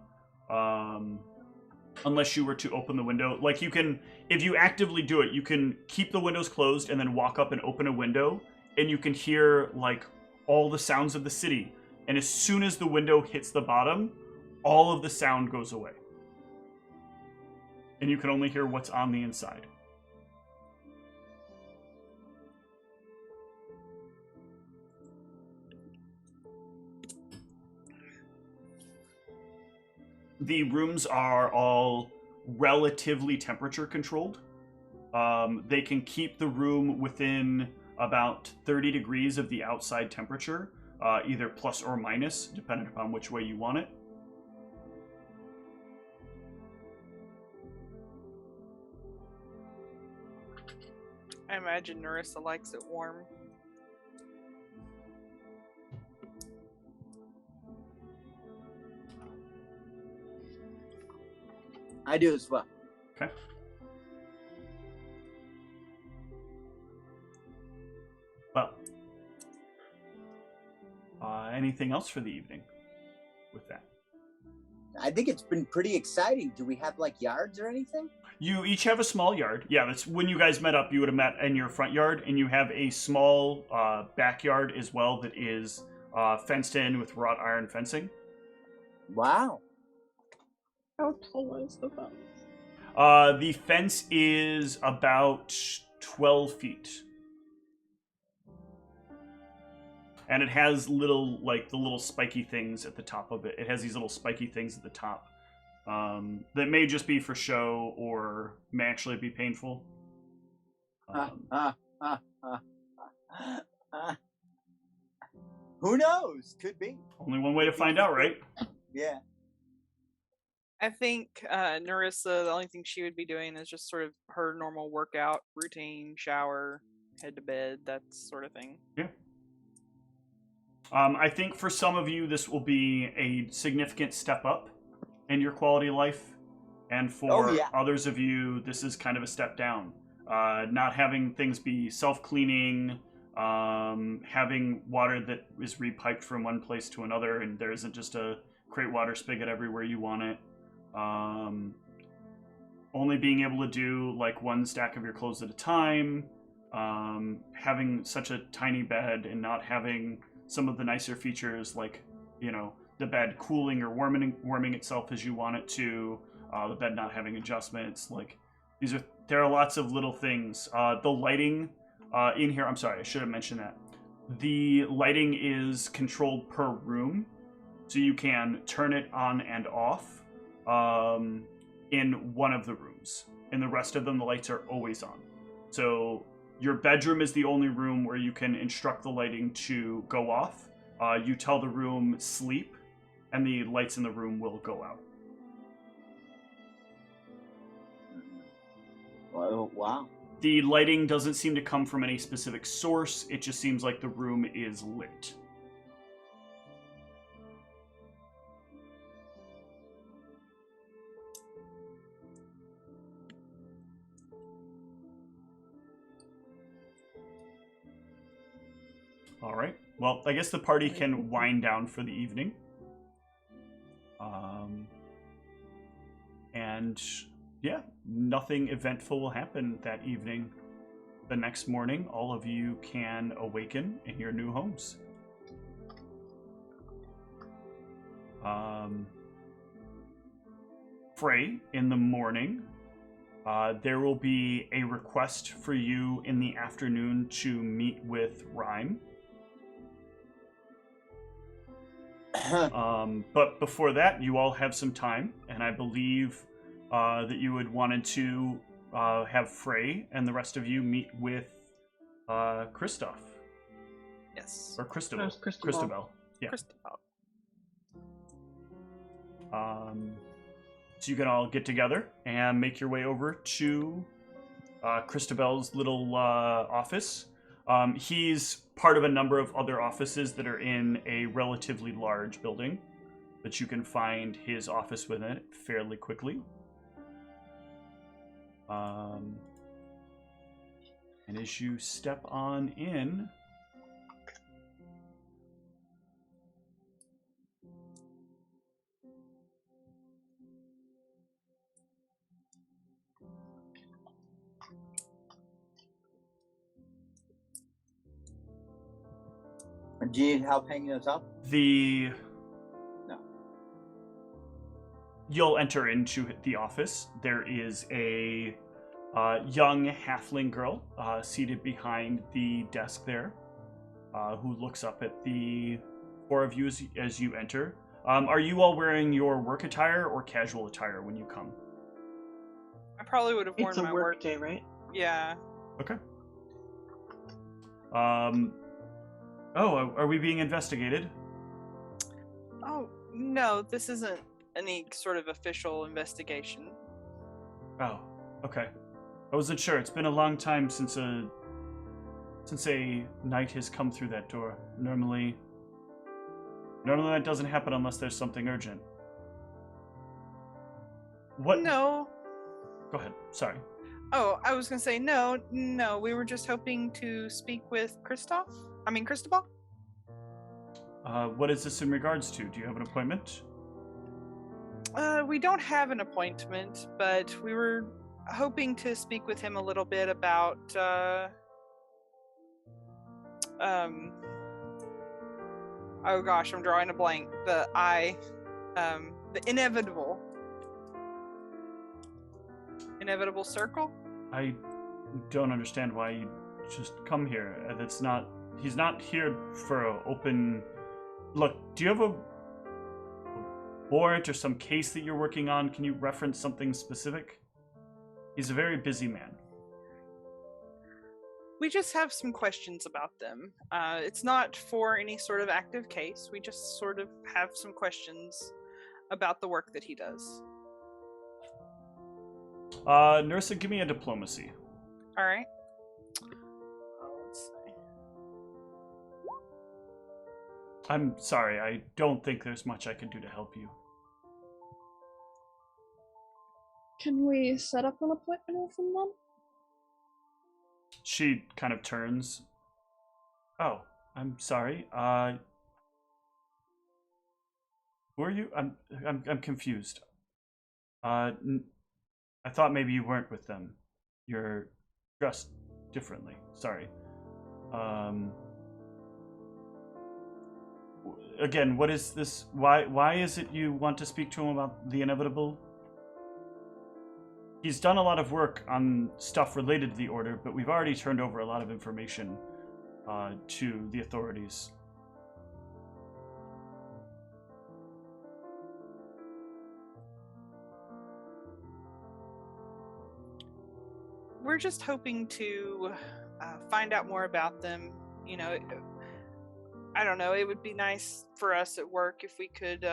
Unless you were to open the window. Like you can, if you actively do it, you can keep the windows closed and then walk up and open a window, and you can hear like all the sounds of the city. And as soon as the window hits the bottom, all of the sound goes away. And you can only hear what's on the inside. The rooms are all relatively temperature controlled. They can keep the room within about 30 degrees of the outside temperature, either plus or minus, depending upon which way you want it. I imagine Narissa likes it warm. I do as well. Okay. Well, anything else for the evening with that? I think it's been pretty exciting. Do we have like yards or anything? You each have a small yard. Yeah, that's when you guys met up. You would have met in your front yard, and you have a small backyard as well that is fenced in with wrought iron fencing. Wow. How tall is the fence? The fence is about 12 feet. And it has little, like, the little spiky things at the top of it. It has these little spiky things at the top that may just be for show or may actually be painful. Who knows? Could be. Only one way to find out, right? Yeah. I think Narissa, the only thing she would be doing is just sort of her normal workout routine, shower, head to bed, that sort of thing. Yeah. I think for some of you, this will be a significant step up in your quality of life. And for others of you, this is kind of a step down. Not having things be self-cleaning, having water that is repiped from one place to another, and there isn't just a crate water spigot everywhere you want it. Only being able to do like one stack of your clothes at a time, having such a tiny bed and not having some of the nicer features like, you know, the bed cooling or warming itself as you want it to, the bed not having adjustments. Like there are lots of little things. The lighting in here, I'm sorry, I should have mentioned that. The lighting is controlled per room, so you can turn it on and off in one of the rooms. In the rest of them, the lights are always on. So your bedroom is the only room where you can instruct the lighting to go off. You tell the room sleep, and the lights in the room will go out. Oh, wow. The lighting doesn't seem to come from any specific source. It just seems like the room is lit. All right. Well, I guess the party can wind down for the evening. And yeah, nothing eventful will happen that evening. The next morning, all of you can awaken in your new homes. Frey, in the morning, there will be a request for you in the afternoon to meet with Rhyme. But before that, you all have some time, and I believe that you would wanted to have Frey and the rest of you meet with Christoph. Yes. Or Christabel. How's Christabel? Christabel. Yeah. Christopher. So you can all get together and make your way over to Christabel's little office. He's part of a number of other offices that are in a relatively large building, but you can find his office within it fairly quickly. And as you step on in, Do you need help hanging those up? No. You'll enter into the office. There is a young halfling girl seated behind the desk there, who looks up at the four of you as you enter. Are you all wearing your work attire or casual attire when you come? I probably would have worn It's a my work day, right? Yeah. Okay. Are we being investigated? Oh, no, this isn't any sort of official investigation. Oh, okay. I wasn't sure. It's been a long time since a knight has come through that door. Normally that doesn't happen unless there's something urgent. What? No. Go ahead. Sorry. Oh, I was gonna say no. We were just hoping to speak with Christoph. Christabel. What is this in regards to? Do you have an appointment? We don't have an appointment, but we were hoping to speak with him a little bit about oh gosh, I'm drawing a blank. The inevitable circle. I don't understand why you just come here. He's not here for an open... Look, do you have a warrant or some case that you're working on? Can you reference something specific? He's a very busy man. We just have some questions about them. It's not for any sort of active case. We just sort of have some questions about the work that he does. Nerissa, give me a diplomacy. All right. Let's see. I'm sorry, I don't think there's much I can do to help you. Can we set up an appointment with him then? She kind of turns. Oh, I'm sorry. Who are you? I'm confused. I thought maybe you weren't with them. You're dressed differently. Sorry. Again, what is this? Why is it you want to speak to him about the inevitable? He's done a lot of work on stuff related to the Order, but we've already turned over a lot of information to the authorities. We're just hoping to find out more about them. You know, I don't know. It would be nice for us at work if we could,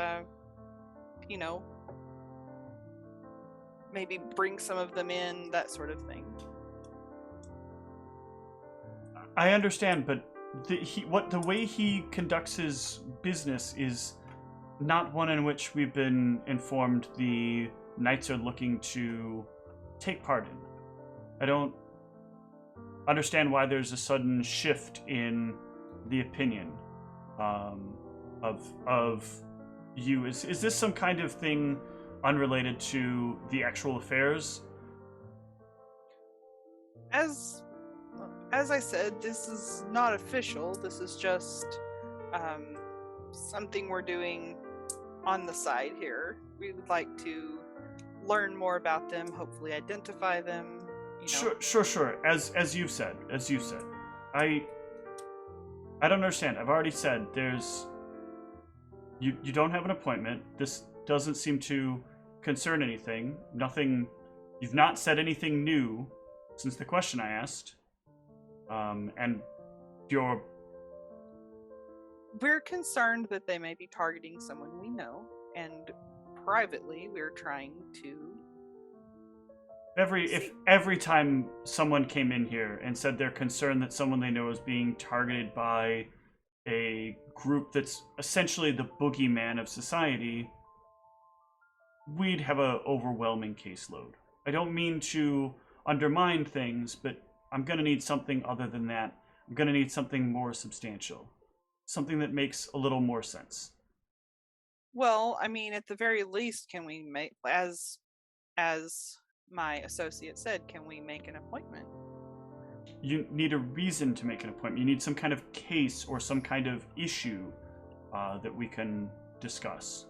maybe bring some of them in, that sort of thing. I understand, but the way he conducts his business is not one in which we've been informed the knights are looking to take part in. I don't understand why there's a sudden shift in the opinion of you. Is this some kind of thing unrelated to the actual affairs? As I said, this is not official. This is just something we're doing on the side here. We would like to learn more about them, hopefully identify them. Sure. As you've said. I don't understand. I've already said you don't have an appointment. This doesn't seem to concern anything. Nothing. You've not said anything new since the question I asked. And we're concerned that they may be targeting someone we know, and privately we're trying to every time someone came in here and said they're concerned that someone they know is being targeted by a group that's essentially the boogeyman of society, we'd have an overwhelming caseload. I don't mean to undermine things, but I'm going to need something other than that. I'm going to need something more substantial. Something that makes a little more sense. Well, I mean, at the very least, can we make, as my associate said, can we make an appointment? You need a reason to make an appointment. You need some kind of case or some kind of issue that we can discuss.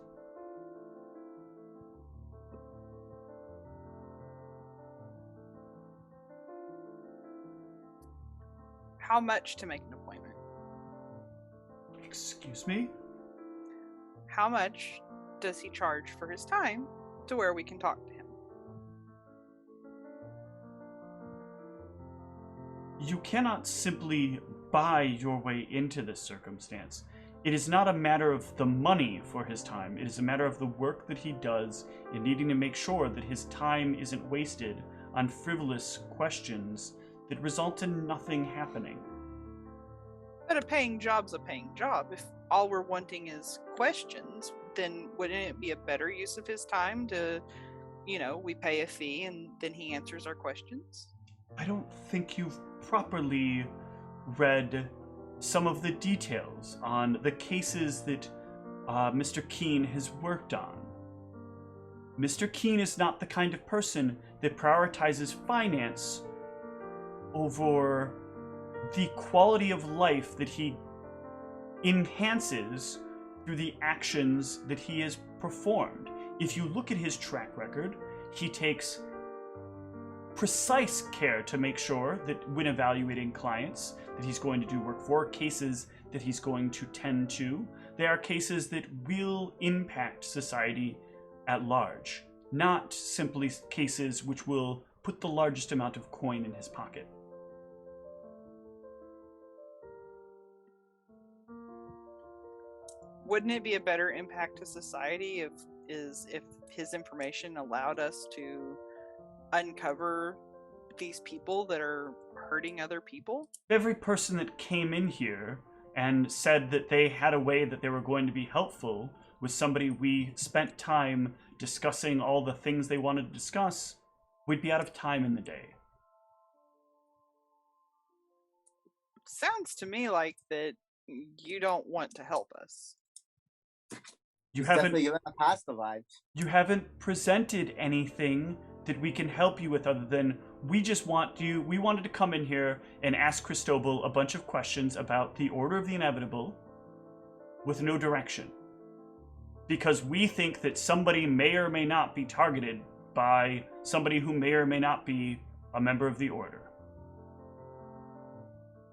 How much to make an appointment? Excuse me? How much does he charge for his time to where we can talk to him? You cannot simply buy your way into this circumstance. It is not a matter of the money for his time. It is a matter of the work that he does in needing to make sure that his time isn't wasted on frivolous questions that result in nothing happening. But a paying job's a paying job. If all we're wanting is questions, then wouldn't it be a better use of his time to, we pay a fee and then he answers our questions? I don't think you've properly read some of the details on the cases that Mr. Keene has worked on. Mr. Keene is not the kind of person that prioritizes finance over the quality of life that he enhances through the actions that he has performed. If you look at his track record, he takes precise care to make sure that when evaluating clients that he's going to do work for, cases that he's going to tend to, they are cases that will impact society at large, not simply cases which will put the largest amount of coin in his pocket. Wouldn't it be a better impact to society if his information allowed us to uncover these people that are hurting other people? Every person that came in here and said that they had a way that they were going to be helpful was somebody we spent time discussing all the things they wanted to discuss, we'd be out of time in the day. Sounds to me like that you don't want to help us. You It's haven't definitely giving a positive vibes. You haven't presented anything that we can help you with other than we wanted to come in here and ask Cristobal a bunch of questions about the Order of the Inevitable with no direction. Because we think that somebody may or may not be targeted by somebody who may or may not be a member of the Order.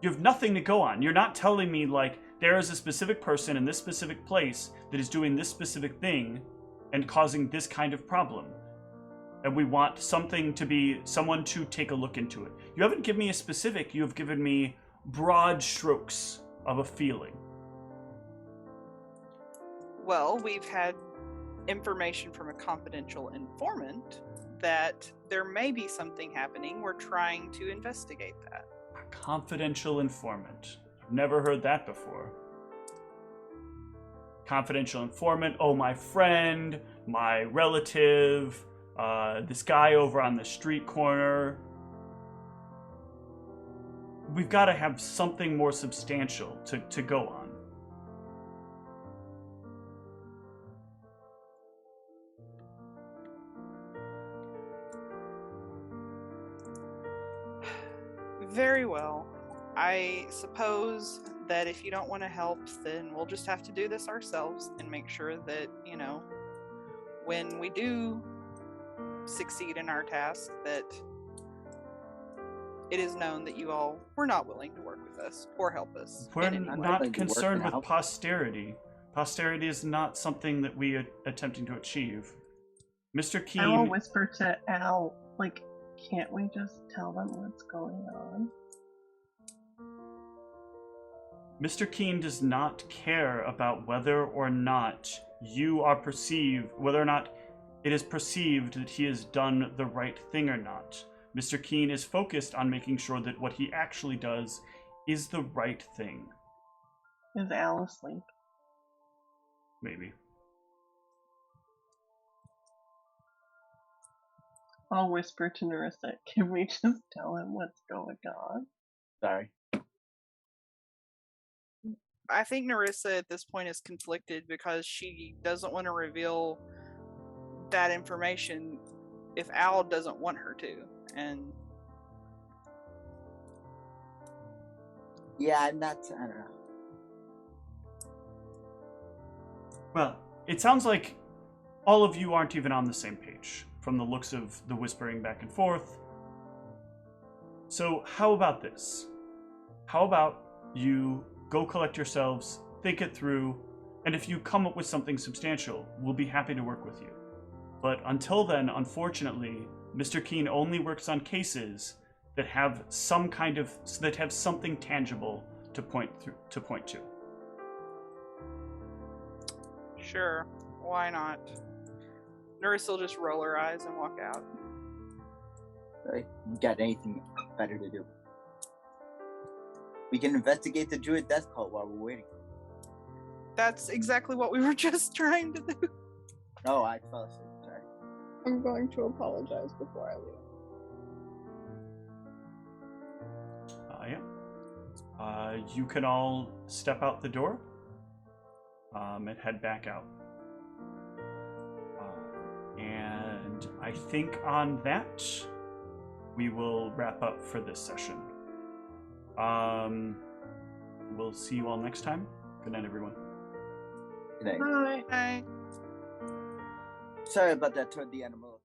You have nothing to go on. You're not telling me, like, there is a specific person in this specific place that is doing this specific thing and causing this kind of problem. And we want someone to take a look into it. You haven't given me a specific, you have given me broad strokes of a feeling. Well, we've had information from a confidential informant that there may be something happening. We're trying to investigate that. A confidential informant. I've never heard that before. Confidential informant, oh, my friend, my relative, this guy over on the street corner. we've got to have something more substantial to go on. Very well. I suppose that if you don't want to help, then we'll just have to do this ourselves and make sure that, when we do succeed in our task, that it is known that you all were not willing to work with us or help us. We're in any way. not willing to work concerned with now. posterity. Posterity is not something that we are attempting to achieve. Mr. I will Keen, whisper to Al, like, can't we just tell them what's going on? Mr. Keen does not care about whether or not you are perceived, whether or not it is perceived that he has done the right thing or not. Mr. Keen is focused on making sure that what he actually does is the right thing. Is Al asleep? Maybe. I'll whisper to Narissa, can we just tell him what's going on? Sorry. I think Narissa at this point is conflicted because she doesn't want to reveal that information if Al doesn't want her to. And Yeah, I'm not. I don't know. Well, it sounds like all of you aren't even on the same page from the looks of the whispering back and forth. So how about this? How about you go collect yourselves, think it through, and if you come up with something substantial, we'll be happy to work with you. But until then, unfortunately, Mr. Keen only works on cases that have some kind of, that have something tangible to point to. sure, why not? Narissa will just roll her eyes and walk out. Sorry. You got anything better to do? We can investigate the Druid death cult while we're waiting. That's exactly what we were just trying to do. Oh, I fell asleep. Sorry. I'm going to apologize before I leave. You can all step out the door and head back out. And I think on that, we will wrap up for this session. We'll see you all next time. Good night, everyone. Good night. Bye. Bye. Sorry about that toward the end. I'm a little